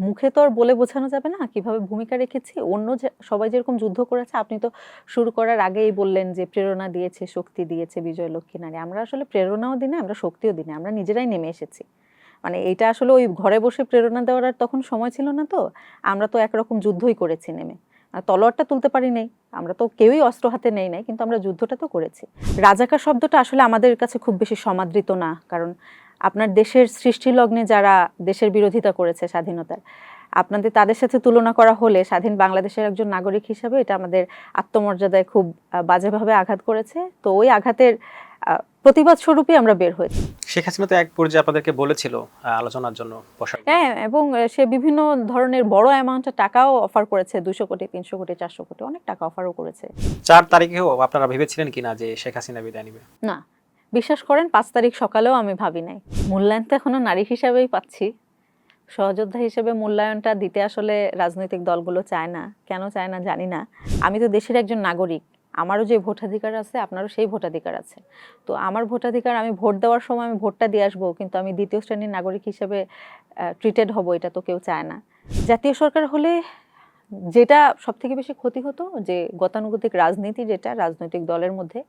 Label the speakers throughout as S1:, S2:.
S1: মুখে তো আর বলে বোঝানো যাবে না কিভাবে ভূমিকা রেখেছি। অন্য যে সবাই যেরকম যুদ্ধ করেছে, আপনি তো শুরু করার আগেই বললেন যে প্রেরণা দিয়েছে, শক্তি দিয়েছে বিজয়লক্ষ্মী নারী। আমরা আসলে প্রেরণাও দিই না, আমরা শক্তিও দিই না, আমরা নিজেরাই নেমে এসেছি। মানে এইটা আসলে ওই ঘরে বসে প্রেরণা দেওয়ার আর তখন সময় ছিল না তো। আমরা তো একরকম যুদ্ধই করেছি নেমে। আর তলোয়ারটা তুলতে পারি নাই, আমরা তো কেউই অস্ত্র হাতে নেই নাই, কিন্তু আমরা যুদ্ধটা তো করেছি। রাজাকার শব্দটা আসলে আমাদের কাছে খুব বেশি সমাদৃত না, কারণ আপনার দেশের সৃষ্টিলগ্নে যারা দেশের বিরোধিতা করেছে স্বাধীনতার, আপনাদের তাদের সাথে তুলনা করা হলে স্বাধীন বাংলাদেশের একজন নাগরিক হিসাবে এটা আমাদের আত্মমর্যাদায় খুব বাজেভাবে আঘাত করেছে। তো ওই আঘাতের প্রতিবাদ স্বরূপই আমরা বের হয়েছি।
S2: শেখ হাসিনা তো এক পর্যায়ে আপনাদেরকে বলেছিল আলোচনার জন্য বসার।
S1: হ্যাঁ, এবং সে বিভিন্ন ধরনের বড় অ্যামাউন্টের টাকাও অফার করেছে, 200 কোটি, 300 কোটি, 400 কোটি, অনেক টাকা অফারও করেছে।
S2: 4 তারিখেও আপনারা ভেবেছিলেন কিনা যে শেখ হাসিনা বিদায় নিবে?
S1: না, বিশ্বাস করেন 5 তারিখ সকালেও আমি ভাবি নাই। মূল্যায়ন তো এখনো নারী হিসাবেই পাচ্ছি। সহযোদ্ধা হিসেবে মূল্যায়নটা দিতে আসলে রাজনৈতিক দলগুলো চায় না। কেন চায় না জানি না। আমি তো দেশের একজন নাগরিক, আমারও যে ভোটাধিকার আছে আপনারও সেই ভোটাধিকার আছে। তো আমার ভোটাধিকার, আমি ভোট দেওয়ার সময় আমি ভোটটা দিয়ে আসবো, কিন্তু আমি দ্বিতীয় শ্রেণীর নাগরিক হিসেবে ট্রিটেড হব, এটা তো কেউ চায় না। জাতীয় সরকার হলে যেটা সবথেকে বেশি ক্ষতি হতো, যে গতানুগতিক রাজনীতি, যেটা রাজনৈতিক দলের মধ্যে,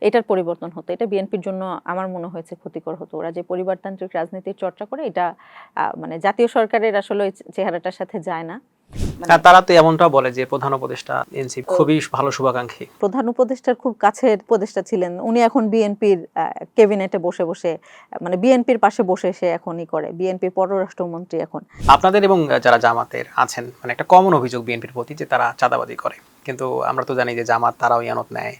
S1: এটার পরিবর্তন হতো। এটা বিএনপির জন্য আমার মনে হয়েছে ক্ষতিকর হতো। ওরা যে পরিবারতান্ত্রিক রাজনীতির চর্চা করে, এটা মানে জাতীয় সরকারের আসলে ওই চেহারাটার সাথে যায় না।
S2: তারা তো এমনটা বলে যে প্রধান উপদেষ্টা এনসিপি খুবই ভালো শুভাকাঙ্ক্ষী।
S1: প্রধান উপদেষ্টার খুব কাছের উপদেষ্টা ছিলেন উনি, এখন বিএনপির ক্যাবিনেটে বসে বসে, মানে বিএনপির পাশে বসে সে এখনই করে, বিএনপির পররাষ্ট্রমন্ত্রী এখন।
S2: আপনাদের এবং যারা জামাতের আছেন, মানে একটা কমন অভিযোগ বিএনপির প্রতি যে তারা চাঁদাবাজি করে, কিন্তু আমরা তো জানি যে জামাত তারাও ইয়ানত নেয়,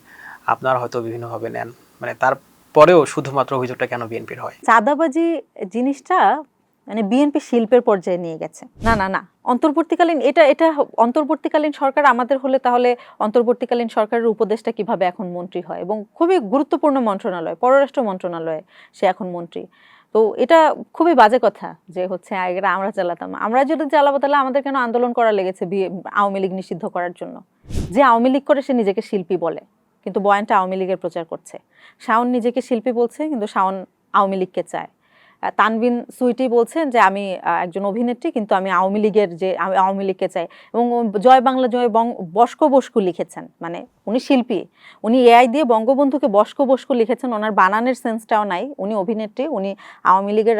S2: আপনারা হয়তো বিভিন্নভাবে নেন, মানে তারপরেও শুধুমাত্র অভিযোগটা কেন বিএনপির হয়?
S1: চাঁদাবাজি জিনিসটা মানে বিএনপি শিল্পের পর্যায়ে নিয়ে গেছে। না না না, অন্তর্বর্তীকালীন এটা এটা অন্তর্বর্তীকালীন সরকার আমাদের হলে তাহলে অন্তর্বর্তীকালীন সরকারের উপদেষ্টা কিভাবে এখন মন্ত্রী হয়, এবং খুবই গুরুত্বপূর্ণ মন্ত্রণালয়, পররাষ্ট্র মন্ত্রণালয়ে সে এখন মন্ত্রী। তো এটা খুবই বাজে কথা যে হচ্ছে এটা আমরা চালাতাম। আমরা যদি চালাবো তাহলে আমাদের কেন আন্দোলন করা লেগেছে আওয়ামী লীগ নিষিদ্ধ করার জন্য? যে আওয়ামী লীগ করে সে নিজেকে শিল্পী বলে, কিন্তু বয়ানটা আওয়ামী লীগের প্রচার করছে। শাওন নিজেকে শিল্পী বলছে, কিন্তু শাওন আওয়ামী লীগকে চায়। তানবিন সুইটি বলছেন যে আমি একজন অভিনেত্রী, কিন্তু আমি আওয়ামী লীগের, যে আওয়ামী লীগকে চাই। এবং জয় বাংলা জয় বস্কো বস্কু লিখেছেন, মানে উনি শিল্পী, উনি এআই দিয়ে বঙ্গবন্ধুকে বস্কো বস্কু লিখেছেন, ওনার বানানের সেন্সটাও নাই। উনি অভিনেত্রী, উনি আওয়ামী লীগের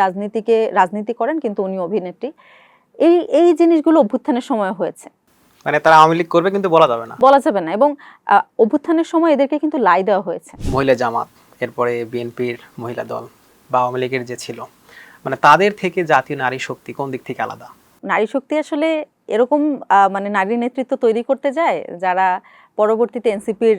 S1: রাজনীতি করেন, কিন্তু উনি অভিনেত্রী। এই এই জিনিসগুলো অভ্যুত্থানের সময় হয়েছে।
S2: মানে তারা আওয়ামী লীগ করবে কিন্তু বলা যাবে না,
S1: বলা যাবে না। এবং অভ্যুত্থানের সময় এদেরকে কিন্তু লাই দেওয়া হয়েছে।
S2: মহিলা জামাত, এরপরে বিএনপির মহিলা দল বা আওয়ামী লীগের যে ছিল, মানে তাদের থেকে জাতীয় নারী শক্তি কোন দিক থেকে আলাদা?
S1: নারী শক্তি আসলে এরকম মানে নারী নেতৃত্ব তৈরি করতে যায় যারা পরবর্তীতে এনসিপির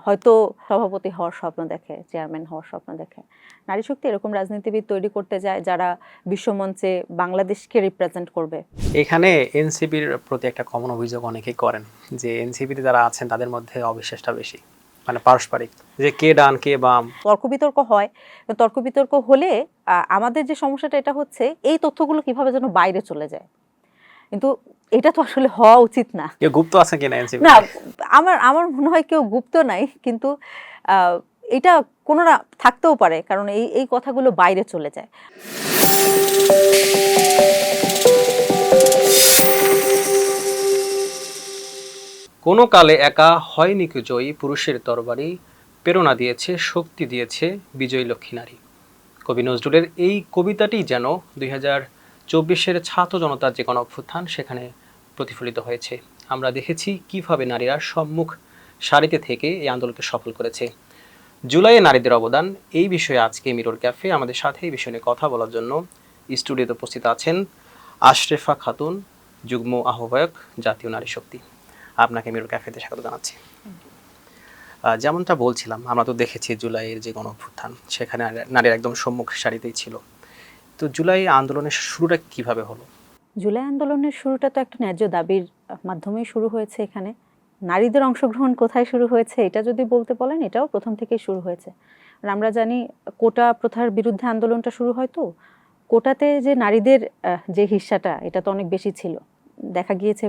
S1: হয়তো সভাপতি হওয়ার স্বপ্ন দেখে, চেয়ারম্যান হওয়ার স্বপ্ন দেখে। নারী শক্তি এরকম রাজনীতিবিদ তৈরি করতে যায় যারা বিশ্বমঞ্চে বাংলাদেশকে রিপ্রেজেন্ট করবে।
S2: এখানে এনসিপির প্রতি একটা কমন অভিযোগ অনেকেই করেন যে এনসিপিতে যারা আছেন তাদের মধ্যে অবিশ্বাসটা বেশি, মানে পারস্পরিক, যে কে ডান কে বাম।
S1: তর্ক বিতর্ক হয়, তর্ক বিতর্ক হলে আমাদের যে সমস্যাটা এটা হচ্ছে এই তথ্যগুলো কিভাবে যেন বাইরে চলে যায়, কিন্তু এটা তো আসলে হওয়া উচিত না।
S2: কেউ গুপ্ত আছে কিনা এনসিপি?
S1: না, আমার মনে হয় কেউ গুপ্ত নাই, কিন্তু এটা কোনোরা থাকতেও পারে, কারণ এই কথাগুলো বাইরে চলে যায়।
S2: কোনো কালে একা হয়নি কেউ জয়ী, পুরুষের তরবারি প্রেরণা দিয়েছে, শক্তি দিয়েছে বিজয়ী লক্ষ্মী নারী। কবি নজরুলের এই কবিতাটি যেন 2024-এর ছাত্র জনতার যে কোনো অভ্যুত্থান সেখানে প্রতিফলিত হয়েছে। আমরা দেখেছি কিভাবে নারীরা সম্মুখ সারিতে থেকে এই আন্দোলনকে সফল করেছে। জুলাইয়ে নারীদের অবদান, এই বিষয়ে আজকে মিরর ক্যাফে আমাদের সাথে এই বিষয়ে নিয়ে কথা বলার জন্য স্টুডিওতে উপস্থিত আছেন আশরেফা খাতুন, যুগ্ম আহ্বায়ক, জাতীয় নারী শক্তি। আপনাকে মিরর ক্যাফেতে স্বাগত জানাচ্ছি। যেমনটা বলছিলাম, আমরা তো দেখেছি জুলাইয়ের যে গণঅভ্যুত্থান, সেখানে নারীর একদম সম্মুখ সারিতেই ছিল। তো জুলাই আন্দোলনের শুরুটা কিভাবে হলো?
S1: জুলাই আন্দোলনের শুরুটা তো একটা ন্যায্য দাবির মাধ্যমেই শুরু হয়েছে। এখানে নারীদের অংশগ্রহণ কোথায় শুরু হয়েছে এটা যদি বলতে বলেন, এটাও প্রথম থেকেই শুরু হয়েছে। আর আমরা জানি কোটা প্রথার বিরুদ্ধে আন্দোলনটা শুরু হয়, তো কোটাতে যে নারীদের যে হিস্সাটা, এটা তো অনেক বেশি ছিল। দেখা গিয়েছে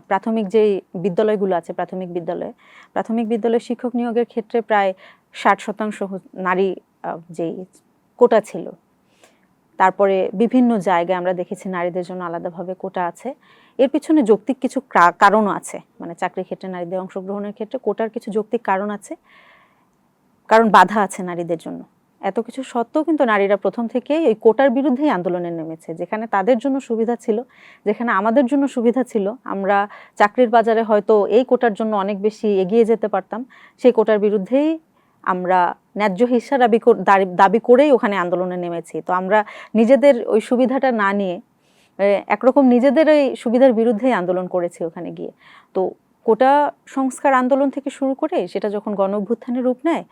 S1: প্রাথমিক যেই বিদ্যালয়গুলো আছে, প্রাথমিক বিদ্যালয়ে শিক্ষক নিয়োগের ক্ষেত্রে প্রায় 60% নারী যেই কোটা ছিল, তারপরে বিভিন্ন জায়গায় আমরা দেখেছি নারীদের জন্য আলাদাভাবে কোটা আছে। এর পিছনে যৌক্তিক কিছু কারণও আছে, মানে চাকরির ক্ষেত্রে নারীদের অংশগ্রহণের ক্ষেত্রে কোটার কিছু যৌক্তিক কারণ আছে, কারণ বাধা আছে নারীদের জন্য। এত কিছু সত্ত্বেও কিন্তু নারীরা প্রথম থেকেই এই কোটার বিরুদ্ধেই আন্দোলনে নেমেছে, যেখানে তাদের জন্য সুবিধা ছিল, যেখানে আমাদের জন্য সুবিধা ছিল, আমরা চাকরির বাজারে হয়তো এই কোটার জন্য অনেক বেশি এগিয়ে যেতে পারতাম, সেই কোটার বিরুদ্ধেই আমরা ন্যায্য হিস্সা দাবি করেই ওখানে আন্দোলনে নেমেছি। তো আমরা নিজেদের ওই সুবিধাটা না নিয়ে একরকম নিজেদের ওই সুবিধার বিরুদ্ধেই আন্দোলন করেছি ওখানে গিয়ে। তো কোটা সংস্কার আন্দোলন থেকে শুরু করে সেটা যখন গণ অভ্যুত্থানের রূপ নেয়,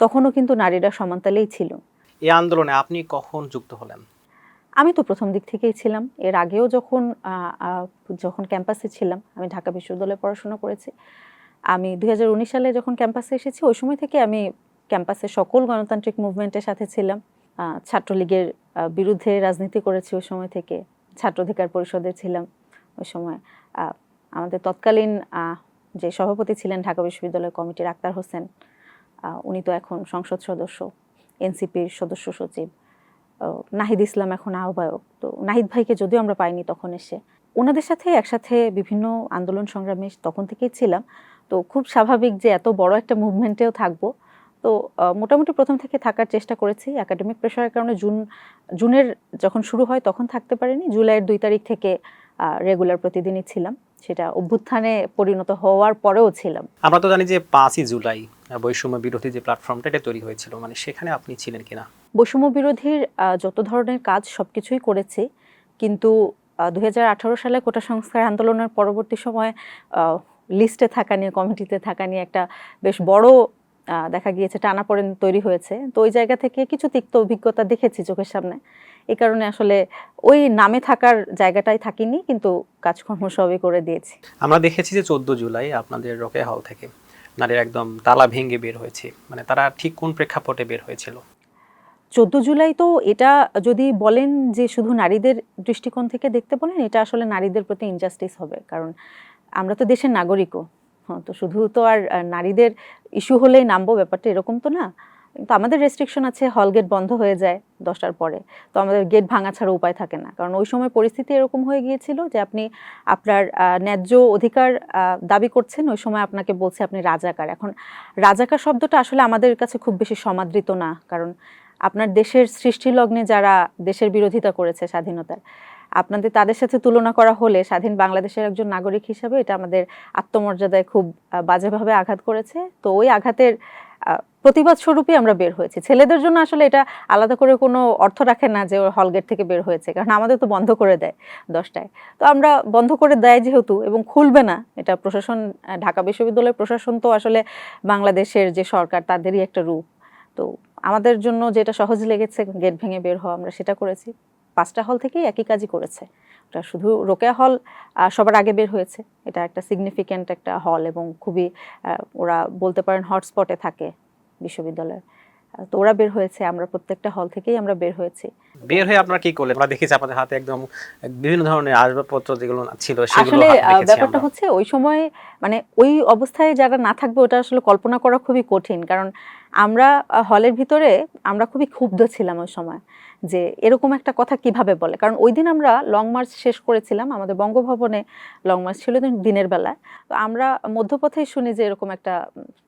S1: তখনও কিন্তু নারীরা সমানতালেই ছিল।
S2: এই আন্দোলনে আপনি কখন যুক্ত হলেন?
S1: আমি তো প্রথম দিক থেকেই ছিলাম। এর আগেও যখন ক্যাম্পাসে ছিলাম, আমি ঢাকা বিশ্ববিদ্যালয়ে পড়াশোনা করেছি। আমি 2019 সালে যখন ক্যাম্পাসে এসেছি, ওই সময় থেকে আমি ক্যাম্পাসে সকল গণতান্ত্রিক মুভমেন্টের সাথে ছিলাম। ছাত্রলীগের বিরুদ্ধে রাজনীতি করেছি ওই সময় থেকে, ছাত্র অধিকার পরিষদে ছিলাম ওই সময়। আমাদের তৎকালীন যে সভাপতি ছিলেন ঢাকা বিশ্ববিদ্যালয় কমিটির, আক্তার হোসেন, উনি তো এখন সংসদ সদস্য, এনসিপির সদস্য সচিব। নাহিদ ইসলাম এখন আহ্বায়ক। তো নাহিদ ভাইকে যদিও আমরা পাইনি তখন এসে, ওনাদের সাথে একসাথে বিভিন্ন আন্দোলন সংগ্রামে তখন থেকেই ছিলাম। তো খুব স্বাভাবিক যে এত বড় একটা মুভমেন্টেও থাকবো। তো মোটামুটি প্রথম থেকে থাকার চেষ্টা করেছি। একাডেমিক প্রেশারের কারণে জুনের যখন শুরু হয় তখন থাকতে পারিনি। জুলাইয়ের 2 তারিখ থেকে রেগুলার প্রতিদিনই ছিলাম, সেটা অভ্যুত্থানে পরিণত হওয়ার পরেও ছিলাম।
S2: আমরা তো জানি যে 5ই জুলাই বৈষম্য বিরোধী যে প্ল্যাটফর্মটা এটা তৈরি হয়েছিল, মানে সেখানে আপনি ছিলেন কিনা?
S1: বৈষম্য বিরোধীর যত ধরনের কাজ সবকিছুই করেছি, কিন্তু 2018 সালে কোটা সংস্কার আন্দোলনের পরবর্তী সময়ে লিস্টে থাকা নিয়ে, কমিটিতে থাকা নিয়ে একটা বেশ বড় দেখা গিয়েছে টানাপোড়েন তৈরি হয়েছে। তো ওই জায়গা থেকে কিছু তিক্ত অভিজ্ঞতা দেখেছি চোখের সামনে। এই কারণে আসলে ওই নামে থাকার জায়গাটাই থাকিনি, কিন্তু কাজকর্ম সবই করে দিয়েছি।
S2: আমরা দেখেছি যে 14 জুলাই আপনাদের রোকেয়া হল থেকে নারীরা একদম তালা ভেঙে বের হয়েছে, মানে তারা ঠিক কোন প্রেক্ষাপটে বের হয়েছিল?
S1: 14 জুলাই তো এটা যদি বলেন যে শুধু নারীদের দৃষ্টিকোণ থেকে দেখতে বলেন, এটা আসলে নারীদের প্রতি ইনজাস্টিস হবে। কারণ আমরা তো দেশের নাগরিকও। হ্যাঁ, তো শুধু তো আর নারীদের ইস্যু হলেই নামবো, ব্যাপারটা এরকম তো না। কিন্তু আমাদের রেস্ট্রিকশন আছে, হল গেট বন্ধ হয়ে যায় 10টার পরে। তো আমাদের গেট ভাঙা ছাড়া উপায় থাকে না, কারণ ওই সময় পরিস্থিতি এরকম হয়ে গিয়েছিল যে আপনি আপনার ন্যায্য অধিকার দাবি করছেন, ওই সময় আপনাকে বলছে আপনি রাজাকার। এখন রাজাকার শব্দটা আসলে আমাদের কাছে খুব বেশি সমাদৃত না, কারণ আপনার দেশের সৃষ্টিলগ্নে যারা দেশের বিরোধিতা করেছে স্বাধীনতার, আপনাদের তাদের সাথে তুলনা করা হলে স্বাধীন বাংলাদেশের একজন নাগরিক হিসাবে এটা আমাদের আত্মমর্যাদায় খুব বাজেভাবে আঘাত করেছে। তো ওই আঘাতের প্রতিবাদ স্বরূপই আমরা বের হয়েছি। ছেলেদের জন্য আসলে এটা আলাদা করে কোনো অর্থ রাখে না যে ওর হলগেট থেকে বের হয়েছে, কারণ আমাদের তো বন্ধ করে দেয় 10টায়। তো আমরা বন্ধ করে দেয় যেহেতু, এবং খুলবে না, এটা প্রশাসন, ঢাকা বিশ্ববিদ্যালয়ের প্রশাসন তো আসলে বাংলাদেশের যে সরকার তাদেরই একটা রূপ। তো আমাদের জন্য যেটা সহজ লেগেছে গেট ভেঙে বের হওয়া, আমরা সেটা করেছি। 5টা হল থেকেই একই কাজই করেছে। ওটা শুধু রোকেয়া হল সবার আগে বের হয়েছে, এটা একটা সিগনিফিক্যান্ট একটা হল এবং খুবই ওরা বলতে পারেন হটস্পটে থাকে বিশ্ববিদ্যালয়ের। তো ওরা বের হয়েছে, আমরা প্রত্যেকটা হল থেকেই আমরা বের হয়েছি।
S2: বের হয়ে আপনারা কি করলেন? আমরা দেখেছি আপনাদের হাতে একদম বিভিন্ন ধরনের আসবাবপত্র যেগুলো ছিল সেগুলো
S1: আসলে
S2: হাতে দেখেছি
S1: ব্যাপারটা
S2: আমরা।
S1: হচ্ছে ওই সময় মানে ওই অবস্থায় যারা না থাকবে ওটা আসলে কল্পনা করা খুবই কঠিন, কারণ আমরা হলের ভিতরে আমরা খুবই ক্ষুব্ধ ছিলাম ওই সময় যে এরকম একটা কথা কিভাবে বলে। কারণ ওই দিন আমরা লং মার্চ শেষ করেছিলাম, আমাদের বঙ্গভবনে লং মার্চ ছিল দিনের বেলায়। তো আমরা মধ্যপথেই শুনি যে এরকম একটা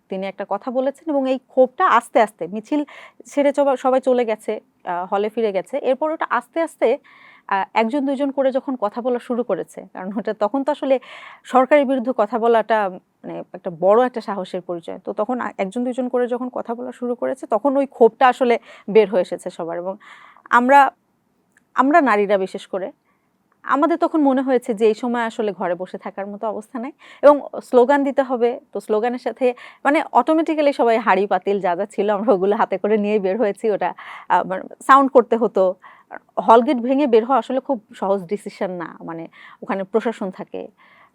S1: তিনি একটা কথা বলেছেন, এবং এই ক্ষোভটা আস্তে আস্তে মিছিল ছেড়ে সবাই চলে গেছে, হলে ফিরে গেছে। এরপর ওটা আস্তে আস্তে একজন দুইজন করে যখন কথা বলা শুরু করেছে, কারণ ওটা তখন তো আসলে সরকারের বিরুদ্ধে কথা বলাটা মানে একটা বড় একটা সাহসের পরিচয়। তো তখন একজন দুইজন করে যখন কথা বলা শুরু করেছে, তখন ওই ক্ষোভটা আসলে বের হয়ে এসেছে সবার। এবং আমরা নারীরা বিশেষ করে আমাদের তখন মনে হয়েছে যে এই সময় আসলে ঘরে বসে থাকার মতো অবস্থা নাই, এবং স্লোগান দিতে হবে। তো স্লোগানের সাথে মানে অটোমেটিক্যালি সবাই হাঁড়ি পাতিল যা যা ছিল আমরা ওগুলো হাতে করে নিয়ে বের হয়েছি। ওটা সাউন্ড করতে হতো। হলগেট ভেঙে বের হওয়া আসলে খুব সহজ ডিসিশন না, মানে ওখানে প্রশাসন থাকে,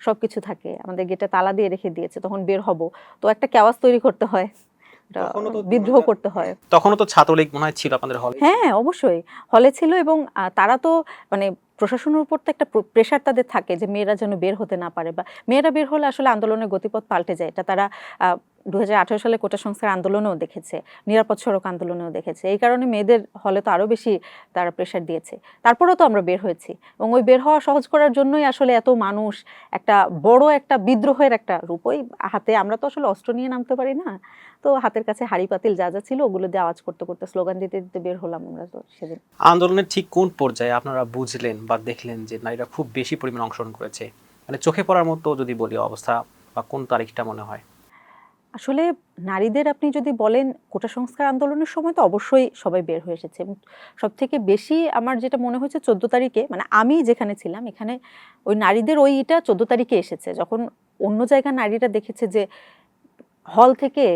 S1: সব কিছু থাকে, আমাদের গেটে তালা দিয়ে রেখে দিয়েছে, তখন বের হব তো একটা কেওয়াজ তৈরি করতে হয়, বিদ্রোহ করতে হয়।
S2: তখনও তো ছাত্রলীগ মনে হয় ছিল আপনাদের হলে?
S1: হ্যাঁ, অবশ্যই হলে ছিল, এবং তারা তো মানে প্রশাসনের উপর তো একটা প্রেশার তাদের থাকে যে মেয়েরা যেন বের হতে না পারে, বা মেয়েরা বের হলে আসলে আন্দোলনের গতিপথ পাল্টে যায়। এটা তারা 2018 সালে কোটা সংস্কার আন্দোলনেও দেখেছে, নিরাপদ সড়ক আন্দোলনেও দেখেছে। এই কারণে মেয়েদের হলে তো আরও বেশি তারা প্রেশার দিয়েছে। তারপরেও তো আমরা বের হয়েছি, এবং ওই বের হওয়া সহজ করার জন্যই আসলে এত মানুষ, একটা বড় একটা বিদ্রোহের একটা রূপ। ওই হাতে আমরা তো আসলে অস্ত্র নিয়ে নামতে পারি না, তো হাতের কাছে হাড়ি পাতিল যা যা ছিল ওগুলো দিয়ে আওয়াজ করতে করতে, স্লোগান দিতে দিতে বের হলাম আমরা তো সেদিন।
S2: আন্দোলনের ঠিক কোন পর্যায়ে আপনারা বুঝলেন বা দেখলেন যে নারীরা খুব বেশি পরিমাণ অংশগ্রহণ করেছে, মানে চোখে পড়ার মতো যদি বলি অবস্থা, বা কোন তারিখটা মনে হয়?
S1: আসলে নারীদের আপনি যদি বলেন কোটা সংস্কার আন্দোলনের সময় তো অবশ্যই সবাই বের হয়ে এসেছে, এবং সব থেকে বেশি আমার যেটা মনে হয়েছে 14 তারিখে, মানে আমি যেখানে ছিলাম এখানে ওই নারীদের ওইটা 14 তারিখে এসেছে, যখন অন্য জায়গায় নারীরা দেখেছে যে হল থেকে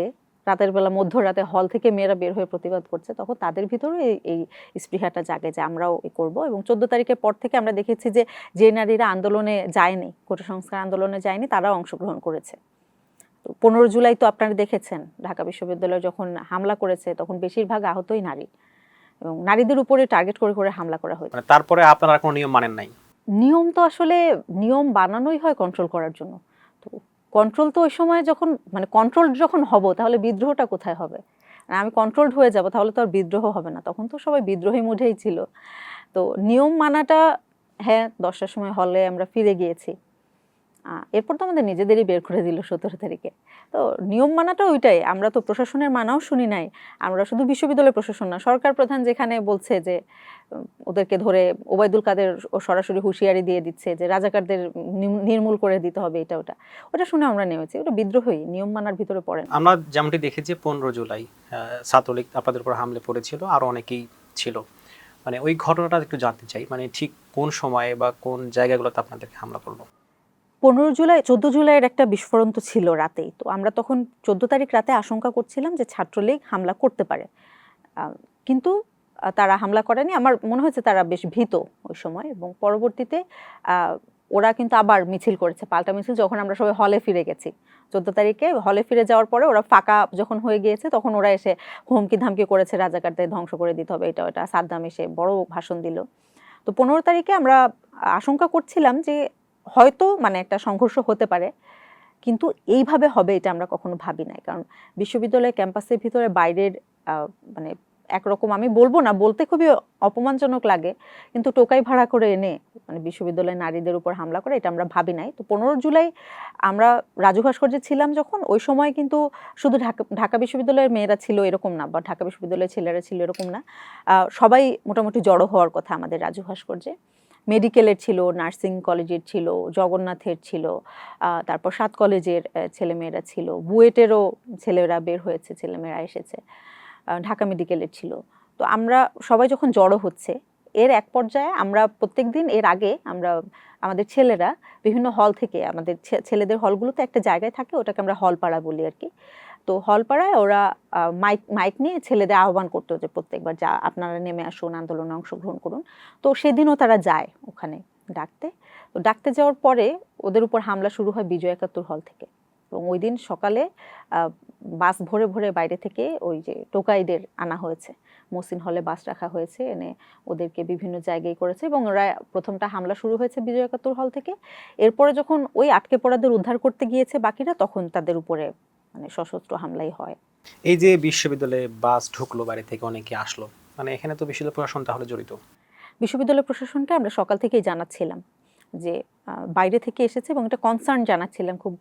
S1: রাতের বেলা মধ্যরাতে হল থেকে মেয়েরা বের হয়ে প্রতিবাদ করছে, তখন তাদের ভিতরে এই স্পৃহাটা জাগে যে আমরাও করব। এবং 14 তারিখের পর থেকে আমরা দেখেছি যে যে নারীরা আন্দোলনে যায়নি, কোটা সংস্কার আন্দোলনে যায়নি, তারাও অংশগ্রহণ করেছে। 15 জুলাই তো আপনারা দেখেছেন ঢাকা বিশ্ববিদ্যালয়ে যখন হামলা করেছে, তখন বেশিরভাগ আহতই নারী, এবং নারীদের উপরে টার্গেট করে করে হামলা করা হয়েছে।
S2: মানে তারপরে আপনারা কোনো নিয়ম মানেন নাই?
S1: নিয়ম তো আসলে নিয়ম বানানোই হয় কন্ট্রোল করার জন্য। তো কন্ট্রোল তো ওই সময় যখন, মানে কন্ট্রোল যখন হব, তাহলে বিদ্রোহটা কোথায় হবে? আর আমি কন্ট্রোলড হয়ে যাব, তাহলে তো আর বিদ্রোহ হবে না। তখন তো সবাই বিদ্রোহী মুডেই ছিল। তো নিয়ম মানাটা, হ্যাঁ 10টার সময় হলে আমরা ফিরে গিয়েছি। এরপর তো আমাদের নিজেদেরই বের করে দিল 17 তারিখে। তো নিয়ম মানাটা ওইটাই, আমরা তো প্রশাসনের মানাও শুনি নাই। আমরা শুধু বিশ্ববিদ্যালয় প্রশাসন না, সরকার প্রধান যেখানে বলছে যে ওদেরকে ধরে ওবায়দুল কাদের ও সরাসরি হুঁশিয়ারি দিয়ে দিচ্ছে যে রাজাকারদের নির্মূল করে দিতে হবে, এটা ওটা শুনে আমরা নেমেছি। ওটা বিদ্রোহী, নিয়ম মানার ভিতরে পড়ে না।
S2: আমরা যেমনটি দেখেছি 15 জুলাই ছাত্রলীগ আপনাদের উপর হামলে পড়েছিল, আরও অনেকেই ছিল। মানে ওই ঘটনাটা একটু জানতে চাই, মানে ঠিক কোন সময়ে বা কোন জায়গাগুলোতে আপনাদেরকে হামলা করলো?
S1: 15 জুলাই 14 জুলাইয়ের একটা বিস্ফোরণ তো ছিল রাতেই। তো আমরা তখন 14 তারিখ রাতে আশঙ্কা করছিলাম যে ছাত্রলীগ হামলা করতে পারে, কিন্তু তারা হামলা করেনি। আমার মনে হয়েছে তারা বেশ ভীত ওই সময়, এবং পরবর্তীতে ওরা কিন্তু আবার মিছিল করেছে, পাল্টা মিছিল, যখন আমরা সবাই হলে ফিরে গেছি। 14 তারিখে হলে ফিরে যাওয়ার পরে ওরা ফাঁকা যখন হয়ে গিয়েছে, তখন ওরা এসে হুমকি ধামকি করেছে রাজাকারদের ধ্বংস করে দিতে হবে, এটা ওটা। সাদ্দাম এসে বড় ভাষণ দিল। তো 15 তারিখে আমরা আশঙ্কা করছিলাম যে হয়তো মানে একটা সংঘর্ষ হতে পারে, কিন্তু এইভাবে হবে এটা আমরা কখনো ভাবি নাই। কারণ বিশ্ববিদ্যালয়ের ক্যাম্পাসের ভিতরে বাইরের মানে একরকম, আমি বলবো না, বলতে খুবই অপমানজনক লাগে, কিন্তু টোকাই ভাড়া করে এনে মানে বিশ্ববিদ্যালয়ের নারীদের উপর হামলা করে, এটা আমরা ভাবি নাই। তো 15 জুলাই আমরা রাজু ভাস্কর্যে ছিলাম যখন, ওই সময় কিন্তু শুধু ঢাকা বিশ্ববিদ্যালয়ের মেয়েরা ছিল এরকম না, বা ঢাকা বিশ্ববিদ্যালয়ের ছেলেরা ছিল এরকম না, সবাই মোটামুটি জড়ো হওয়ার কথা আমাদের রাজু ভাস্কর্যে। মেডিকেলের ছিল, নার্সিং কলেজের ছিল, জগন্নাথের ছিল, তারপর 7 কলেজের ছেলেমেয়েরা ছিল, বুয়েটেরও ছেলেরা বের হয়েছে, ছেলেমেয়েরা এসেছে, ঢাকা মেডিকেলের ছিল। তো আমরা সবাই যখন জড়ো হচ্ছে, এর এক পর্যায়ে আমরা প্রত্যেকদিন, এর আগে আমরা আমাদের ছেলেরা বিভিন্ন হল থেকে, আমাদের ছেলেদের হলগুলোতে একটা জায়গায় থাকে, ওটাকে আমরা হলপাড়া বলি আর কি। তো হলপাড়ায় ওরা মাইক নিয়ে ছেলেদের আহ্বান করতো যে প্রত্যেকবার যা আপনারা নেমে আসুন, আন্দোলনে অংশগ্রহণ করুন। তো সেদিনও তারা যায় ওখানে ডাকতে। তো ডাকতে যাওয়ার পরে ওদের উপর হামলা শুরু হয় বিজয় একাত্তর হল থেকে, এবং ওই দিন সকালে বাস ভরে ভরে বাইরে থেকে ওই যে টোকাইদের আনা হয়েছে, মহসিন হলে বাস রাখা হয়েছে, এনে ওদেরকে বিভিন্ন জায়গায় করেছে, এবং ওরা প্রথমটা হামলা শুরু হয়েছে বিজয় একাত্তর হল থেকে। এরপরে যখন ওই আটকে পড়াদের উদ্ধার করতে গিয়েছে বাকিরা, তখন তাদের উপরে মানে সশস্ত্র হামলাই হয়।
S2: এই যে বিশ্ববিদ্যালয়ে বাস ঢুকলো, বাইরে থেকে অনেকে আসলো, মানে এখানে তো বিশ্ববিদ্যালয় প্রশাসন তাহলে জড়িত?
S1: বিশ্ববিদ্যালয় প্রশাসনকে আমরা সকাল থেকেই জানাচ্ছিলাম যে বাইরে থেকে এসেছে, এবং এটা কনসার্ন জানাচ্ছিলাম খুব।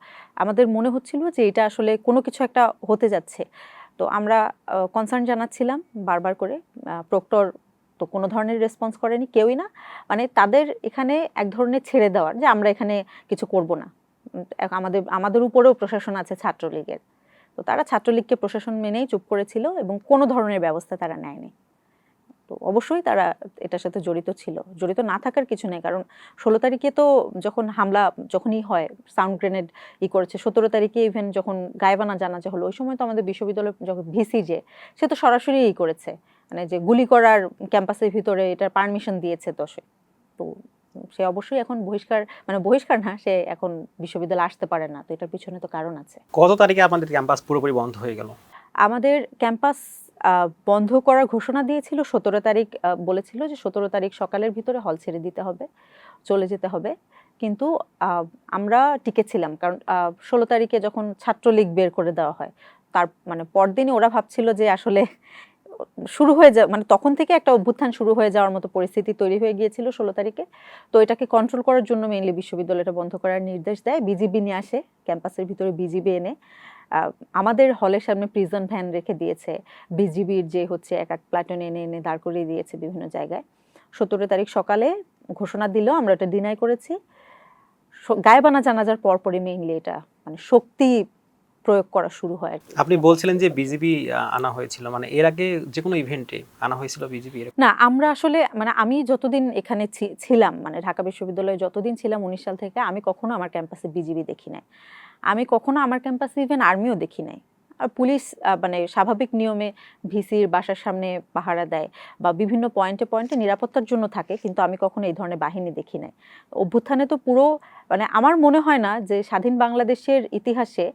S1: আমাদের মনে হচ্ছিল যে এটা আসলে কোনো কিছু একটা হতে যাচ্ছে। তো আমরা কনসার্ন জানাচ্ছিলাম বারবার করে। প্রক্টর তো কোনো ধরনের রেসপন্স করেনি, কেউই না। মানে তাদের এখানে এক ধরনের ছেড়ে দেওয়ার, যে আমরা এখানে কিছু করব না, আমাদের উপরেও প্রশাসন আছে ছাত্রলীগের। তো তারা ছাত্রলীগকে প্রশাসন মেনেই চুপ করেছিল, এবং কোনো ধরনের ব্যবস্থা তারা নেয়নি। তো অবশ্যই তারা এটার সাথে জড়িত ছিল, জড়িত না থাকার কিছু নেই। কারণ 16 তারিখে তো যখন হামলা যখনই হয়, সাউন্ড গ্রেনেড করেছে, 17 তারিখে ইভেন যখন গায়েবানা জানাজা হলো, ওই সময় তো আমাদের বিশ্ববিদ্যালয় যখন ভিসি সে তো সরাসরি করেছে, মানে যে গুলি করার ক্যাম্পাসের ভিতরে এটার পারমিশন দিয়েছে। তো সে অবশ্যই এখন বহিষ্কার না, সে এখন বিশ্ববিদ্যালয়ে আসতে পারে না। তো এটার পিছনে তো কারণ আছে।
S2: কত তারিখে আপনাদের ক্যাম্পাস পুরোপুরি বন্ধ হয়ে গেল?
S1: আমাদের ক্যাম্পাস বন্ধ করার ঘোষণা দিয়েছিল 17 তারিখ, বলেছিল যে 17 তারিখ সকালের ভিতরে হল ছেড়ে দিতে হবে, চলে যেতে হবে। কিন্তু আমরা টিকেছিলাম, কারণ 16 তারিখে যখন ছাত্রলীগ বের করে দেওয়া হয় তার মানে পরদিনই ওরা ভাবছিল যে আসলে শুরু হয়ে যায়, মানে তখন থেকে একটা অভ্যুত্থান শুরু হয়ে যাওয়ার মতো পরিস্থিতি তৈরি হয়ে গিয়েছিল 16 তারিখে। তো এটাকে কন্ট্রোল করার জন্য মেইনলি বিশ্ববিদ্যালয়টা বন্ধ করার নির্দেশ দেয়, বিজিবি নিয়ে আসে, ক্যাম্পাসের ভিতরে বিজিবি এনে আমাদের হলের সামনে প্রিজন ভ্যান রেখে দিয়েছে, বিজিবির যে হচ্ছে এক এক প্লাটুন এনে এনে দাঁড় করিয়ে দিয়েছে বিভিন্ন জায়গায়। 17 তারিখ সকালে ঘোষণা দিলেও আমরা এটা ডিনাই করেছি। গায়েবানা জানাজার পরপরই মেইনলি এটা মানে শক্তি প্রয়োগ করা শুরু হয় আর কি।
S2: আপনি বলছিলেন যে বিজিবি আনা হয়েছিল, মানে এর আগে যে কোনো ইভেন্টে আনা হয়েছিল বিজিবি?
S1: না, আমরা আসলে মানে আমি যতদিন এখানে ছিলাম, মানে ঢাকা বিশ্ববিদ্যালয়ে যতদিন ছিলাম 19 সাল থেকে, আমি কখনো আমার ক্যাম্পাসে বিজিবি দেখি নাই। আমি কখনো আমার ক্যাম্পাসে ইভেন আর্মিও দেখি নাই। আর পুলিশ মানে স্বাভাবিক নিয়মে ভিসির বাসার সামনে পাহারা দেয় বা বিভিন্ন পয়েন্টে পয়েন্টে নিরাপত্তার জন্য থাকে, কিন্তু আমি কখনো এই ধরনের বাহিনী দেখি নাই। অভ্যুত্থানে তো পুরো মানে আমার মনে হয় না যে স্বাধীন বাংলাদেশের ইতিহাসে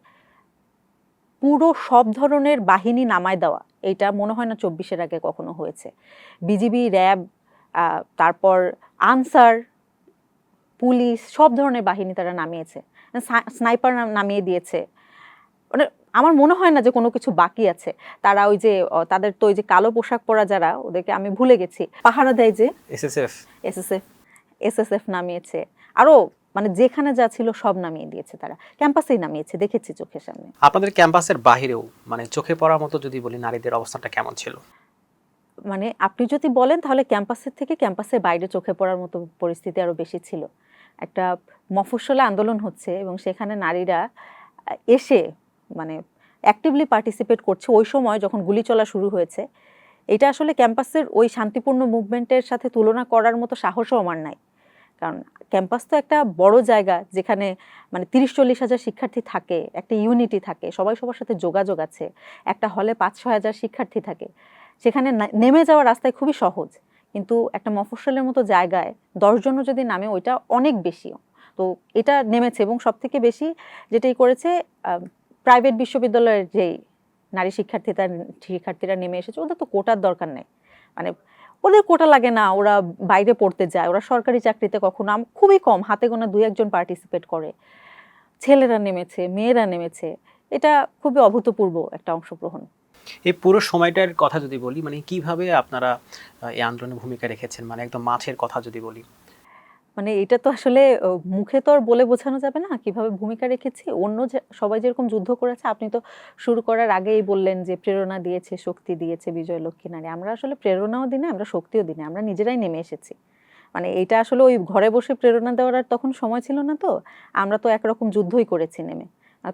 S1: পুরো সব ধরনের বাহিনী নামায় দেওয়া এটা মনে হয় না 24-এর আগে কখনো হয়েছে। বিজিবি, র্যাব, তারপর আনসার, পুলিশ, সব ধরনের বাহিনী তারা নামিয়েছে, স্নাইপার নামিয়ে দিয়েছে। মানে আমার মনে হয় না যে কোনো কিছু বাকি আছে। তারা ওই যে তাদের তো ওই যে কালো পোশাক পরা যারা, ওদেরকে আমি ভুলে গেছি, পাহারা দেয় যে এসএসএফ নামিয়েছে, আরো মানে যেখানে যা ছিল সব নামিয়ে দিয়েছে, তারা ক্যাম্পাসেই নামিয়েছে, দেখেছি চোখের সামনে।
S2: আপনাদের ক্যাম্পাসের বাহিরেও মানে চোখে পড়ার মতো যদি বলি নারীদের অবস্থাটা কেমন ছিল?
S1: মানে আপনি যদি বলেন তাহলে ক্যাম্পাসের থেকে ক্যাম্পাসের বাইরে চোখে পড়ার মতো পরিস্থিতি আরো বেশি ছিল। একটা মফস্বলে আন্দোলন হচ্ছে এবং সেখানে নারীরা এসে মানে অ্যাক্টিভলি পার্টিসিপেট করছে ওই সময় যখন গুলি চলা শুরু হয়েছে। এটা আসলে ক্যাম্পাসের ওই শান্তিপূর্ণ মুভমেন্টের সাথে তুলনা করার মতো সাহসও আমার নাই, কারণ ক্যাম্পাস তো একটা বড় জায়গা যেখানে মানে 30-40 হাজার শিক্ষার্থী থাকে, একটা ইউনিটি থাকে, সবাই সবার সাথে যোগাযোগ আছে, একটা হলে 5-6 হাজার শিক্ষার্থী থাকে, সেখানে নেমে যাওয়া রাস্তায় খুবই সহজ। কিন্তু একটা মফস্বলের মতো জায়গায় 10 জনও যদি নামে ওইটা অনেক বেশি। তো এটা নেমেছে এবং সব থেকে বেশি যেটাই করেছে প্রাইভেট বিশ্ববিদ্যালয়ের যেই নারী শিক্ষার্থীরা নেমে এসেছে। ওদের তো কোটার দরকার নেই, মানে ওদের কোটা লাগে না, ওরা বাইরে পড়তে যায়, ওরা সরকারি চাকরিতে কখনো খুবই কম হাতে গোনা 2-1 জন পার্টিসিপেট করে। ছেলেরা নেমেছে, মেয়েরা নেমেছে, এটা খুবই অভূতপূর্ব একটা অংশগ্রহণ।
S2: এই পুরো সময়টার কথা যদি বলি, মানে কিভাবে আপনারা এই আন্দোলনে ভূমিকা রেখেছেন, মানে একদম মাঠের কথা যদি বলি?
S1: মানে এটা তো আসলে মুখে তো আর বলে বোঝানো যাবে না কিভাবে ভূমিকা রেখেছি। সবাই যেরকম যুদ্ধ করেছে, আপনি তো শুরু করার আগেই বললেন যে প্রেরণা দিয়েছে, শক্তি দিয়েছে বিজয় লক্ষ্মী নারী। আমরা আসলে প্রেরণাও দিই না, আমরা শক্তিও দিই না, আমরা নিজেরাই নেমে এসেছি। মানে এটা আসলে ওই ঘরে বসে প্রেরণা দেওয়ার আর তখন সময় ছিল না, তো আমরা তো একরকম যুদ্ধই করেছি নেমে।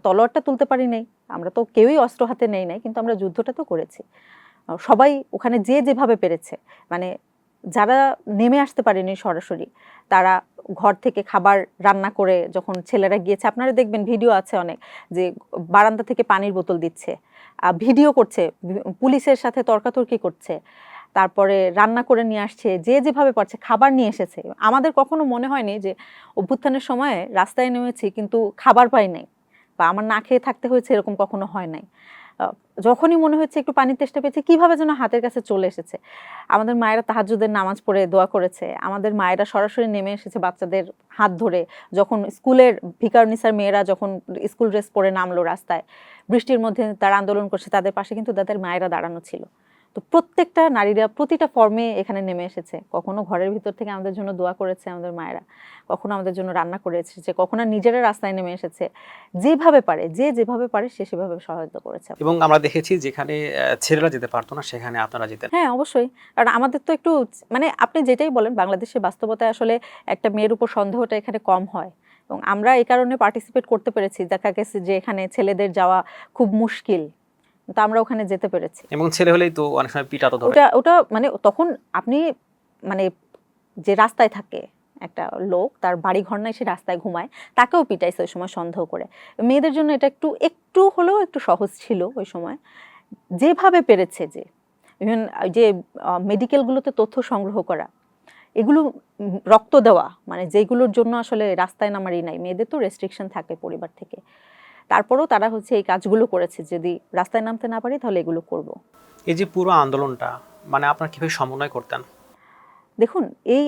S1: তলোয়ারটা তুলতে পারি নাই, আমরা তো কেউই অস্ত্র হাতে নেই নাই, কিন্তু আমরা যুদ্ধটা তো করেছি। সবাই ওখানে যে যেভাবে পেরেছে, মানে যারা নেমে আসতে পারেনি সরাসরি, তারা ঘর থেকে খাবার রান্না করে যখন ছেলেরা গিয়েছে, আপনারা দেখবেন ভিডিও আছে অনেক, যে বারান্দা থেকে পানির বোতল দিচ্ছে, ভিডিও করছে, পুলিশের সাথে তর্কাতর্কি করছে, তারপরে রান্না করে নিয়ে আসছে, যে যেভাবে পারছে খাবার নিয়ে এসেছে। আমাদের কখনো মনে হয়নি যে অভ্যুত্থানের সময় রাস্তায় নেমেছি কিন্তু খাবার পাই নাই বা আমার না খেয়ে থাকতে হয়েছে, এরকম কখনো হয় নাই। যখনই মনে হচ্ছে একটু পানির তেষ্টা পেয়েছে, কিভাবে যেন হাতের কাছে চলে এসেছে। আমাদের মায়েরা তাহাজ্জুদের নামাজ পড়ে দোয়া করেছে, আমাদের মায়েরা সরাসরি নেমে এসেছে বাচ্চাদের হাত ধরে, যখন স্কুলের ভিকারুন্নিসার মেয়েরা যখন স্কুল ড্রেস পরে নামলো রাস্তায়, বৃষ্টির মধ্যে তারা আন্দোলন করছে, তাদের পাশে কিন্তু তাদের মায়েরা দাঁড়ানো ছিল। তো প্রত্যেকটা নারীরা প্রতিটা ফর্মে এখানে নেমে এসেছে, কখনো ঘরের ভিতর থেকে আমাদের জন্য দোয়া করেছে আমাদের মায়েরা, কখনো আমাদের জন্য রান্না করে এসেছে, কখনো নিজেরা রাস্তায় নেমে এসেছে, যেভাবে পারে, যে যেভাবে পারে সে সেভাবে সহায়তা করেছে।
S2: এবং আমরা দেখেছি যেখানে ছেলেরা যেতে পারতো না সেখানে আপনারা যেতেন।
S1: হ্যাঁ, অবশ্যই, কারণ আমাদের তো একটু মানে আপনি যেটাই বলেন, বাংলাদেশের বাস্তবতায় আসলে একটা মেয়ের উপর সন্দেহটা এখানে কম হয়, এবং আমরা এই কারণে পার্টিসিপেট করতে পেরেছি। দেখা গেছে যে এখানে ছেলেদের যাওয়া খুব মুশকিল, তো আমরা ওখানে যেতে পেরেছি।
S2: এবং ছেলে হলেই তো অনেক সময় পিটাতো ধরে।
S1: ওটা মানে তখন আপনি মানে যে রাস্তায় থাকে একটা লোক, তার বাড়ি ঘর নাই, সে রাস্তায় ঘুমায়, তাকেও পিটাইছে ওই সময় সন্দেহ করে। মেয়েদের জন্য এটা একটু হলেও একটু সহজ ছিল ওই সময়, যেভাবে পেরেছে। যে ইভেন যে মেডিকেলগুলোতে তথ্য সংগ্রহ করা, এগুলো রক্ত দেওয়া, মানে যেগুলোর জন্য আসলে রাস্তায় নামারই নাই, মেয়েদের তো রেস্ট্রিকশন থাকে পরিবার থেকে, তারপরেও তারা হচ্ছে এই কাজগুলো করেছে। যদি রাস্তায় নামতে না পারি তাহলে এগুলো করব।
S2: এই যে পুরো আন্দোলনটা মানে আপনারা কিভাবে সমন্বয় করতেন?
S1: দেখুন, এই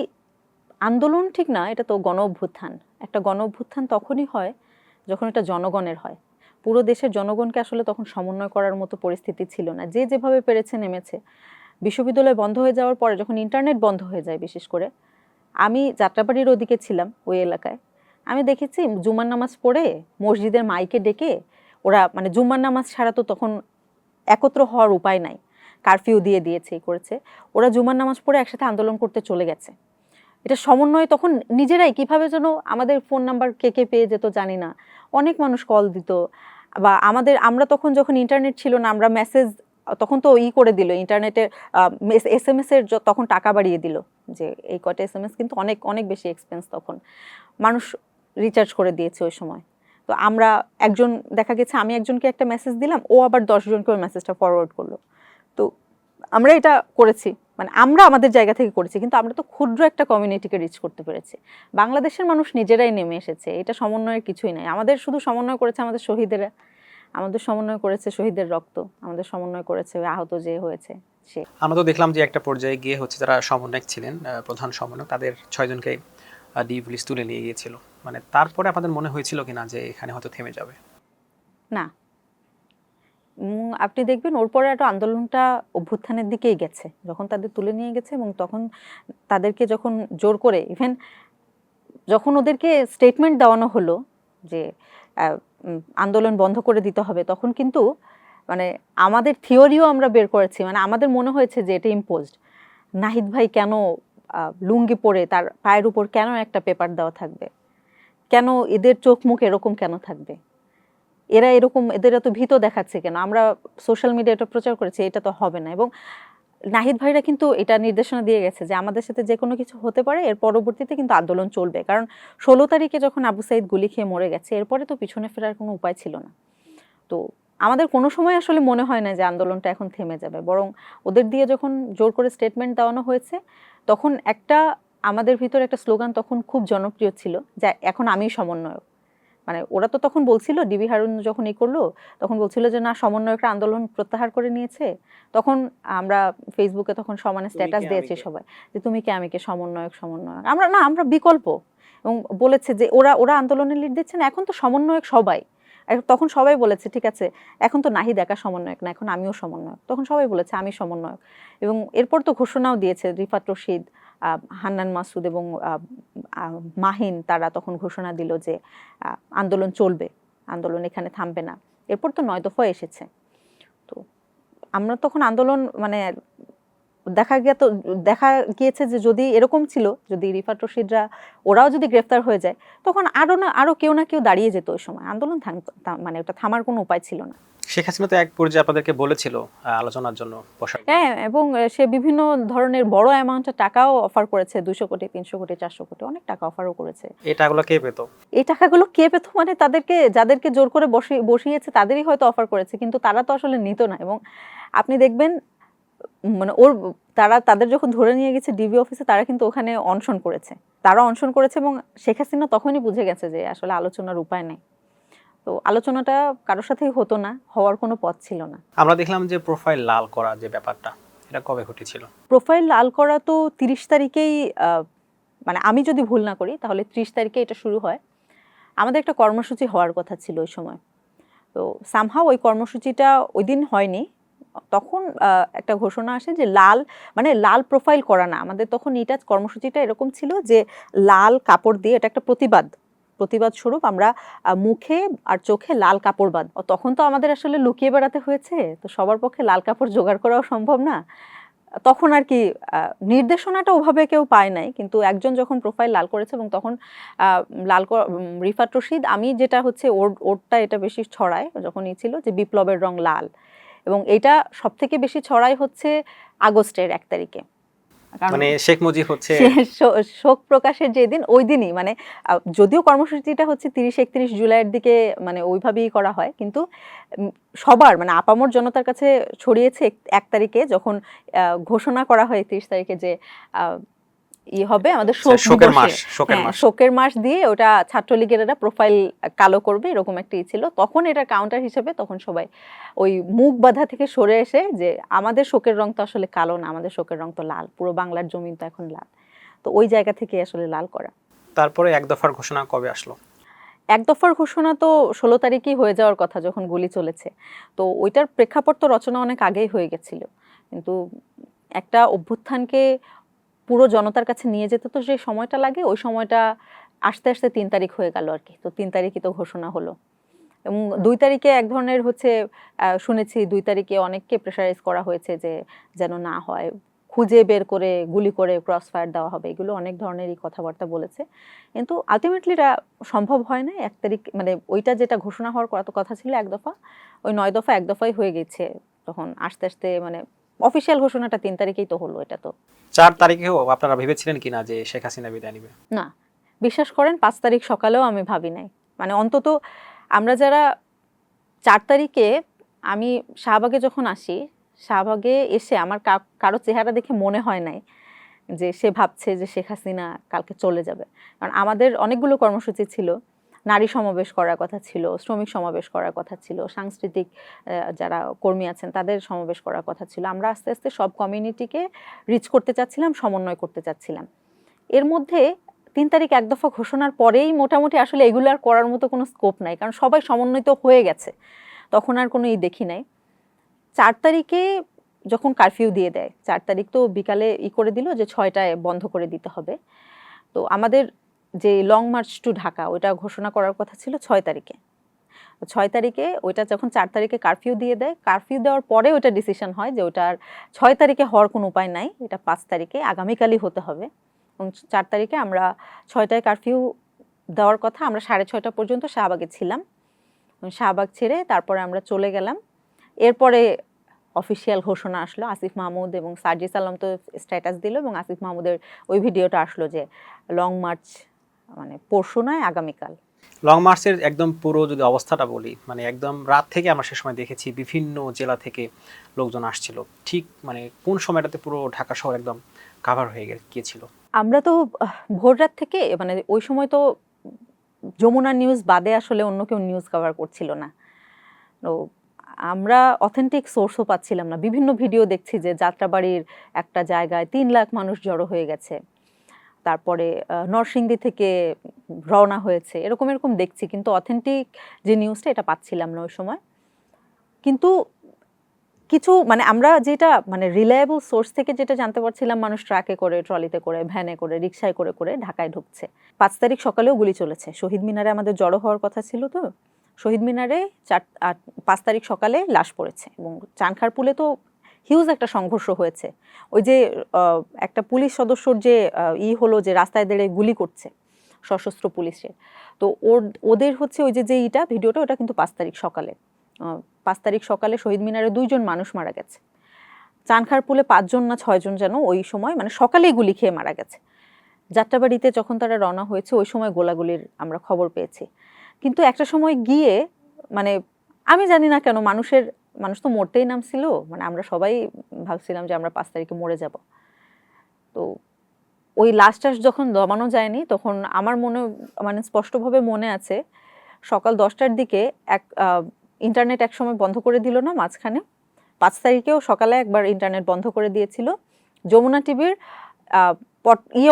S1: আন্দোলন ঠিক না, এটা তো গণ অভ্যুত্থান। একটা গণ অভ্যুত্থান তখনই হয় যখন এটা জনগণের হয়। পুরো দেশের জনগণকে আসলে তখন সমন্বয় করার মতো পরিস্থিতি ছিল না, যে যেভাবে পেরেছে নেমেছে। বিশ্ববিদ্যালয় বন্ধ হয়ে যাওয়ার পরে যখন ইন্টারনেট বন্ধ হয়ে যায়, বিশেষ করে আমি যাত্রাবাড়ির ওদিকে ছিলাম ওই এলাকায়, আমি দেখেছি জুমার নামাজ পড়ে মসজিদের মাইকে ডেকে ওরা, মানে জুমার নামাজ ছাড়া তো তখন একত্র হওয়ার উপায় নাই, কারফিউ দিয়ে দিয়েছে, করেছে, ওরা জুমার নামাজ পড়ে একসাথে আন্দোলন করতে চলে গেছে। এটা সমন্বয় তখন নিজেরাই কিভাবে যেন, আমাদের ফোন নাম্বার কে কে পেয়ে যেত জানি না, অনেক মানুষ কল দিত, বা আমরা তখন যখন ইন্টারনেট ছিল না, আমরা মেসেজ, তখন তো করে দিল ইন্টারনেটের SMS এর তখন টাকা বাড়িয়ে দিল, যে এই কয়টা SMS কিন্তু অনেক অনেক বেশি এক্সপেন্স, তখন মানুষ রিচার্জ করে দিয়েছে ওই সময়। তো আমরা একজন, দেখা গেছে আমি একজনকে একটা মেসেজ দিলাম, ও আবার 10 জনকে ওই মেসেজটা ফরওয়ার্ড করলো। তো আমরা এটা করেছি, মানে আমরা আমাদের জায়গা থেকে করেছি, কিন্তু আমরা তো ক্ষুদ্র একটা কমিউনিটিকে রিচ করতে পেরেছি। বাংলাদেশের মানুষ নিজেরাই নেমে এসেছে, এটা সমন্বয়ের কিছুই নাই। আমাদের শুধু সমন্বয় করেছে আমাদের শহীদেরা, আমাদের সমন্বয় করেছে শহীদের রক্ত, আমাদের সমন্বয় করেছে আহত যে হয়েছে সে।
S2: আমরা তো দেখলাম যে একটা পর্যায়ে গিয়ে হচ্ছে যারা সমন্বয়ক ছিলেন, প্রধান সমন্বয়ক, তাদের 6 জনকে ডিবি পুলিশ তুলে নিয়ে গিয়েছিল। মানে তারপরে আপনাদের মনে হয়েছিল কিনা যে এখানে হয়তো থেমে যাবে?
S1: না, আপনি দেখবেন ওর পরে একটা আন্দোলনটা অভ্যুত্থানের দিকেই গেছে, যখন তাদের তুলে নিয়ে গেছে, এবং তখন তাদেরকে যখন জোর করে, ইভেন যখন ওদেরকে স্টেটমেন্ট দেওয়ানো হলো যে আন্দোলন বন্ধ করে দিতে হবে, তখন কিন্তু মানে আমাদের থিওরিও আমরা বের করেছি, মানে আমাদের মনে হয়েছে যে এটা ইম্পোজড। নাহিদ ভাই কেন লুঙ্গি পরে, তার পায়ের উপর কেন একটা পেপার দেওয়া থাকবে, কেন এদের চোখ মুখ এরকম কেন থাকবে, এরা এরকম, এদের এত ভীত দেখাচ্ছে কেন, আমরা সোশ্যাল মিডিয়া এটা প্রচার করেছি, এটা তো হবে না। এবং নাহিদ ভাইরা কিন্তু এটা নির্দেশনা দিয়ে গেছে যে আমাদের সাথে যে কোনো কিছু হতে পারে, এর পরবর্তীতে কিন্তু আন্দোলন চলবে, কারণ 16 তারিখে যখন আবু সাইদ গুলি খেয়ে মরে গেছে, এরপরে তো পিছনে ফেরার কোনো উপায় ছিল না। তো আমাদের কোনো সময় আসলে মনে হয় না যে আন্দোলনটা এখন থেমে যাবে, বরং ওদের দিয়ে যখন জোর করে স্টেটমেন্ট দেওয়ানো হয়েছে, তখন একটা আমাদের ভিতরে একটা স্লোগান তখন খুব জনপ্রিয় ছিল, যে এখন আমি সমন্বয়ক। মানে ওরা তো তখন বলছিল, ডিবি হারুন যখন করলো, তখন বলছিল যে না, সমন্বয়করা আন্দোলন প্রত্যাহার করে নিয়েছে। তখন আমরা ফেসবুকে তখন সমানে স্ট্যাটাস দিয়েছি সবাই, যে তুমি কে আমি কে, সমন্বয়ক সমন্বয়ক, আমরা না, আমরা বিকল্প। এবং বলেছে যে ওরা ওরা আন্দোলনের লিড দিচ্ছে না, এখন তো সমন্বয়ক সবাই। তখন সবাই বলেছে ঠিক আছে, এখন তো নাহিদ একা সমন্বয়ক না, এখন আমিও সমন্বয়ক। তখন সবাই বলেছে আমি সমন্বয়ক। এবং এরপর তো ঘোষণাও দিয়েছে রিফাত রশিদ, হান্নান মাসুদ এবং মাহিন, তারা তখন ঘোষণা দিল যে আন্দোলন চলবে, আন্দোলন এখানে থামবে না। এরপর তো 9 দফা এসেছে। তো আমরা তখন আন্দোলন, মানে দেখা গিয়েছে যে যদি এরকম ছিল, যদি রিফাত রশিদরা ওরাও যদি গ্রেফতার হয়ে যায়, তখন আরো কেউ না কেউ দাঁড়িয়ে যেত ওই সময়, আন্দোলন মানে ওটা থামার কোনো উপায় ছিল না।
S2: শেখ হাসিনা তো এক পর্যায়ে আপনাদেরকে বলেছিল আলোচনার জন্য বসার।
S1: হ্যাঁ, এবং সে বিভিন্ন ধরনের বড় অ্যামাউন্টের টাকাও অফার করেছে, 200 কোটি 300 কোটি 400 কোটি, অনেক টাকা অফারও করেছে।
S2: এই টাকাগুলো কে পেত?
S1: এই টাকাগুলো কে পেত মানে যাদেরকে জোর করে বসিয়েছে তাদেরই হয়তো অফার করেছে, কিন্তু তারা তো আসলে নিত না। এবং আপনি দেখবেন, মানে তাদের যখন ধরে নিয়ে গেছে ডিবি অফিসে, তারা কিন্তু ওখানে অনশন করেছে, এবং শেখ হাসিনা তখনই বুঝে গেছে যে আসলে আলোচনার উপায় নেই। তো আলোচনাটা কারোর সাথেই হতো না, হওয়ার কোনো পথ ছিল না।
S2: আমরা দেখলাম যে প্রোফাইল লাল করা যে ব্যাপারটা, এটা কবে ঘটেছিল?
S1: প্রোফাইল লাল করা তো 30 তারিখেই, মানে আমি যদি ভুল না করি তাহলে 30 তারিখে এটা শুরু হয়। আমাদের একটা কর্মসূচি হওয়ার কথা ছিল ওই সময়, তো সামহাও ওই কর্মসূচিটা ওই দিন হয়নি। তখন একটা ঘোষণা আসে যে মানে লাল প্রোফাইল করা না, আমাদের তখন এটা কর্মসূচিটা এরকম ছিল যে লাল কাপড় দিয়ে, এটা একটা প্রতিবাদ স্বরূপ আমরা মুখে আর চোখে লাল কাপড় বাঁধ। তখন তো আমাদের আসলে লুকিয়ে বেড়াতে হয়েছে, তো সবার পক্ষে লাল কাপড় জোগাড় করাও সম্ভব না। তখন আর কি নির্দেশনাটা ওভাবে কেউ পায় নাই, কিন্তু একজন যখন প্রোফাইল লাল করেছে, এবং তখন রিফাত রশিদ, আমি যেটা হচ্ছে ওরটা এটা বেশি ছড়ায় যখন ছিল যে বিপ্লবের রং লাল, এবং এটা সব থেকে বেশি ছড়ায় হচ্ছে আগস্টের 1 তারিখে,
S2: মানে শেখ মুজিব হচ্ছে
S1: শোক প্রকাশের যেদিন, ওই দিনই, মানে যদিও কর্মসূচিটা হচ্ছে 30-31 জুলাইয়ের দিকে, মানে ওইভাবেই করা হয়, কিন্তু সবার, মানে আপামর জনতার কাছে ছড়িয়েছে 1 তারিখে, যখন ঘোষণা করা হয় 30 তারিখে যে হবে আমাদের শোকের মাস দিয়ে, ওটা ছাত্রলীগের প্রোফাইল কালো করবে, এরকম একটা ছিল। তখন এটা কাউন্টার হিসেবে তখন সবাই ওই মুখ বাঁধা থেকে সরে এসে যে আমাদের শোকের রং তো আসলে কালো না, আমাদের শোকের রং তো লাল, পুরো বাংলার জমিন তো এখন লাল। তো ওই জায়গা থেকে আসলে লাল করা।
S2: তারপরে এক দফার ঘোষণা কবে আসলো?
S1: এক দফার ঘোষণা তো 16 তারিখেই হয়ে যাওয়ার কথা যখন গুলি চলেছে। তো ওইটার প্রেক্ষাপট তো রচনা অনেক আগেই হয়ে গেছিল। কিন্তু একটা অভ্যুত্থানকে পুরো জনতার কাছে নিয়ে যেতে তো যে সময়টা লাগে, ওই সময়টা আস্তে আস্তে 3 তারিখ হয়ে গেল আর কি। তো 3 তারিখই তো ঘোষণা হলো। এবং 2 তারিখে এক ধরনের হচ্ছে শুনেছি 2 তারিখে অনেককে প্রেশারাইজ করা হয়েছে যে যেন না হয়, খুঁজে বের করে গুলি করে ক্রস ফায়ার দেওয়া হবে, এগুলো অনেক ধরনেরই কথাবার্তা বলেছে। কিন্তু আলটিমেটলি এটা সম্ভব হয় না। 1 তারিখ মানে ওইটা যেটা ঘোষণা হওয়ার কথা ছিল 1 দফা, ওই 9 দফা 1 দফাই হয়ে গেছে। তখন আস্তে আস্তে মানে অফিসিয়াল ঘোষণাটা 3 তারিখেই তো হলো। এটা তো
S2: 4 তারিখেও আপনারা ভেবেছিলেন কিনা যে শেখ হাসিনা বিদায় নিবে?
S1: না, বিশ্বাস করেন 5 তারিখ সকালেও আমি ভাবি নাই। মানে অন্তত আমরা যারা 4 তারিখে আমি শাহবাগে যখন আসি, শাহবাগে এসে আমার কারো চেহারা দেখে মনে হয় নাই যে সে ভাবছে যে শেখ হাসিনা কালকে চলে যাবে। কারণ আমাদের অনেকগুলো কর্মসূচি ছিল। নারী সমাবেশ করার কথা ছিল, শ্রমিক সমাবেশ করার কথা ছিল, সাংস্কৃতিক যারা কর্মী আছেন তাদের সমাবেশ করার কথা ছিল। আমরা আস্তে আস্তে সব কমিউনিটিকে রিচ করতে চাচ্ছিলাম, সমন্বয় করতে চাচ্ছিলাম। এর মধ্যে 3 তারিখ 1 দফা ঘোষণার পরেই মোটামুটি আসলে এগুলো আর করার মতো কোনো স্কোপ নাই, কারণ সবাই সমন্বিত হয়ে গেছে। তখন আর কোনো দেখি নাই। 4 তারিখে যখন কারফিউ দিয়ে দেয়, 4 তারিখ তো বিকালে করে দিল যে 6টায় বন্ধ করে দিতে হবে। তো আমাদের যে লং মার্চ টু ঢাকা ওইটা ঘোষণা করার কথা ছিল 6 তারিখে। 6 তারিখে ওইটা যখন 4 তারিখে কারফিউ দিয়ে দেয়, কারফিউ দেওয়ার পরে ওইটা ডিসিশন হয় যে ওইটা আর 6 তারিখে হওয়ার কোনো উপায় নাই, এটা 5 তারিখে আগামীকালই হতে হবে। এবং 4 তারিখে আমরা 6টায় কারফিউ দেওয়ার কথা, আমরা 6:30 পর্যন্ত শাহবাগে ছিলাম। শাহবাগ ছেড়ে তারপরে আমরা চলে গেলাম। এরপরে অফিসিয়াল ঘোষণা আসলো, আসিফ মাহমুদ এবং সার্জিস আলম তো স্ট্যাটাস দিল এবং আসিফ মাহমুদের ওই ভিডিওটা আসলো যে লং মার্চ মানে পরশু নয় আগামীকাল।
S2: লং মার্চের একদম পুরো যদি অবস্থাটা বলি, মানে একদম রাত থেকে আমরা সে সময় দেখেছি বিভিন্ন জেলা থেকে লোকজন আসছিল। ঠিক মানে কোন সময়টাতে পুরো ঢাকা শহর একদম কাভার হয়ে গিয়েছিল?
S1: আমরা তো ভোর রাত থেকে মানে ওই সময় তো যমুনা নিউজ বাদে আসলে অন্য কেউ নিউজ কভার করছিল না। তো আমরা অথেন্টিক সোর্সও পাচ্ছিলাম না। বিভিন্ন ভিডিও দেখছি যে যাত্রাবাড়ির একটা জায়গায় 3 লাখ মানুষ জড়ো হয়ে গেছে, তারপরে নরসিংদী থেকে রওনা হয়েছে, এরকম এরকম দেখছি, কিন্তু অথেন্টিক যে নিউজটা এটা পাচ্ছিলাম না ওই সময়। কিন্তু কিছু মানে আমরা যেটা মানে রিলায়েবল সোর্স থেকে যেটা জানতে পারছিলাম, মানুষ ট্রাকে করে, ট্রলিতে করে, ভ্যানে করে, রিকশায় করে করে ঢাকায় ঢুকছে। 5 তারিখ সকালেও গুলি চলেছে। শহীদ মিনারে আমাদের জড়ো হওয়ার কথা ছিল, তো শহীদ মিনারে 5 তারিখ সকালে লাশ পড়েছে। এবং চানখারপুলে তো হিউজ একটা সংঘর্ষ হয়েছে। ওই যে একটা পুলিশ সদস্যর যে হলো যে রাস্তায় দাঁড়িয়ে গুলি করছে সশস্ত্র পুলিশের, তো ওদের হচ্ছে ওই যে ভিডিওটা ওটা কিন্তু 5 তারিখ সকালে। 5 তারিখ সকালে শহীদ মিনারে 2 জন মানুষ মারা গেছে। চানখারপুলে 5 জন না 6 জন যেন ওই সময় মানে সকালেই গুলি খেয়ে মারা গেছে। যাত্রাবাড়িতে যখন তারা রওনা হয়েছে ওই সময় গোলাগুলির আমরা খবর পেয়েছি। কিন্তু একটা সময় গিয়ে মানে আমি জানি না কেন মানুষ তো মরতেই নামছিল, মানে আমরা সবাই ভাবছিলাম যে আমরা 5 তারিখে মরে যাব। তো ওই লাস্ট যখন দমানো যায়নি, তখন আমার মানে স্পষ্টভাবে মনে আছে সকাল 10টার দিকে ইন্টারনেট একসময় বন্ধ করে দিল না মাঝখানে। 5 তারিখেও সকালে একবার ইন্টারনেট বন্ধ করে দিয়েছিল। যমুনা টিভির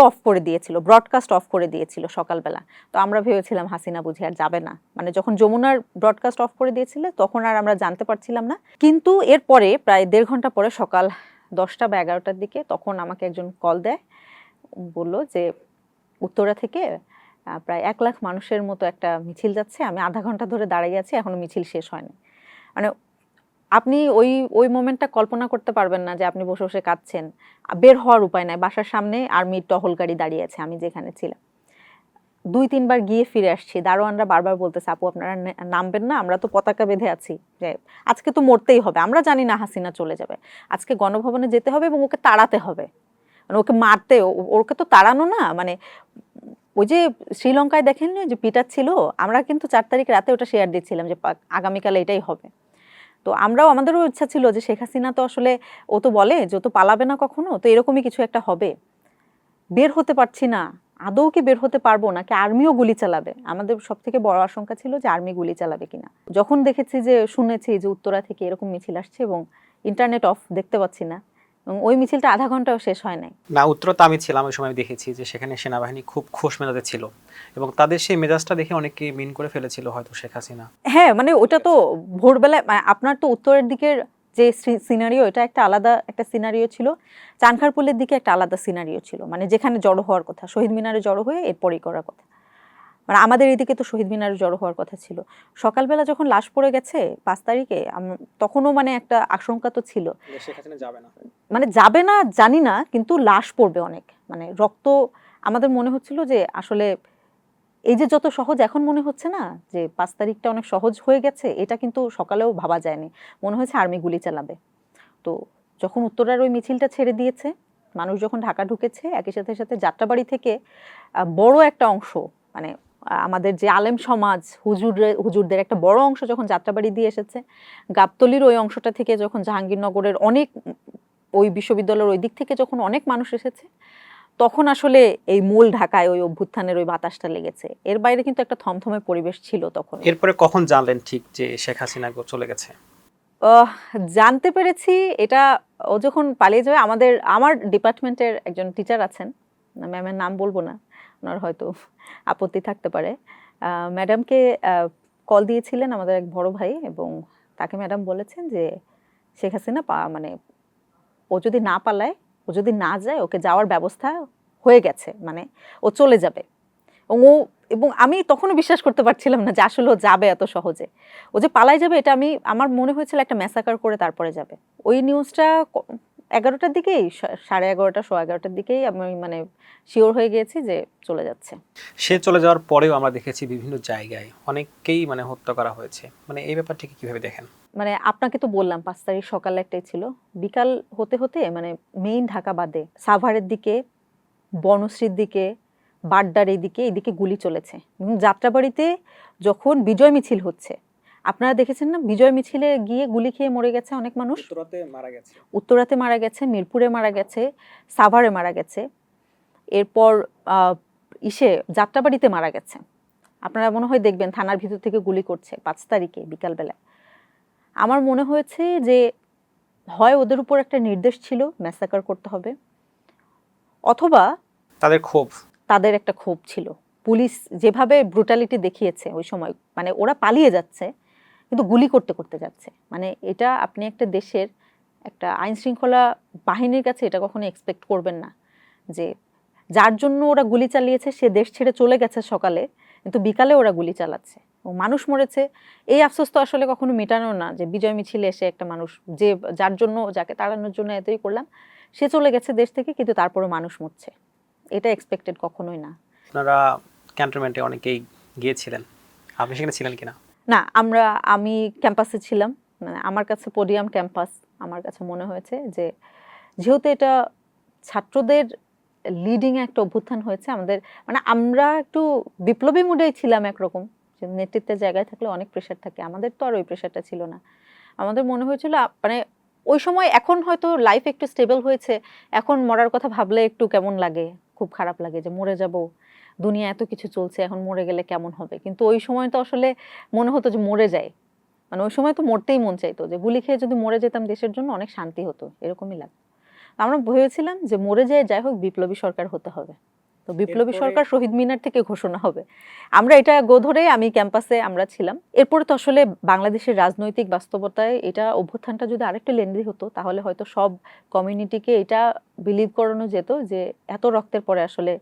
S1: অফ করে দিয়েছিল, ব্রডকাস্ট অফ করে দিয়েছিল সকালবেলা। তো আমরা ভেবেছিলাম হাসিনা বুঝি আর যাবে না, মানে যখন যমুনার ব্রডকাস্ট অফ করে দিয়েছিল তখন আর আমরা জানতে পারছিলাম না। কিন্তু এরপরে প্রায় 1.5 ঘন্টা পরে সকাল 10টা বা 11টার দিকে তখন আমাকে একজন কল দেয়, বলল যে উত্তরা থেকে প্রায় 1 লাখ মানুষের মতো একটা মিছিল যাচ্ছে, আমি আধা ঘন্টা ধরে দাঁড়িয়ে আছি, এখনো মিছিল শেষ হয়নি। মানে আপনি ওই মোমেন্টটা কল্পনা করতে পারবেন না যে আপনি বসে বসে কাঁদছেন, বের হওয়ার উপায় নাই, বাসার সামনে আর্মির টহল গাড়ি দাঁড়িয়ে আছে, আমি যেখানে ছিলাম। 2-3 বার গিয়ে ফিরে আসছি, দারোয়ানরা বারবার বলতেছে আপু আপনারা নামবেন না, আমরা তো পতাকা বেঁধে আছি, যে আজকে তো মরতেই হবে, আমরা জানি না হাসিনা চলে যাবে, আজকে গণভবনে যেতে হবে এবং ওকে তাড়াতে হবে, মানে ওকে মারতে, ওকে তো তাড়ানো না, মানে ওই যে শ্রীলঙ্কায় দেখেন যে পিটার ছিল, আমরা কিন্তু 4 তারিখ রাতে ওটা শেয়ার দিচ্ছিলাম যে আগামীকাল এটাই হবে। তো আমাদেরও ইচ্ছা ছিল যে শেখ হাসিনা তো আসলে ও তো বলে যে ও তো পালাবে না কখনো, তো এরকমই কিছু একটা হবে। বের হতে পারছি না, আদৌ কি বের হতে পারবো নাকি আর্মিও গুলি চালাবে, আমাদের সব থেকে বড় আশঙ্কা ছিল যে আর্মি গুলি চালাবে কিনা। যখন শুনেছি যে উত্তরা থেকে এরকম মিছিল আসছে এবং ইন্টারনেট অফ, দেখতে পাচ্ছি না, এবং ওই মিছিলটা আধা ঘন্টাও শেষ হয় নাই।
S2: না, উত্তরতে আমি ছিলাম, ওই সময় আমি দেখেছি যে সেখানে সেনাবাহিনী খুব খোশ মেজাজে ছিল এবং তাদের সেই মেজাজটা দেখে অনেকে মিন করে ফেলেছিল হয়তো শেখ হাসিনা।
S1: হ্যাঁ, মানে ওটা তো ভোরবেলায় আপনার তো উত্তরের দিকের যে সিনারিও, এটা একটা আলাদা একটা সিনারিও ছিল, চানখারপুলের দিকে একটা আলাদা সিনারিও ছিল, মানে যেখানে জড়ো হওয়ার কথা, শহীদ মিনারে জড়ো হয়ে এরপরই করার কথা। মানে আমাদের এদিকে তো শহীদ মিনারে জড়ো হওয়ার কথা ছিল। সকালবেলা যখন লাশ পড়ে গেছে ৫ তারিখে, তখনও মানে একটা আশঙ্কা তো ছিল,
S2: শেখ হাসিনা যাবে না,
S1: মানে যাবে না জানি না, কিন্তু লাশ পড়বে অনেক, মানে রক্ত। আমাদের মনে হচ্ছিল যে আসলে এই যে যত সহজ এখন মনে হচ্ছে না যে ৫ তারিখটা অনেক সহজ হয়ে গেছে, এটা কিন্তু সকালেও ভাবা যায়নি। মনে হয়েছে আর্মি গুলি চালাবে। তো যখন উত্তরার ওই মিছিলটা ছেড়ে দিয়েছে, মানুষ যখন ঢাকা ঢুকেছে, একই সাথে সাথে যাত্রাবাড়ি থেকে বড় একটা অংশ, মানে আমাদের যে আলেম সমাজ, হুজুরদের একটা বড় অংশ যখন যাত্রাবাড়ি দিয়ে এসেছে, গাবতলির ওই অংশটা থেকে যখন জাহাঙ্গীরনগরের অনেক, ওই বিশ্ববিদ্যালয়ের ওই দিক থেকে যখন অনেক মানুষ এসেছে, তখন আসলে এই মূল ঢাকায় ওই অভ্যুত্থানের ওই বাতাসটা লেগেছে। এর বাইরে কিন্তু একটা থমথমে পরিবেশ ছিল তখন।
S2: এরপরে কখন জানলেন ঠিক যে শেখ হাসিনা চলে গেছে?
S1: আহ, জানতে পেরেছি এটা ও যখন পালিয়ে যাবে। আমার ডিপার্টমেন্টের একজন টিচার আছেন, ম্যামের নাম বলবো না, ওনার হয়তো আপত্তি থাকতে পারে, ম্যাডামকে কল দিয়েছিলেন আমাদের এক বড় ভাই, এবং তাকে ম্যাডাম বলেছেন যে শেখ হাসিনা মানে ও যদি না পালায়, ও যদি না যায়, ওকে যাওয়ার ব্যবস্থা হয়ে গেছে, মানে ও চলে যাবে। এবং আমি তখনও বিশ্বাস করতে পারছিলাম না যে আসলে ও যাবে এত সহজে। ও যে পালাই যাবে, এটা আমার মনে হয়েছিল একটা ম্যাসাকার করে তারপরে যাবে। ওই নিউজটা 11টার দিকেই, 11:30 11:15টার দিকেই আমি মানে শিওর হয়ে গিয়েছি যে চলে যাচ্ছে।
S2: সে চলে যাওয়ার পরেও আমরা দেখেছি বিভিন্ন জায়গায় অনেককেই মানে হত্যা করা হয়েছে, মানে এই ব্যাপারটিকে কিভাবে দেখেন?
S1: মানে আপনাকে তো বললাম ৫ তারিখ সকালে একটাই ছিল, বিকাল হতে হতে মানে মেইন ঢাকা বাদে সাভারের দিকে, বনশ্রীর দিকে, বাড্ডার এইদিকে গুলি চলেছে। এবং যাত্রাবাড়িতে যখন বিজয় মিছিল হচ্ছে, আপনারা দেখেছেন না, বিজয় মিছিলে গিয়ে গুলি খেয়ে মরে গেছে অনেক মানুষ। উত্তরাতে মারা গেছে, মিরপুরে মারা গেছে, সাভারে মারা গেছে, এরপর যাত্রাবাড়িতে মারা গেছে। আপনারা মনে হয় দেখবেন থানার ভিতর থেকে গুলি করছে ৫ তারিখে বিকালবেলা। আমার মনে হয়েছে যে হয় ওদের উপর একটা নির্দেশ ছিল ম্যাসাকার করতে হবে, অথবা তাদের একটা ক্ষোভ ছিল। পুলিশ যেভাবে ব্রুটালিটি দেখিয়েছে ওই সময়, মানে ওরা পালিয়ে যাচ্ছে কিন্তু গুলি করতে করতে যাচ্ছে, মানে এটা আপনি একটা দেশের একটা আইন শৃঙ্খলা বাহিনীর কাছে এটা কখনো এক্সপেক্ট করবেন না, যে যার জন্য ওরা গুলি চালিয়েছে সে দেশ ছেড়ে চলে গেছে সকালে, কিন্তু বিকালে ওরা গুলি চালাচ্ছে ও মানুষ মরেছে। এই আফসোস তো আসলে কখনো মেটানো না, যে বিজয় মিছিলে এসে একটা মানুষ, যে যার জন্য, যাকে তাড়ানোর জন্য এতই করলাম, সে চলে গেছে দেশ থেকে, কিন্তু তারপরে মানুষ মরছে, এটা এক্সপেক্টেড কখনোই না।
S2: আপনারা ক্যান্টনমেন্টে অনেকেই গিয়েছিলেন, আপনি সেখানে ছিলেন কিনা?
S1: না, আমি ক্যাম্পাসে ছিলাম, মানে আমার কাছে পোডিয়াম ক্যাম্পাস আমার কাছে মনে হয়েছে যে যেহেতু এটা ছাত্রদের লিডিং একটা অভ্যুত্থান হয়েছে, আমাদের মানে আমরা একটু বিপ্লবী মুডেই ছিলাম একরকম, যে নেতৃত্বের জায়গায় থাকলে অনেক প্রেশার থাকে, আমাদের তো আর ওই প্রেশারটা ছিল না। আমাদের মনে হয়েছিল মানে ওই সময়, এখন হয়তো লাইফ একটু স্টেবল হয়েছে, এখন মরার কথা ভাবলে একটু কেমন লাগে, খুব খারাপ লাগে যে মরে যাব, দুনিয়া এত কিছু চলছে, এখন মরে গেলে কেমন হবে। কিন্তু ওই সময় তো আসলে মনে হতো যে মরে যায়, মানে ওই সময় তো মরতেই মন চাইতো, যে গুলি খেয়ে যদি মরে যেতাম দেশের জন্য অনেক শান্তি হতো, এরকমই লাগতো। আমরা ভেবেছিলাম যে মরে যায় যাই হোক, বিপ্লবী সরকার হতে হবে, তো বিপ্লবী সরকার শহীদ মিনার থেকে ঘোষণা হবে। আমরা এটা গো ধরে আমি ক্যাম্পাসে আমরা ছিলাম। এরপরে তো আসলে বাংলাদেশের রাজনৈতিক বাস্তবতায় এটা অভ্যুত্থানটা যদি আরেকটু লেন্দি হতো, তাহলে হয়তো সব কমিউনিটিকে এটা বিলিভ করানো যেত যে এত রক্তের পরে আসলে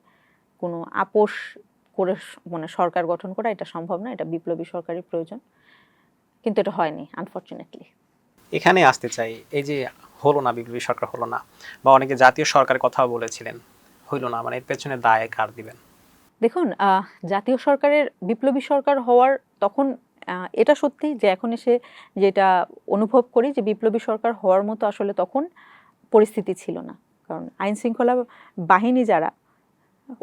S1: কোনো আপোষ করে মানে সরকার গঠন করা এটা সম্ভব না, এটা বিপ্লবী সরকারের প্রয়োজন। কিন্তু এটা হয়নি আনফরচুনেটলি।
S2: এখানে আসতে চাই, এই যে হলো না, বিপ্লবী সরকার হলো না, বা অনেকে জাতীয় সরকারের কথা বলেছিলেন, হইল না, মানে এর পেছনে দায় কার দিবেন?
S1: দেখুন, জাতীয় সরকারের বিপ্লবী সরকার হওয়ার তখন এটা সত্যি যে এখন এসে যেটা অনুভব করি যে বিপ্লবী সরকার হওয়ার মতো আসলে তখন পরিস্থিতি ছিল না, কারণ আইন শৃঙ্খলা বাহিনী যারা,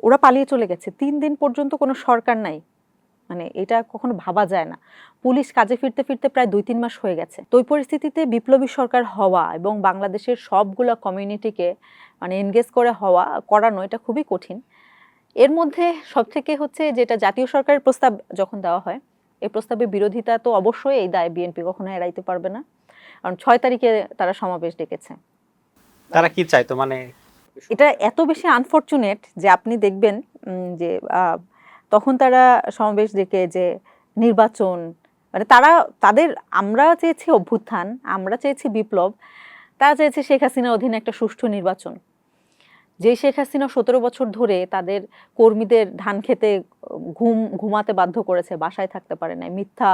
S1: ওরা পালিয়ে চলে গেছে, 3 দিন পর্যন্ত কোনো সরকার নাই, মানে এটা কখনো ভাবা যায় না। পুলিশ কাজে ফিরতে ফিরতে প্রায় 2-3 মাস হয়ে গেছে। তো ওই পরিস্থিতিতে বিপ্লবী সরকার হওয়া এবং বাংলাদেশের সবগুলো কমিউনিটিকে মানে এনগেজ করে করানো এটা খুবই কঠিন। এর মধ্যে সবথেকে হচ্ছে যেটা জাতীয় সরকারের প্রস্তাব যখন দেওয়া হয়, এই প্রস্তাবের বিরোধিতা তো অবশ্যই, এই দায় বিএনপি কখনো এড়াইতে পারবে না, কারণ 6 তারিখে তারা সমাবেশ ডেকেছে।
S2: তারা কি চাইতো মানে
S1: এটা এত বেশি আনফরচুনেট যে আপনি দেখবেন যে তখন তারা সমাবেশ ডেকে যে নির্বাচন, মানে তাদের আমরা চেয়েছি অভ্যুত্থান, আমরা চেয়েছি বিপ্লব, তারা চেয়েছে শেখ হাসিনার অধীনে একটা সুষ্ঠু নির্বাচন। যে শেখ হাসিনা 17 বছর ধরে তাদের কর্মীদের ধান খেতে ঘুমাতে বাধ্য করেছে, বাসায় থাকতে পারে না, মিথ্যা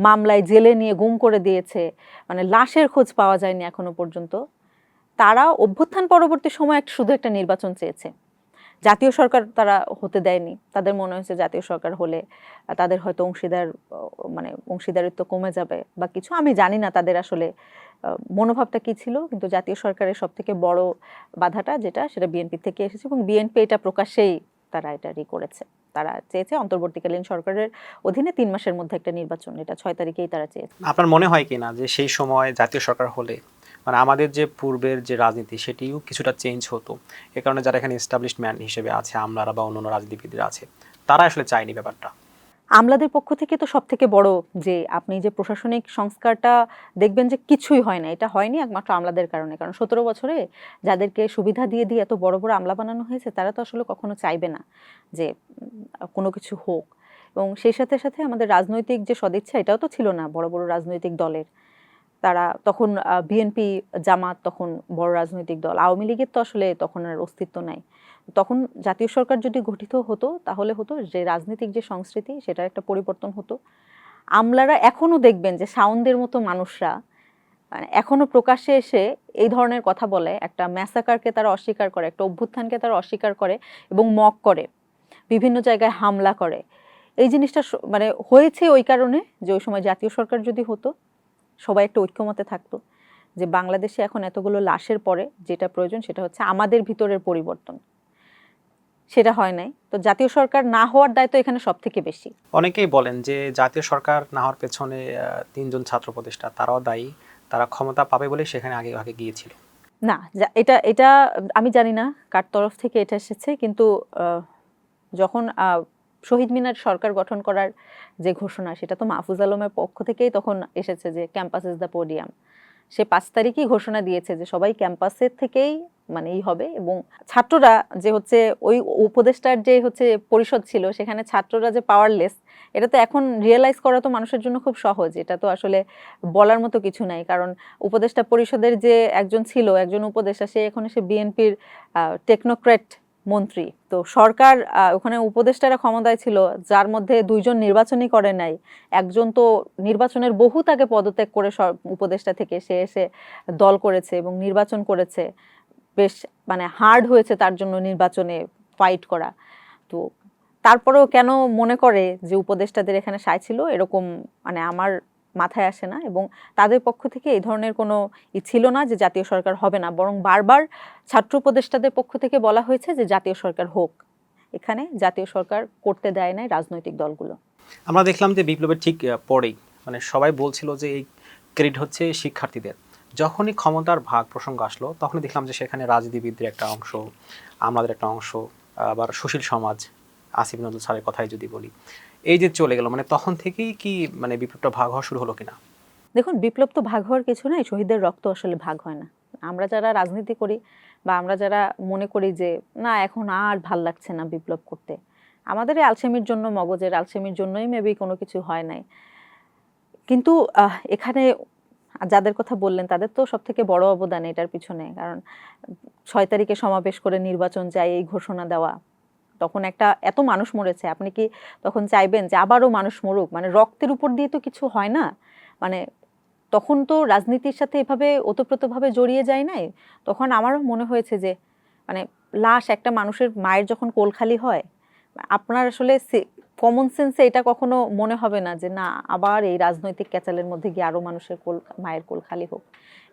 S1: মামলায় জেলে নিয়ে গুম করে দিয়েছে, মানে লাশের খোঁজ পাওয়া যায়নি এখনো পর্যন্ত। তারা অভ্যুত্থান পরবর্তী সময় শুধু একটা নির্বাচন চেয়েছে, জাতীয় সরকার তারা হতে দেয়নি। তাদের মনে হয়েছে জাতীয় সরকার হলে তাদের হয়তো অংশীদারিত্ব কমে যাবে বা কিছু, আমি জানি না তাদের আসলে মনোভাবটা কি ছিল। কিন্তু জাতীয় সরকারের সব থেকে বড় বাধাটা সেটা বিএনপি থেকে এসেছে এবং বিএনপি এটা প্রকাশ্যেই তারা এটা করেছে। তারা চেয়েছে অন্তর্বর্তীকালীন সরকারের অধীনে 3 মাসের মধ্যে একটা নির্বাচন, এটা 6 তারিখেই তারা চেয়েছে।
S2: আপনার মনে হয় কিনা যে সেই সময় জাতীয় সরকার হলে মানে আমাদের যে পূর্বের যে রাজনীতি সেটিও কিছুটা চেঞ্জ হতো? এ কারণে যারা এখানে এস্টাবলিশড ম্যান হিসেবে আছে, আমলারা বা অন্যান্য রাজনীতিবিদরা আছে, তারা আসলে চায়নি ব্যাপারটা।
S1: আমলাদের পক্ষ থেকে তো সব থেকে বড় যে আপনি যে প্রশাসনিক সংস্কারটা দেখবেন যে কিছুই হয় না, এটা হয়নি একমাত্র আমলাদের কারণে। কারণ 17 বছরে যাদেরকে সুবিধা দিয়ে দিয়ে এত বড় বড় আমলা বানানো হয়েছে, তারা তো আসলে কখনো চাইবে না যে কোনো কিছু হোক। এবং সেই সাথে সাথে আমাদের রাজনৈতিক যে সদিচ্ছা, এটাও তো ছিল না বড় বড় রাজনৈতিক দলের। তারা তখন বিএনপি, জামাত তখন বড় রাজনৈতিক দল, আওয়ামী লীগের তো আসলে তখন আর অস্তিত্ব নাই। তখন জাতীয় সরকার যদি গঠিত হতো তাহলে হতো যে রাজনৈতিক যে সংস্কৃতি সেটার একটা পরিবর্তন হতো। আমলারা এখনো দেখবেন যে সাউন্ডের মতো মানুষরা মানে এখনো প্রকাশ্যে এসে এই ধরনের কথা বলে, একটা ম্যাসাকারকে তারা অস্বীকার করে, একটা অভ্যুত্থানকে তারা অস্বীকার করে এবং মক করে, বিভিন্ন জায়গায় হামলা করে। এই জিনিসটা মানে হয়েছে ওই কারণে যে ওই সময় জাতীয় সরকার যদি হতো সবাই একটা ঐক্যমতে থাকতো যে বাংলাদেশে এখন এতগুলো লাশের পরে যেটা প্রয়োজন সেটা হচ্ছে আমাদের ভিতরের পরিবর্তন। সেটা হয় নাই। তো জাতীয় সরকার না হওয়ার দায়িত্ব এখানে সব থেকে বেশি।
S2: অনেকেই বলেন যে জাতীয় সরকার না হওয়ার পেছনে 3 জন ছাত্র উপদেষ্টা তারাও দায়ী, তারা ক্ষমতা পাবে বলে সেখানে আগে আগে গিয়েছিল।
S1: না, এটা এটা আমি জানি না কার তরফ থেকে এটা এসেছে, কিন্তু যখন শহীদ মিনার সরকার গঠন করার যে ঘোষণা, সেটা তো মাহফুজ আলমের পক্ষ থেকেই তখন এসেছে যে ক্যাম্পাস ইজ দ্য পোডিয়াম। সে 5 তারিখই ঘোষণা দিয়েছে যে সবাই ক্যাম্পাসের থেকেই মানে হবে। এবং ছাত্ররা যে হচ্ছে ওই উপদেষ্টার যে হচ্ছে পরিষদ ছিল, সেখানে ছাত্ররা যে পাওয়ারলেস, এটা তো এখন রিয়েলাইজ করা তো মানুষের জন্য খুব সহজ। এটা তো আসলে বলার মতো কিছু নাই। কারণ উপদেষ্টা পরিষদের যে একজন ছিল, একজন উপদেষ্টা, সে এখন সে বিএনপির টেকনোক্র্যাট মন্ত্রী। তো সরকার ওখানে উপদেষ্টারা ক্ষমতায় ছিল, যার মধ্যে 2 জন নির্বাচনই করে নাই, একজন তো নির্বাচনের বহু তাকে পদত্যাগ করে উপদেষ্টা থেকে সে এসে দল করেছে এবং নির্বাচন করেছে। বেশ মানে হার্ড হয়েছে তার জন্য নির্বাচনে ফাইট করা। তো তারপরেও কেন মনে করে যে উপদেষ্টাদের এখানে সায় ছিল, এরকম মানে আমার মাথায় আসে না। এবং তাদের পক্ষ থেকে এই ধরনের কোনো ছিল না যে জাতীয় সরকার হবে না, বরং বারবার ছাত্র উপদেষ্টাদের পক্ষ থেকে বলা হয়েছে যে জাতীয় সরকার হোক। এখানে জাতীয় সরকার করতে দেয় নাই রাজনৈতিক দলগুলো।
S2: আমরা দেখলাম যে বিপ্লবের ঠিক পরেই মানে সবাই বলছিল যে এই ক্রেডিট হচ্ছে শিক্ষার্থীদের। যখনই ক্ষমতার ভাগ প্রসঙ্গ আসলো তখনই দেখলাম যে সেখানে রাজনীতিবিদদের একটা অংশ, আমাদের একটা অংশ, আবার সুশীল সমাজ, আসিফ নজরুল স্যারের কথাই যদি বলি, এই যে চলে গেল, মানে তখন থেকেই কি মানে বিপ্লবটা ভাগ হওয়া শুরু হলো কিনা?
S1: দেখুন, বিপ্লব তো ভাগ হওয়ার কিছু নাই, শহীদের রক্ত আসলে ভাগ হয় না। আমরা যারা রাজনীতি করি বা আমরা যারা মনে করি যে না এখন আর ভাল লাগছে না বিপ্লব করতে, আমাদের এই আলসেমির জন্য, মগজের আলসেমির জন্যই মেবি কোনো কিছু হয় নাই। কিন্তু এখানে যাদের কথা বললেন তাদের তো সব থেকে বড় অবদান এটার পিছনে। কারণ 6 তারিখে সমাবেশ করে নির্বাচন চাই এই ঘোষণা দেওয়া, তখন এত মানুষ মরেছে, আপনি কি তখন চাইবেন যে আবারও মানুষ মরুক? মানে রক্তের উপর দিয়ে তো কিছু হয় না। মানে তখন তো রাজনীতির সাথে এভাবে ওতপ্রোতভাবে জড়িয়ে যায় নাই। তখন আমারও মনে হয়েছে যে মানে লাশ, একটা মানুষের মায়ের যখন কোল খালি হয়, আপনার আসলে কমন সেন্সে এটা কখনো মনে হবে না যে না আবার এই রাজনৈতিক ক্যাচালের মধ্যে গিয়ে আরো মানুষের মায়ের কোল খালি হোক।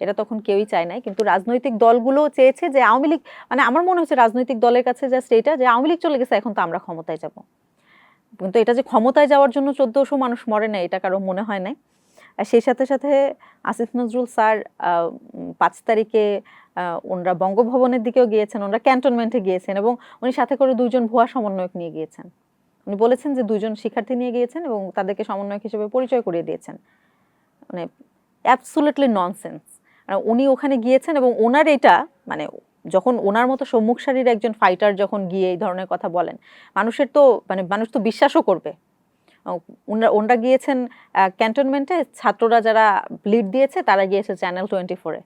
S1: এটা তখন কেউই চায় নাই। কিন্তু রাজনৈতিক দলগুলো চেয়েছে যে আওয়ামী লীগ, মানে আমার মনে হচ্ছে রাজনৈতিক দলের কাছে জাস্ট এটা যে আওয়ামী লীগ চলে গেছে, এখন তো আমরা ক্ষমতায় যাব। কিন্তু এটা যে ক্ষমতায় যাওয়ার জন্য 1400 মানুষ মরে নাই, এটা কারো মনে হয় নাই। আর সেই সাথে সাথে আসিফ নজরুল স্যার 5 তারিখে ওনারা বঙ্গভবনের দিকেও গিয়েছেন, ওনারা ক্যান্টনমেন্টে গিয়েছেন এবং উনি সাথে করে 2 জন ভুয়া সমন্বয়ক নিয়ে গিয়েছেন। উনি বলেছেন যে 2 জন শিক্ষার্থী নিয়ে গিয়েছেন এবং তাদেরকে সমন্বয়ক হিসেবে পরিচয় করিয়ে দিয়েছেন। মানে অ্যাবসলিউটলি ননসেন্স। উনি ওখানে গিয়েছেন এবং ওনার এটা মানে যখন ওনার মতো সম্মুখ সারির একজন ফাইটার যখন গিয়ে এই ধরনের কথা বলেন, মানুষের তো মানে মানুষ তো বিশ্বাসও করবে। ওনারা গিয়েছেন ক্যান্টনমেন্টে, ছাত্ররা যারা লিড দিয়েছে তারা গিয়েছে চ্যানেল 24-এ।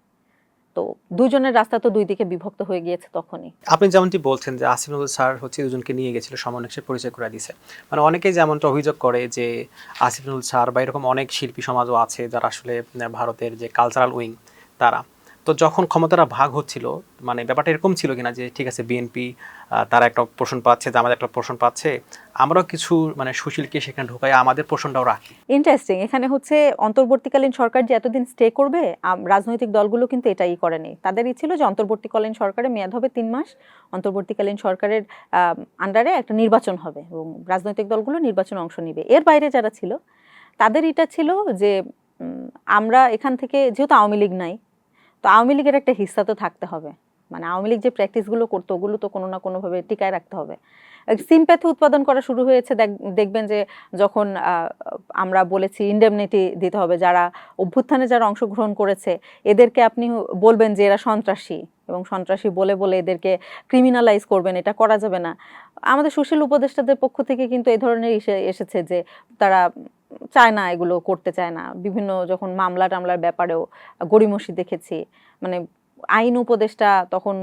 S1: তো দুজনের রাস্তা তো দুই দিকে বিভক্ত হয়ে গিয়েছে তখনই।
S2: আপনি যেমনটি বলছেন যে আসিফ স্যার হচ্ছে দুজনকে নিয়ে গেছিল, সমন্বয়কের পরিচয় করে দিয়েছে, মানে অনেকেই যেমনটা অভিযোগ করে যে আসিফ স্যার বা এরকম অনেক শিল্পী সমাজও আছে যারা আসলে ভারতের যে কালচারাল উইং তারা, তো যখন ক্ষমতাটা ভাগ হচ্ছিল মানে ব্যাপারটা এরকম ছিল কিনা যে ঠিক আছে বিএনপি তারা একটা পোষণ পাচ্ছে, জামাত একটা পোষণ পাচ্ছে, আমরাও কিছু মানে সুশীলকে সেখানে ঢোকাই আমাদের পোষণটাও রাখি।
S1: ইন্টারেস্টিং, এখানে হচ্ছে অন্তর্বর্তীকালীন সরকার যে এতদিন স্টে করবে, রাজনৈতিক দলগুলো কিন্তু এটাই করেনি। তাদেরই ছিল যে অন্তর্বর্তীকালীন সরকারের মেয়াদ হবে 3 মাস, অন্তর্বর্তীকালীন সরকারের আন্ডারে একটা নির্বাচন হবে এবং রাজনৈতিক দলগুলো নির্বাচনে অংশ নিবে। এর বাইরে যারা ছিল তাদের এটা ছিল যে আমরা এখান থেকে, যেহেতু আওয়ামী লীগ নাই, তো আওয়ামী লীগের একটা হিস্সা তো থাকতে হবে, মানে আওয়ামী লীগ যে প্র্যাকটিসগুলো করতো ওগুলো তো কোনো না কোনোভাবে টিকায় রাখতে হবে। সিম্প্যাথি উৎপাদন করা শুরু হয়েছে, দেখবেন যে যখন আমরা বলেছি ইন্ডেমনিটি দিতে হবে, যারা অভ্যুত্থানে যারা অংশগ্রহণ করেছে এদেরকে আপনি বলবেন যে এরা সন্ত্রাসী, এবং সন্ত্রাসী বলে বলে এদেরকে ক্রিমিনালাইজ করবেন, এটা করা যাবে না। আমাদের সুশীল উপদেষ্টাদের পক্ষ থেকে কিন্তু এই ধরনের এসেছে যে তারা চায় না, এগুলো করতে চায় না। বিভিন্ন যখন মামলা টামলার ব্যাপারেও গড়িমসি দেখেছি, মানে আইন উপদেষ্টা তখন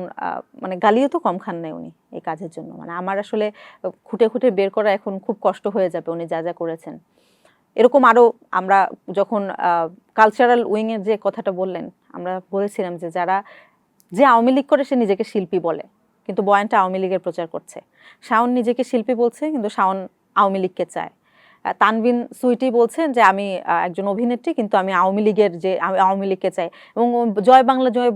S1: মানে গালিও তো কম খান নাই উনি এই কাজের জন্য। মানে আমার আসলে খুঁটে খুঁটে বের করা এখন খুব কষ্ট হয়ে যাবে উনি যা যা করেছেন। এরকম আরও আমরা যখন কালচারাল উইংয়ের যে কথাটা বললেন, আমরা বলেছিলাম যে যে আওয়ামী লীগ করে সে নিজেকে শিল্পী বলে, কিন্তু বয়ানটা আওয়ামী লীগের প্রচার করছে। শাওন নিজেকে শিল্পী বলছে, কিন্তু শাওন আওয়ামী লীগকে চায়। তানবিন সুইটি বলছেন যে আমি একজন অভিনেত্রী, কিন্তু আমি আওয়ামী লীগের যে আমি আওয়ামী লীগকে চাই। এবং জয় বাংলা জয়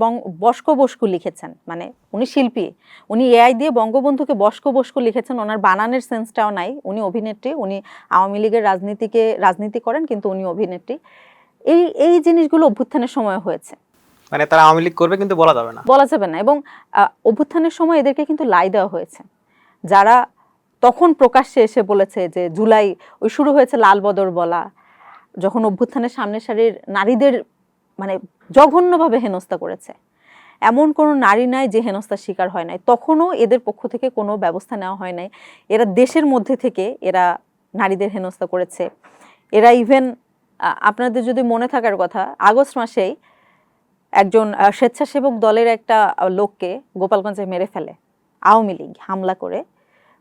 S1: বস্ক বস্কু লিখেছেন, মানে উনি শিল্পী, উনি এআই দিয়ে বঙ্গবন্ধুকে বস্ক বস্কু লিখেছেন, ওনার বানানের সেন্সটাও নাই। উনি অভিনেত্রী, উনি আওয়ামী লীগের রাজনীতি করেন, কিন্তু উনি অভিনেত্রী। এই জিনিসগুলো অভ্যুত্থানের সময় হয়েছে,
S2: মানে তারা আওয়ামী লীগ করবে কিন্তু বলা যাবে না। এবং অভ্যুত্থানের সময় এদেরকে কিন্তু লাই দেওয়া হয়েছে, যারা তখন প্রকাশ্যে এসে বলেছে যে জুলাই ওই শুরু হয়েছে লাল বদর বলা, যখন অভ্যুত্থানের সামনের সারির নারীদের মানে জঘন্যভাবে হেনস্থা করেছে। এমন কোনো নারী নাই যে হেনস্থার শিকার হয় নাই, তখনও এদের পক্ষ থেকে কোনো ব্যবস্থা নেওয়া হয় নাই। এরা দেশের মধ্যে থেকে এরা নারীদের হেনস্থা করেছে। এরা ইভেন আপনাদের যদি মনে থাকার কথা, আগস্ট মাসেই একজন স্বেচ্ছাসেবক দলের একটা লোককে গোপালগঞ্জে মেরে ফেলে আওয়ামী লীগ, হামলা করে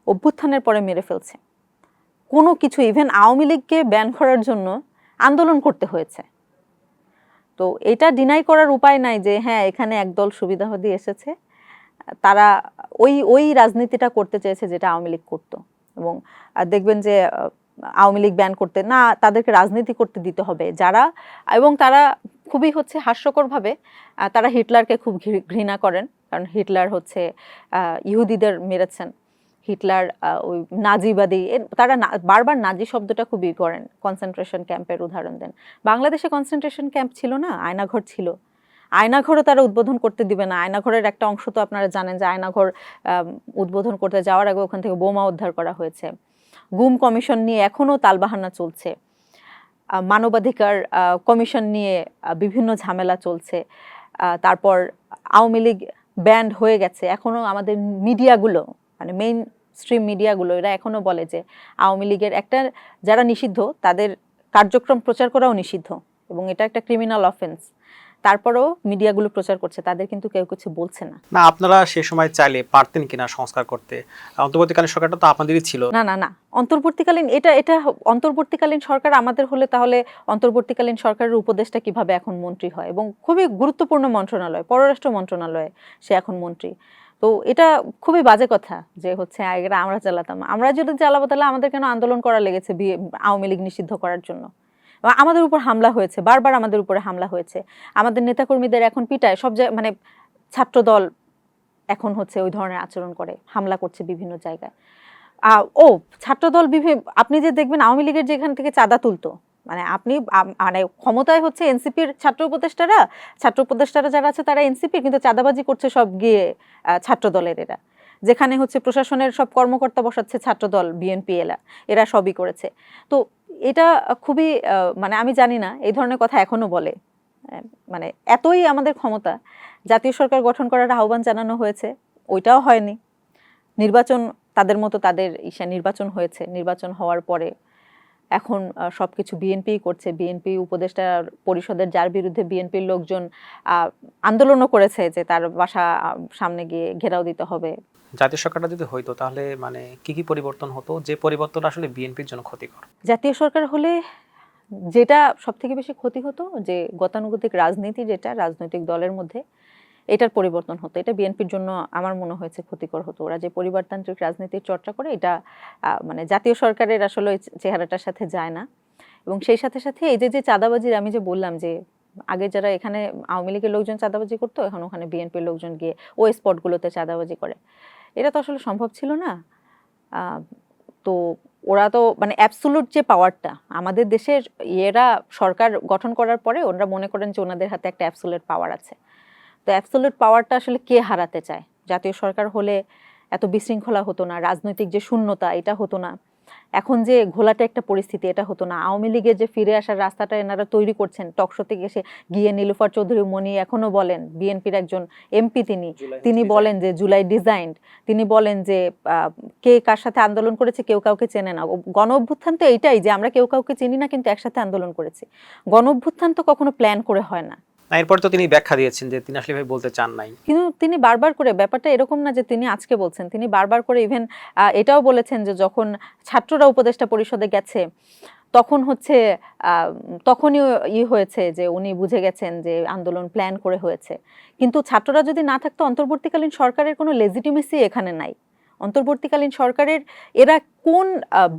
S2: অভ্যুত্থানের পরে মেরে ফেলছে। কোনো কিছু, ইভেন আওয়ামী লীগকে ব্যান করার জন্য আন্দোলন করতে হয়েছে। তো এটা ডিনাই করার উপায় নাই যে হ্যাঁ এখানে একদল সুবিধাবাদী এসেছে, তারা ওই রাজনীতিটা করতে চেয়েছে যেটা আওয়ামী লীগ করতো। এবং দেখবেন যে আওয়ামী লীগ ব্যান করতে না, তাদেরকে রাজনীতি করতে দিতে হবে যারা, এবং তারা খুবই হচ্ছে হাস্যকরভাবে তারা হিটলারকে খুব ঘৃণা করেন, কারণ হিটলার হচ্ছে ইহুদিদের মেরেছেন। হিটলার ওই নাজিবাদী, তারা বারবার নাজি শব্দটা খুবই করেন, কনসেন্ট্রেশন ক্যাম্পের উদাহরণ দেন। বাংলাদেশে কনসেন্ট্রেশন ক্যাম্প ছিল না, আয়নাঘর ছিল। আয়নাঘরও তারা উদ্বোধন করতে দিবে না। আয়নাঘরের একটা অংশ তো আপনারা জানেন যে আয়নাঘর উদ্বোধন করতে যাওয়ার আগে ওখান থেকে বোমা উদ্ধার করা হয়েছে। গুম কমিশন নিয়ে এখনও তালবাহানা চলছে। মানবাধিকার কমিশন নিয়ে বিভিন্ন ঝামেলা চলছে। তারপর আওয়ামী লীগ ব্যান্ড হয়ে গেছে, এখনও আমাদের মিডিয়াগুলো মানে মেইন স্ট্রিম মিডিয়াগুলো এরা এখনও বলে যে আওয়ামী লীগের একটা যারা নিষিদ্ধ তাদের কার্যক্রম প্রচার করাও নিষিদ্ধ এবং এটা একটা ক্রিমিনাল অফেন্স। তারপরেও মিডিয়াগুলো প্রচার করছে, তাদের কিন্তু কেউ কিছু বলছে না। না আপনারা সে সময় চাইলে পারতেন কিনা সংস্কার করতে? অন্তর্বর্তীকালীন সরকারটা তো আপনাদেরই ছিল।
S1: না অন্তর্বর্তীকালীন এটা অন্তর্বর্তীকালীন সরকার আমাদের হলে তাহলে অন্তর্বর্তীকালীন সরকারের উপদেষ্টা কিভাবে এখন মন্ত্রী হয়, এবং খুবই গুরুত্বপূর্ণ মন্ত্রণালয়, পররাষ্ট্র মন্ত্রণালয়ে সে এখন মন্ত্রী। তো এটা খুবই বাজে কথা যে হচ্ছে এরা আমরা চালাতাম। আমরা যদি চালাবো তাহলে আমাদের কেন আন্দোলন করা লেগেছে আওয়ামী লীগ নিষিদ্ধ করার জন্য? আমাদের উপর হামলা হয়েছে, বারবার আমাদের উপরে হামলা হয়েছে। আমাদের নেতাকর্মীদের এখন পিটায় সব জায়গায়, মানে ছাত্রদল এখন হচ্ছে ওই ধরনের আচরণ করে, হামলা করছে বিভিন্ন জায়গায়। ছাত্রদল আপনি যে দেখবেন আওয়ামী লীগের যেখান থেকে চাঁদা তুলতো, মানে আপনি মানে ক্ষমতায় হচ্ছে এনসিপির ছাত্র উপদেষ্টারা যারা আছে তারা এনসিপির, কিন্তু চাঁদাবাজি করছে সব গিয়ে ছাত্রদলের। এরা যেখানে হচ্ছে প্রশাসনের সব কর্মকর্তা বসাচ্ছে ছাত্রদল, বিএনপি এরা সবই করেছে। তো এটা খুবই মানে আমি জানি না এই ধরনের কথা এখনো বলে মানে এতই আমাদের ক্ষমতা, জাতীয় সরকার গঠন করার আহ্বান জানানো হয়েছে, ওইটাও হয়নি। নির্বাচন তাদের মতো তাদের নির্বাচন হয়েছে, নির্বাচন হওয়ার পরে এখন সবকিছু বিএনপি করছে। বিএনপি উপদেষ্টা পরিষদের যার বিরুদ্ধে বিএনপির লোকজন আন্দোলনও করেছে যে তার বাসা সামনে গিয়ে ঘেরাও দিতে হবে।
S2: জাতীয় সরকারটা যদি হইতো তাহলে মানে কি কি পরিবর্তন হতো, যে পরিবর্তন আসলে বিএনপির জন্য ক্ষতিকর?
S1: জাতীয় সরকার হলে যেটা সব থেকে বেশি ক্ষতি হতো, যে গতানুগতিক রাজনীতি, যেটা রাজনৈতিক দলের মধ্যে, এটার পরিবর্তন হতো। এটা বিএনপির জন্য আমার মনে হয়েছে ক্ষতিকর হতো। ওরা যে পরিবারতান্ত্রিক রাজনীতির চর্চা করে, এটা মানে জাতীয় সরকারের আসলে ওই চেহারাটার সাথে যায় না। এবং সেই সাথে সাথে এই যে চাঁদাবাজির, আমি যে বললাম যে আগে যারা এখানে আওয়ামী লীগের লোকজন চাঁদাবাজি করতো, এখন ওখানে বিএনপির লোকজন গিয়ে ওই স্পটগুলোতে চাঁদাবাজি করে। এটা তো আসলে সম্ভব ছিল না। তো ওরা তো মানে অ্যাবসোলুট যে পাওয়ারটা আমাদের দেশের এরা সরকার গঠন করার পরে ওনারা মনে করেন যে ওনাদের হাতে একটা অ্যাবসোলুট পাওয়ার আছে। তো অ্যাবসোলুট পাওয়ারটা আসলে কে হারাতে চায়? জাতীয় সরকার হলে এত বিশৃঙ্খলা হতো না, রাজনৈতিক যে শূন্যতা এটা হতো না, এখন যে ঘোলাটে একটা পরিস্থিতি এটা হতো না। আওয়ামী লীগের যে ফিরে আসার রাস্তাটা এনারা তৈরি করছেন, টকশোতে এসে গিয়ে নীলুফার চৌধুরী মনি এখনো বলেন, বিএনপির একজন এমপি তিনি বলেন যে জুলাই ডিজাইনড, তিনি বলেন যে কে কার সাথে আন্দোলন করেছে কেউ কাউকে চেনে না। গণ অভ্যুত্থান তো এইটাই, যে আমরা কেউ কাউকে চিনি না কিন্তু একসাথে আন্দোলন করেছি। গণ অভ্যুত্থান তো কখনো প্ল্যান করে হয় না।
S2: এরপর তো তিনি ব্যাখ্যা দিয়েছেন যে তিনি আসলে বলতে চান নাই।
S1: কিন্তু তিনি বারবার করে, ব্যাপারটা এরকম না যে তিনি আজকে বলছেন, তিনি বারবার করে ইভেন এটাও বলেছেন যে যখন ছাত্ররা উপদেষ্টা পরিষদে গেছে তখন হচ্ছে তখনই হয়েছে যে উনি বুঝে গেছেন যে আন্দোলন প্ল্যান করে হয়েছে। কিন্তু ছাত্ররা যদি না থাকতো অন্তর্বর্তীকালীন সরকারের কোনো লেজিটিমেসি এখানে নাই। অন্তর্বর্তীকালীন সরকারের এরা কোন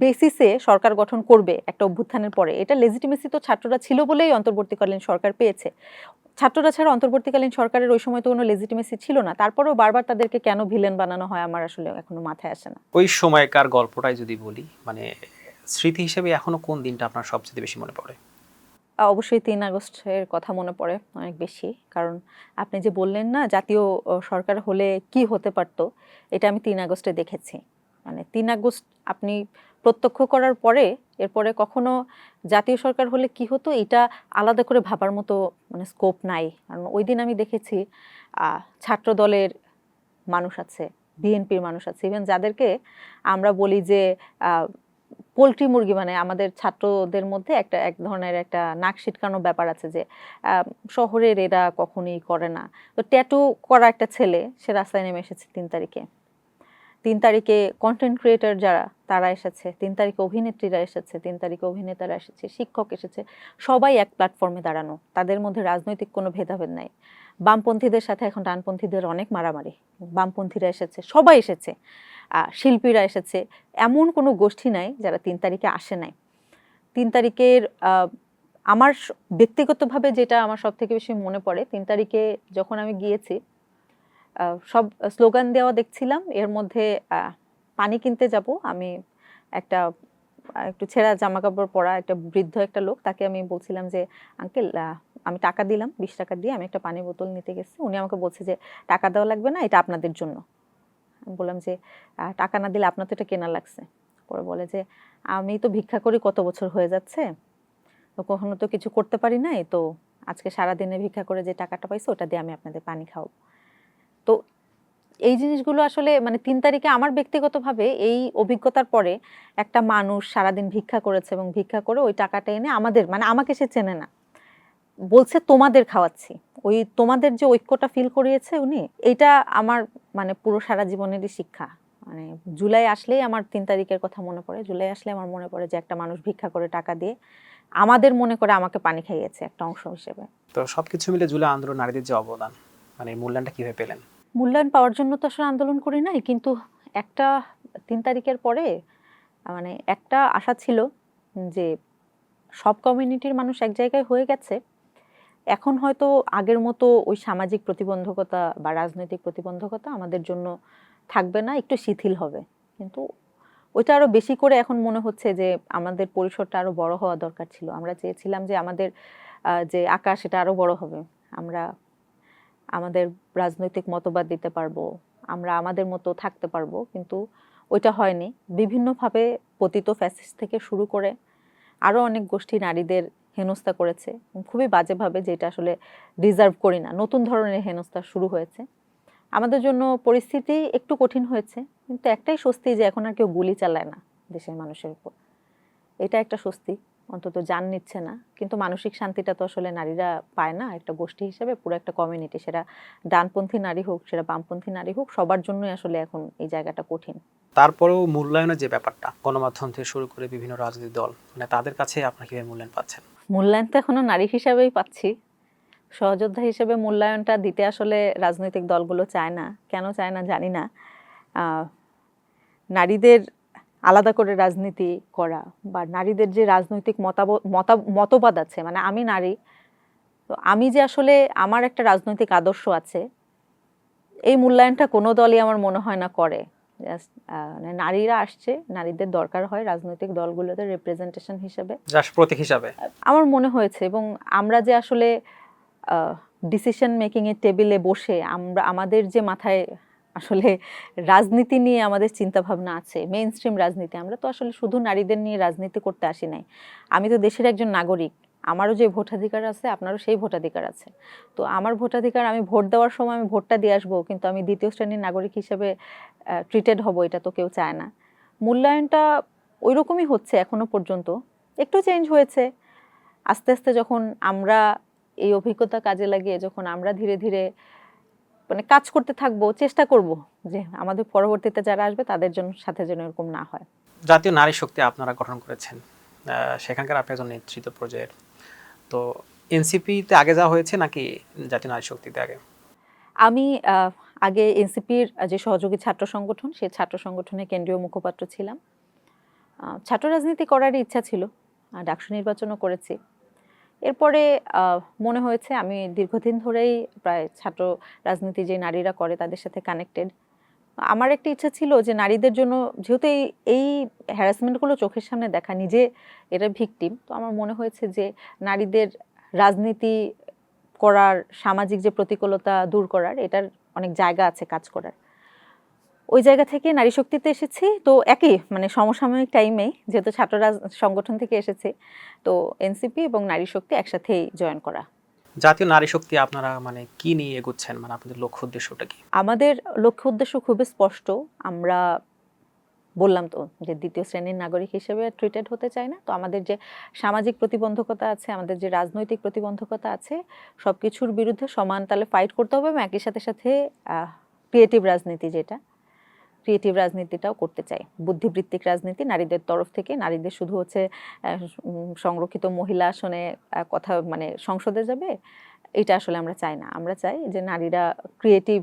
S1: বেসিসে সরকার গঠন করবে একটা অভ্যুত্থানের পরে, এটা লেজিটিমেসি তো ছাত্ররা ছিল বলেই অন্তর্বর্তীকালীন সরকার পেয়েছে। ছাত্ররা ছাড়া অন্তর্বর্তীকালীন সরকারের ওই সময় তো কোনো লেজিটিমেসি ছিল না। তারপরেও বারবার তাদেরকে কেন ভিলেন বানানো হয় আমার আসলে এখনো মাথায় আসে না।
S2: ওই সময়কার গল্পটাই যদি বলি, মানে স্মৃতি হিসেবে এখনো কোন দিনটা আপনার সবচেয়ে বেশি মনে পড়ে?
S1: অবশ্যই ৩ আগস্টের কথা মনে পড়ে অনেক বেশি। কারণ আপনি যে বললেন না জাতীয় সরকার হলে কি হতে পারত, এটা আমি ৩ আগস্টে দেখেছি। মানে ৩ আগস্ট আপনি প্রত্যক্ষ করার পরে এরপরে কখনো জাতীয় সরকার হলে কি হতো এটা আলাদা করে ভাবার মতো মানে স্কোপ নাই। কারণ ওই দিন আমি দেখেছি ছাত্র দলের মানুষ আছে, বিএনপির মানুষ আছে, ইভেন যাদেরকে আমরা বলি যে পোলট্রি মুরগি, মানে আমাদের ছাত্রদের মধ্যে এক ধরনের একটা নাক সিটকানো ব্যাপার আছে যে শহরের এরা কখনোই করে না। তো ট্যাটু করা একটা ছেলে সে রাস্তায় নেমে এসেছে ৩ তারিখে। ৩ তারিখে কন্টেন্ট ক্রিয়েটর যারা তারা এসেছে, ৩ তারিখে অভিনেত্রীরা এসেছে, 3 তারিখে অভিনেতারা এসেছে, শিক্ষক এসেছে, সবাই এক প্ল্যাটফর্মে দাঁড়ানো। তাদের মধ্যে রাজনৈতিক কোনো ভেদাভেদ নাই। বামপন্থীদের সাথে এখন ডানপন্থীদের অনেক মারামারি, বামপন্থীরা এসেছে, সবাই এসেছে, শিল্পীরা এসেছে, এমন কোনো গোষ্ঠী নাই যারা ৩ তারিখে আসে নাই। ৩ তারিখের আমার ব্যক্তিগতভাবে যেটা আমার সব থেকে বেশি মনে পড়ে, ৩ তারিখে যখন আমি গিয়েছি সব স্লোগান দেওয়া দেখছিলাম, এর মধ্যে পানি কিনতে যাব আমি, একটু ছেঁড়া জামা কাপড় পরা একটা বৃদ্ধ একটা লোক, তাকে আমি বলছিলাম যে আঙ্কেল আমি টাকা দিলাম ২০ টাকা দিয়ে আমি একটা পানি বোতল নিতে গেছি, উনি আমাকে বলছে যে টাকা দেওয়া লাগবে না, এটা আপনাদের জন্য। আমি বললাম যে টাকা না দিলে আপনার তো এটা কেনা লাগছে। পরে বলে যে আমি তো ভিক্ষা করি কত বছর হয়ে যাচ্ছে, তো কখনো তো কিছু করতে পারি নাই, তো আজকে সারাদিনে ভিক্ষা করে যে টাকাটা পাইছি ওটা দিয়ে আমি আপনাদের পানি খাওয়াবো। তো এই জিনিসগুলো আসলে মানে ৩ তারিখে আমার ব্যক্তিগতভাবে এই অভিজ্ঞতার পরে একটা মানুষ সারাদিন ভিক্ষা করেছে এবং ভিক্ষা করে ওই টাকাটা এনে আমাদের, মানে আমাকে সে চেনে না, বলছে তোমাদের খাওয়াচ্ছি। ওই তোমাদের যে ঐক্যটা ফিল করিয়েছে উনি, এটা আমার মানে পুরো সারা জীবনেরই শিক্ষা। মানে জুলাই আসলেই আমার ৩ তারিখের কথা মনে পড়ে। জুলাই আসলে আমার মনে পড়ে যে একটা মানুষ ভিক্ষা করে টাকা দিয়ে আমাদের মনে করে আমাকে পানি খাইয়েছে একটা অংশ হিসেবে।
S2: তো সবকিছু মিলে জুলাই আন্দোলন নারীদের যে অবদান, মানে মূল্যায়নটা কিভাবে পেলেন?
S1: মূল্যায়ন পাওয়ার জন্য তো আসলে আন্দোলন করি নাই, কিন্তু একটা ৩ তারিখের পরে মানে একটা আশা ছিল যে সব কমিউনিটির মানুষ এক জায়গায় হয়ে গেছে, এখন হয়তো আগের মতো ওই সামাজিক প্রতিবন্ধকতা বা রাজনৈতিক প্রতিবন্ধকতা আমাদের জন্য থাকবে না, একটু শিথিল হবে। কিন্তু ওইটা আরো বেশি করে এখন মনে হচ্ছে যে আমাদের পরিসরটা আরো বড় হওয়া দরকার ছিল। আমরা চেয়েছিলাম যে আমাদের যে আকাশ এটা আরো বড় হবে, আমরা আমাদের রাজনৈতিক মতবাদ দিতে পারবো, আমরা আমাদের মতো থাকতে পারবো, কিন্তু ওইটা হয়নি। বিভিন্নভাবে পতিত ফ্যাসিস্ট থেকে শুরু করে আরো অনেক গোষ্ঠী নারীদের হেনস্থা করেছে খুবই বাজেভাবে, যেটা আসলে ডিজার্ভ করি না। নতুন ধরনের হেনস্থা শুরু হয়েছে। আমাদের জন্য পরিস্থিতি একটু কঠিন হয়েছে, কিন্তু একটাই স্বস্তি যে এখন আর কেউ গুলি চালায় না দেশের মানুষের উপর। এটা একটা স্বস্তি, অন্তত জান নিচ্ছে না। কিন্তু মানসিক শান্তিটা তো আসলে নারীরা পায় না একটা গোষ্ঠী হিসেবে, পুরো একটা কমিউনিটি, সেটা ডানপন্থী নারী হোক, সেটা বামপন্থী নারী হোক, সবার জন্যই আসলে এখন এই জায়গাটা কঠিন।
S2: তারপরেও মূল্যায়নের যে ব্যাপারটা, গণমাধ্যম থেকে শুরু করে বিভিন্ন রাজনৈতিক দল, মানে তাদের কাছে আপনারা কিভাবে মূল্যায়ন পাচ্ছেন?
S1: মূল্যায়ন তো এখনো নারী হিসাবেই পাচ্ছি। সহযোদ্ধা হিসেবে মূল্যায়নটা দিতে আসলে রাজনৈতিক দলগুলো চায় না। কেন চায় না জানি না। নারীদের আলাদা করে রাজনীতি করা বা নারীদের যে রাজনৈতিক মতবাদ আছে, মানে আমি নারী, তো আমি যে আসলে আমার একটা রাজনৈতিক আদর্শ আছে, এই মূল্যায়নটা কোনো দলই আমার মনে হয় না করে। জাস্ট নারীরা আসছে, নারীদের দরকার হয় রাজনৈতিক দলগুলোতে রিপ্রেজেন্টেশন হিসেবে,
S2: জাস্ট প্রতীক হিসাবে
S1: আমার মনে হয়েছে। এবং আমরা যে আসলে ডিসিশন মেকিং এর টেবিলে বসে আমাদের যে মাথায় আসলে রাজনীতি নিয়ে আমাদের চিন্তা ভাবনা আছে, মেইন স্ট্রিম রাজনীতি, আমরা তো আসলে শুধু নারীদের নিয়ে রাজনীতি করতে আসি নাই। আমি তো দেশের একজন নাগরিক, আমারও যে ভোটাধিকার আছে, আপনারও সেই ভোটাধিকার আছে। তো আমার ভোটাধিকার, আমি ভোট দেওয়ার সময় আমি ভোটটা দিয়ে আসবো, কিন্তু আমি দ্বিতীয় শ্রেণীর নাগরিক হিসেবে ট্রিটেড হব, এটা তো কেউ চায় না। মূল্যায়নটা ওই রকমই হচ্ছে এখনো পর্যন্ত, একটু চেঞ্জ হয়েছে আস্তে আস্তে। যখন আমরা এই অভিজ্ঞতা কাজে লাগিয়ে যখন আমরা ধীরে ধীরে মানে কাজ করতে থাকবো, চেষ্টা করব যে আমাদের পরবর্তীতে যারা আসবে তাদের জন্য সাথে যেন এরকম না হয়।
S2: জাতীয় নারী শক্তি আপনারা গঠন করেছেন, সেখানকার আপনি একজন নেতৃত্ব পর্যায়ের, তো এনসিপিতে আগে যাওয়া হয়েছে নাকি জাতীয় নারী শক্তিতে আগে?
S1: আমি আগে এনসিপির যে সহযোগী ছাত্র সংগঠন, সেই ছাত্র সংগঠনের কেন্দ্রীয় মুখপাত্র ছিলাম। ছাত্র রাজনীতি করারই ইচ্ছা ছিল, ডাকসু নির্বাচনও করেছি। এরপরে মনে হয়েছে আমি দীর্ঘদিন ধরেই প্রায় ছাত্র রাজনীতি যে নারীরা করে তাদের সাথে কানেক্টেড। আমার একটা ইচ্ছা ছিল যে নারীদের জন্য, যেহেতু এই হ্যারাসমেন্টগুলো চোখের সামনে দেখা, নিজে এরা ভিকটিম, তো আমার মনে হয়েছে যে নারীদের রাজনীতি করার, সামাজিক যে প্রতিকূলতা দূর করার, এটার অনেক জায়গা আছে কাজ করার। ওই জায়গা থেকে নারী শক্তিতে এসেছি। তো একই মানে সমসাময়িক টাইমেই, যেহেতু ছাত্র সংগঠন থেকে এসেছি, তো এনসিপি এবং নারী শক্তি একসাথেই জয়েন করা।
S2: জাতীয় নারী শক্তি আপনারা মানে কি নিয়ে এগোচ্ছেন, মানে আপনাদের লক্ষ্য উদ্দেশ্যটা কি?
S1: আমাদের লক্ষ্য উদ্দেশ্য খুবই স্পষ্ট। আমরা বললাম তো যে দ্বিতীয় শ্রেণীর নাগরিক হিসেবে ট্রিটেড হতে চাই না। তো আমাদের যে সামাজিক প্রতিবন্ধকতা আছে, আমাদের যে রাজনৈতিক প্রতিবন্ধকতা আছে, সব কিছুর বিরুদ্ধে সমান তালে ফাইট করতে হবে। এবং একই সাথে সাথে ক্রিয়েটিভ রাজনীতি, যেটা ক্রিয়েটিভ রাজনীতিটাও করতে চাই, বুদ্ধিবৃত্তিক রাজনীতি নারীদের তরফ থেকে। নারীদের শুধু হচ্ছে সংরক্ষিত মহিলা আসনে কথা মানে সংসদে যাবে, এটা আসলে আমরা চাই না। আমরা চাই যে নারীরা ক্রিয়েটিভ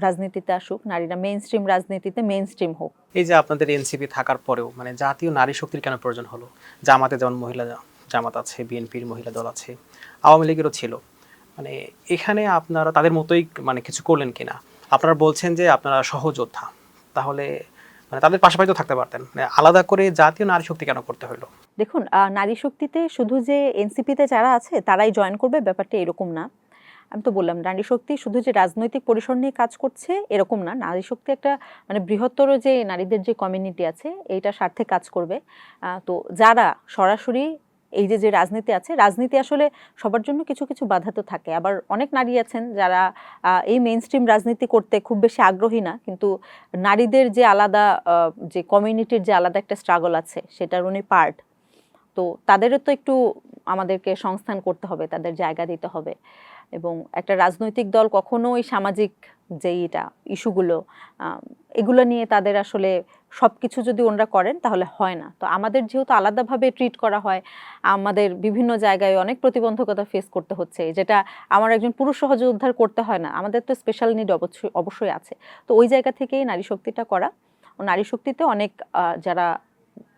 S1: রাজনীতিতে আসুক, নারীরা মেইন স্ট্রিম রাজনীতিতে মেইন স্ট্রিম হোক।
S2: এই যে আপনাদের এনসিপি থাকার পরেও মানে জাতীয় নারী শক্তির কেন প্রয়োজন হলো? জামাতে যেমন মহিলা জামাত আছে, বিএনপির মহিলা দল আছে, আওয়ামী লীগেরও ছিল, মানে এখানে আপনারা তাদের মতোই মানে কিছু করলেন কিনা? আপনারা বলছেন যে আপনারা সহযোদ্ধা, তাহলে মানে তাদের পাশাপাশি তো থাকতে পারতেন, মানে আলাদা করে জাতীয় নারী শক্তি কেন করতে হলো?
S1: দেখুন, নারী শক্তিতে শুধু যে এনসিপিতে যারা আছে তারাই জয়েন করবে, ব্যাপারটা এরকম না। আমি তো বললাম, নারী শক্তি শুধু যে রাজনৈতিক পরিসর নিয়ে কাজ করছে এরকম না। নারী শক্তি একটা মানে বৃহত্তর যে নারীদের যে কমিউনিটি আছে, এইটা স্বার্থে কাজ করবে। তো যারা সরাসরি এই যে রাজনীতি আছে, রাজনীতি আসলে সবার জন্য কিছু কিছু বাধা তো থাকে। আবার অনেক নারী আছেন যারা এই মেইন স্ট্রিম রাজনীতি করতে খুব বেশি আগ্রহী না, কিন্তু নারীদের যে আলাদা যে কমিউনিটির যে আলাদা একটা স্ট্রাগল আছে, সেটার উনি পার্ট। তো তাদেরও তো একটু আমাদেরকে সংস্থান করতে হবে, তাদের জায়গা দিতে হবে। এবং একটা রাজনৈতিক দল কখনোই সামাজিক যে ইস্যুগুলো, এগুলো নিয়ে তাদের আসলে সব কিছু যদি ওনারা করেন তাহলে হয় না। তো আমাদের যেহেতু আলাদাভাবে ট্রিট করা হয়, আমাদের বিভিন্ন জায়গায় অনেক প্রতিবন্ধকতা ফেস করতে হচ্ছে, যেটা আমার একজন পুরুষ সহযোদ্ধার করতে হয় না। আমাদের তো স্পেশাল নিড অবশ্যই আছে। তো ওই জায়গা থেকেই নারী শক্তিটা করা। ও নারী শক্তিতে অনেক যারা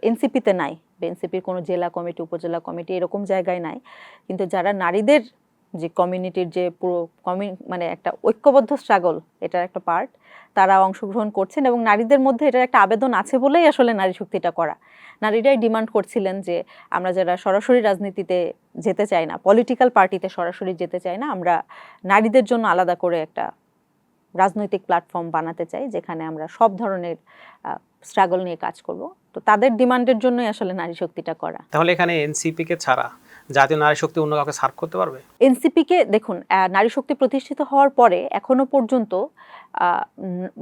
S1: এনসিপিতে নাই, এনসিপির কোনো জেলা কমিটি, উপজেলা কমিটি এরকম জায়গায় নাই, কিন্তু যারা নারীদের যে কমিউনিটির যে পুরো মানে একটা ঐক্যবদ্ধ স্ট্রাগল, এটার একটা পার্ট, তারা অংশগ্রহণ করছেন। এবং নারীদের মধ্যে এটার একটা আবেদন আছে বলেই আসলে নারী শক্তিটা করা। নারীরাই ডিমান্ড করছিলেন যে আমরা যারা সরাসরি রাজনীতিতে যেতে চাই না, পলিটিক্যাল পার্টিতে সরাসরি যেতে চাই না, আমরা নারীদের জন্য আলাদা করে একটা রাজনৈতিক প্ল্যাটফর্ম বানাতে চাই, যেখানে আমরা সব ধরনের স্ট্রাগল নিয়ে কাজ করব। তো তাদের ডিমান্ডের জন্যই আসলে নারী শক্তিটা করা।
S2: তাহলে এখানে এনসিপি কে ছাড়া জাতীয় নারী শক্তি অন্য কাউকে সার্ভ করতে পারবে?
S1: এনসিপিকে দেখুন, নারী শক্তি প্রতিষ্ঠিত হওয়ার পরে এখনো পর্যন্ত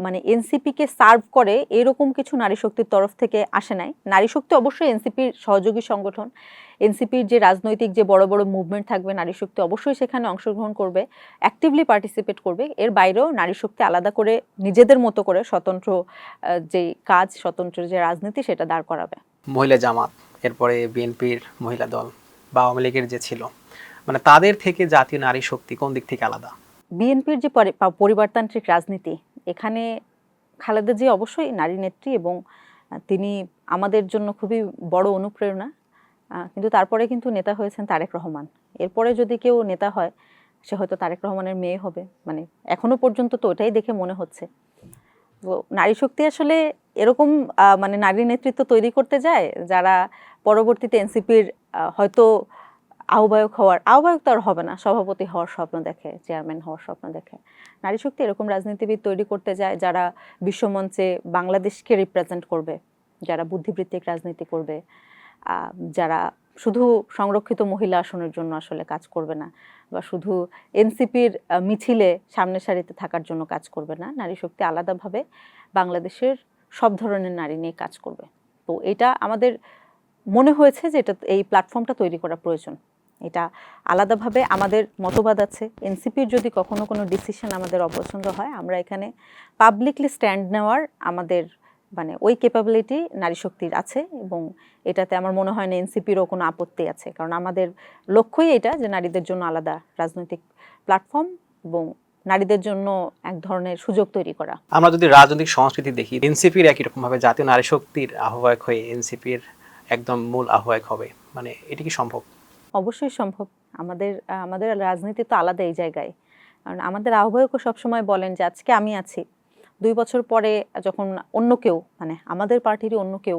S1: মানে এনসিপিকে সার্ভ করে এরকম কিছু নারী শক্তির তরফ থেকে আসে নাই। নারী শক্তি অবশ্যই এনসিপির সহযোগী সংগঠন। এনসিপির যে রাজনৈতিক যে বড় বড় মুভমেন্ট থাকবে, নারী শক্তি অবশ্যই সেখানে অংশগ্রহণ করবে, অ্যাক্টিভলি পার্টিসিপেট করবে। এর বাইরেও নারী শক্তি আলাদা করে নিজেদের মতো করে স্বতন্ত্র যে কাজ, স্বতন্ত্র যে রাজনীতি সেটা দাঁড় করাবে।
S2: মহিলা জামাত, এরপরে বিএনপির মহিলা দল বা আওয়ামী লীগের যে ছিল, মানে তাদের থেকে জাতীয় নারী শক্তি কোন দিক থেকে আলাদা?
S1: বিএনপির যে পরিবারতান্ত্রিক রাজনীতি, এখানে খালেদা জিয়া অবশ্যই নারী নেত্রী এবং তিনি আমাদের জন্য খুবই বড় অনুপ্রেরণা। কিন্তু তারপরে কিন্তু নেতা হয়েছেন তারেক রহমান। এরপরে যদি কেউ নেতা হয় সে হয়তো তারেক রহমানের মেয়ে হবে, মানে এখনো পর্যন্ত তো ওটাই দেখে মনে হচ্ছে। তো নারী শক্তি আসলে এরকম মানে নারী নেতৃত্ব তৈরি করতে যায় যারা পরবর্তীতে এনসিপির হয়তো আহ্বায়ক তো আর হবে না, সভাপতি হওয়ার স্বপ্ন দেখে, চেয়ারম্যান হওয়ার স্বপ্ন দেখে। নারী শক্তি এরকম রাজনীতিবিদ তৈরি করতে যায় যারা বিশ্বমঞ্চে বাংলাদেশকে রিপ্রেজেন্ট করবে, যারা বুদ্ধিবৃত্তিক রাজনীতি করবে, যারা শুধু সংরক্ষিত মহিলা আসনের জন্য আসলে কাজ করবে না, বা শুধু এনসিপির মিছিলে সামনের সারিতে থাকার জন্য কাজ করবে না। নারী শক্তি আলাদাভাবে বাংলাদেশের সব ধরনের নারী নিয়ে কাজ করবে। তো এটা আমাদের মনে হয়েছে যে এই প্ল্যাটফর্মটা তৈরি করা প্রয়োজন। এটা আলাদাভাবে আমাদের মতবাদ আছে। এনসিপির যদি কখনো কোনো ডিসিশন আমাদের অপছন্দ হয়, আমরা এখানে পাবলিকলি স্ট্যান্ড নেওয়ার আমাদের মানে ওই ক্যাপাবিলিটি নারী শক্তির আছে, এবং এটাতে আমার মনে হয় না এনসিপিরও কোনো আপত্তি আছে, কারণ আমাদের লক্ষ্যই এটা যে নারীদের জন্য আলাদা রাজনৈতিক প্ল্যাটফর্ম এবং নারীদের জন্য এক ধরনের সুযোগ তৈরি করা।
S2: আমরা যদি রাজনৈতিক সংস্কৃতি দেখি, এনসিপির একই রকমভাবে জাতীয় নারী শক্তির আহ্বায়ক হয়ে এনসিপির একদম মূল আহ্বায়ক হবে, মানে এটা কি সম্ভব?
S1: অবশ্যই সম্ভব। আমাদের রাজনীতি তো আলাদা এই জায়গায়, কারণ আমাদের আহ্বায়কও সবসময় বলেন যে আজকে আমি আছি, 2 বছর পরে যখন অন্য কেউ, মানে আমাদের পার্টিরই অন্য কেউ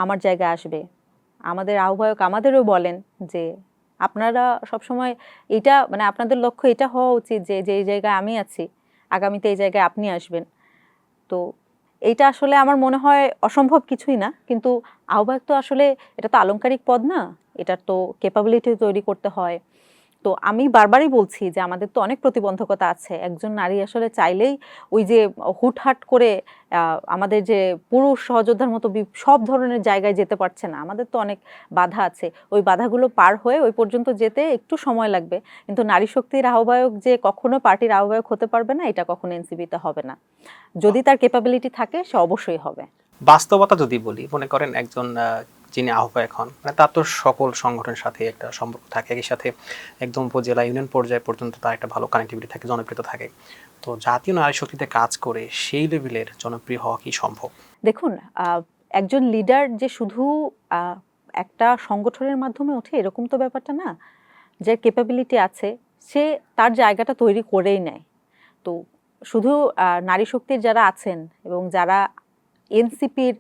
S1: আমার জায়গায় আসবে, আমাদের আহ্বায়ক আমাদেরও বলেন যে আপনারা সবসময় এটা, মানে আপনাদের লক্ষ্য এটা হওয়া উচিত যে যে জায়গায় আমি আছি আগামীতে এই জায়গায় আপনি আসবেন। তো এইটা আসলে আমার মনে হয় অসম্ভব কিছুই না, কিন্তু আহ্বায়ক তো আসলে এটা তো আলংকারিক পদ না, এটার তো ক্যাপাবিলিটি তৈরি করতে হয়। তো আমি বারবারই বলছি যে আমাদের তো অনেক প্রতিবন্ধকতা আছে। একজন নারী আসলে চাইলেই ওই যে হুটহাট করে আমাদের যে পুরুষ সহযোদ্ধার মতো সব ধরনের জায়গায় যেতে পারছে না। আমাদের তো অনেক বাধা আছে, ওই বাধাগুলো পার হয়ে ওই পর্যন্ত যেতে একটু সময় লাগবে। কিন্তু নারী শক্তির আহ্বায়ক যে কখনো পার্টির আহ্বায়ক হতে পারবে না, এটা কখনো এনসিপিতে হবে না। যদি তার ক্যাপাবিলিটি থাকে সে অবশ্যই হবে।
S2: বাস্তবতা যদি বলি, মনে করেন একজন যিনি আহ্বায়ক হন, মানে তার তো সকল সংগঠনের সাথে একটা সম্পর্ক থাকে, একই সাথে একদম উপজেলা ইউনিয়ন পর্যায় পর্যন্ত তার একটা ভালো কানেক্টিভিটি থাকে, জনপ্রিয়তা থাকে। তো জাতীয় নারী শক্তিতে কাজ করে সেই লেভেলের জনপ্রিয় হওয়া কি সম্ভব?
S1: দেখুন, একজন লিডার যে শুধু একটা সংগঠনের মাধ্যমে ওঠে এরকম তো ব্যাপারটা না। যে ক্যাপাবিলিটি আছে সে তার জায়গাটা তৈরি করেই নেয়। তো শুধু নারী শক্তির যারা আছেন এবং যারা এনসিপির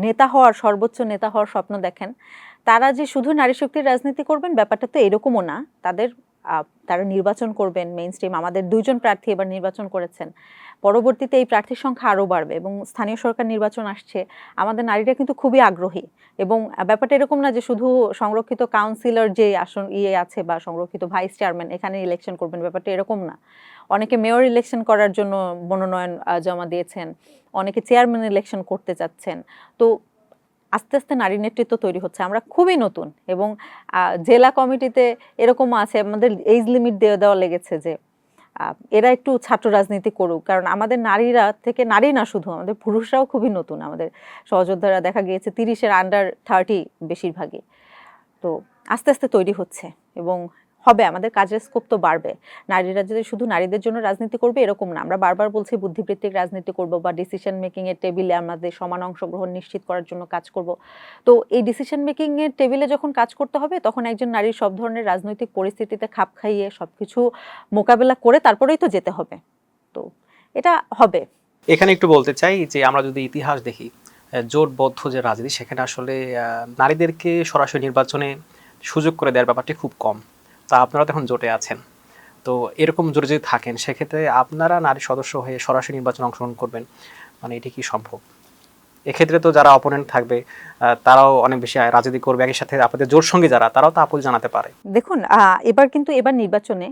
S1: নেতা হওয়ার, সর্বোচ্চ নেতা হওয়ার স্বপ্ন দেখেন, তারা যে শুধু নারী শক্তির রাজনীতি করবেন ব্যাপারটা তো এরকমও না। তারা নির্বাচন করবেন মেইন স্ট্রিম। আমাদের 2 জন প্রার্থী এবার নির্বাচন করেছেন, পরবর্তীতে এই প্রার্থীর সংখ্যা আরও বাড়বে এবং স্থানীয় সরকার নির্বাচন আসছে। আমাদের নারীরা কিন্তু খুবই আগ্রহী, এবং ব্যাপারটা এরকম না যে শুধু সংরক্ষিত কাউন্সিলর যে আসন আছে বা সংরক্ষিত ভাইস চেয়ারম্যান এখানে ইলেকশন করবেন, ব্যাপারটা এরকম না। অনেকে মেয়র ইলেকশন করার জন্য মনোনয়ন জমা দিয়েছেন, অনেকে চেয়ারম্যান ইলেকশন করতে চাচ্ছেন। তো আস্তে আস্তে নারী নেতৃত্ব তৈরি হচ্ছে। আমরা খুবই নতুন, এবং জেলা কমিটিতে এরকম আছে, আমাদের এজ লিমিট দেওয়া লেগেছে যে এরা একটু ছাত্র রাজনীতি করুক, কারণ আমাদের নারীরা থেকে, নারী না শুধু আমাদের পুরুষরাও খুবই নতুন। আমাদের সহযোদ্ধারা দেখা গিয়েছে 30-এর আন্ডার 30 বেশিরভাগই। তো আস্তে আস্তে তৈরি হচ্ছে এবং হবে, আমাদের কাজের স্কোপ তো বাড়বে। নারীরা যদি শুধু নারীদের জন্য রাজনীতি করবে এরকম না। আমরা বারবার বলছি বুদ্ধিবৃত্তিক রাজনীতি করব, বা ডিসিশন মেকিং এর টেবিলে আমাদের সমান অংশগ্রহণ নিশ্চিত করার জন্য কাজ করব। তো এই ডিসিশন মেকিং এর টেবিলে যখন কাজ করতে হবে তখন একজন নারীর সব ধরনের রাজনৈতিক পরিস্থিতিতে খাপ খাইয়ে সবকিছু মোকাবেলা করে তারপরেই তো যেতে হবে। তো এটা হবে।
S2: এখানে একটু বলতে চাই যে আমরা যদি ইতিহাস দেখি, জোটবদ্ধ যে রাজনীতি, সেখানে আসলে নারীদেরকে সরাসরি নির্বাচনে সুযোগ করে দেওয়ার ব্যাপারটি খুব কম। তা আপনারা তখন জোটে আছেন, তো এরকম জোটে যদি থাকেন সেক্ষেত্রে আপনারা নারী সদস্য হয়ে সরাসরি নির্বাচনে অংশগ্রহণ করবেন, মানে এটি কি সম্ভব? এক্ষেত্রে তো যারা অপোনেন্ট থাকবে তারাও অনেক বেশি রাজনীতি করবে, একই সাথে আপনাদের জোট সঙ্গী যারা তারাও তো আপত্তি জানাতে পারে।
S1: দেখুন এবার নির্বাচনে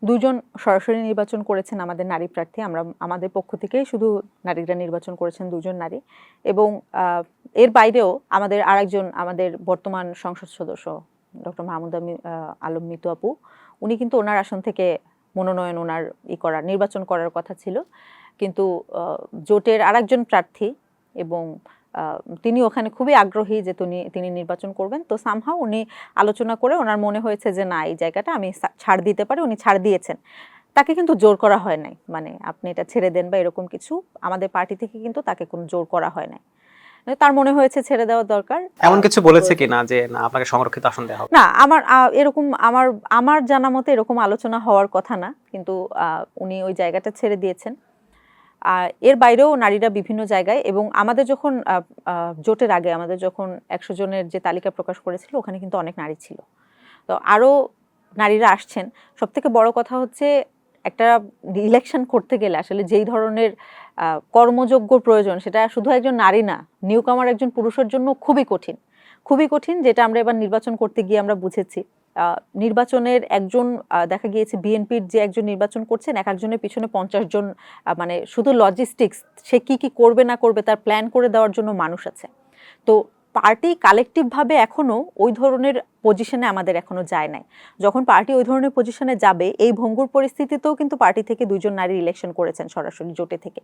S1: দুজন সরাসরি নির্বাচন করেছেন আমাদের নারী প্রার্থী। আমাদের পক্ষ থেকেই শুধু নারীরা নির্বাচন করেছেন, দুজন নারী। এবং এর বাইরেও আমাদের বর্তমান সংসদ সদস্য ডক্টর মাহমুদ আলম মিতু আপু, উনি কিন্তু ওনার আসন থেকে মনোনয়ন নির্বাচন করার কথা ছিল, কিন্তু জোটের আরেকজন প্রার্থী এবং তিনি ওখানে খুবই আগ্রহী যে তিনি নির্বাচন করবেন। তো সামহাও উনি আলোচনা করে ওনার মনে হয়েছে যে না, এই জায়গাটা আমি ছাড় দিতে পারি, উনি ছাড় দিয়েছেন। তাকে কিন্তু জোর করা হয় নাই, মানে আপনি এটা ছেড়ে দেন বা এরকম কিছু আমাদের পার্টি থেকে কিন্তু তাকে কোনো জোর করা হয় নাই। তার মনে হয়েছে ছেড়ে দেওয়া দরকার।
S2: এমন কিছু বলেছে কিনা যে না আপনাকে সংরক্ষিত আসন দেওয়া হবে?
S1: না, আমার জানা মতে এরকম আলোচনা হওয়ার কথা না, কিন্তু উনি ওই জায়গাটা ছেড়ে দিয়েছেন। এর বাইরেও নারীরা বিভিন্ন জায়গায়, এবং আমাদের যখন জোটের আগে আমাদের যখন 100 জনের যে তালিকা প্রকাশ করেছিল, ওখানে কিন্তু অনেক নারী ছিল। তো আরও নারীরা আসছেন। সবথেকে বড় কথা হচ্ছে, একটা ইলেকশন করতে গেলে আসলে যেই ধরনের কর্মযোগ্য প্রয়োজন, সেটা শুধু একজন নারী না, নিউকামার একজন পুরুষের জন্য খুবই কঠিন, যেটা আমরা এবার নির্বাচন করতে গিয়ে আমরা বুঝেছি। নির্বাচনের একজন দেখা গিয়েছে বিএনপির যে একজন নির্বাচন করছেন, একজনের পিছনে 50 জন, মানে শুধু লজিস্টিক্স, সে কি করবে না করবে তার প্ল্যান করে দেওয়ার জন্য মানুষ আছে। তো পার্টি কালেকটিভভাবে এখনো ওই ধরনের পজিশনে আমাদের এখনো যায় নাই। যখন পার্টি ওই ধরনের পজিশনে যাবে, এই ভঙ্গুর পরিস্থিতিতেও কিন্তু পার্টি থেকে 2 জন নারী ইলেকশন করেছেন সরাসরি জোটে থেকে।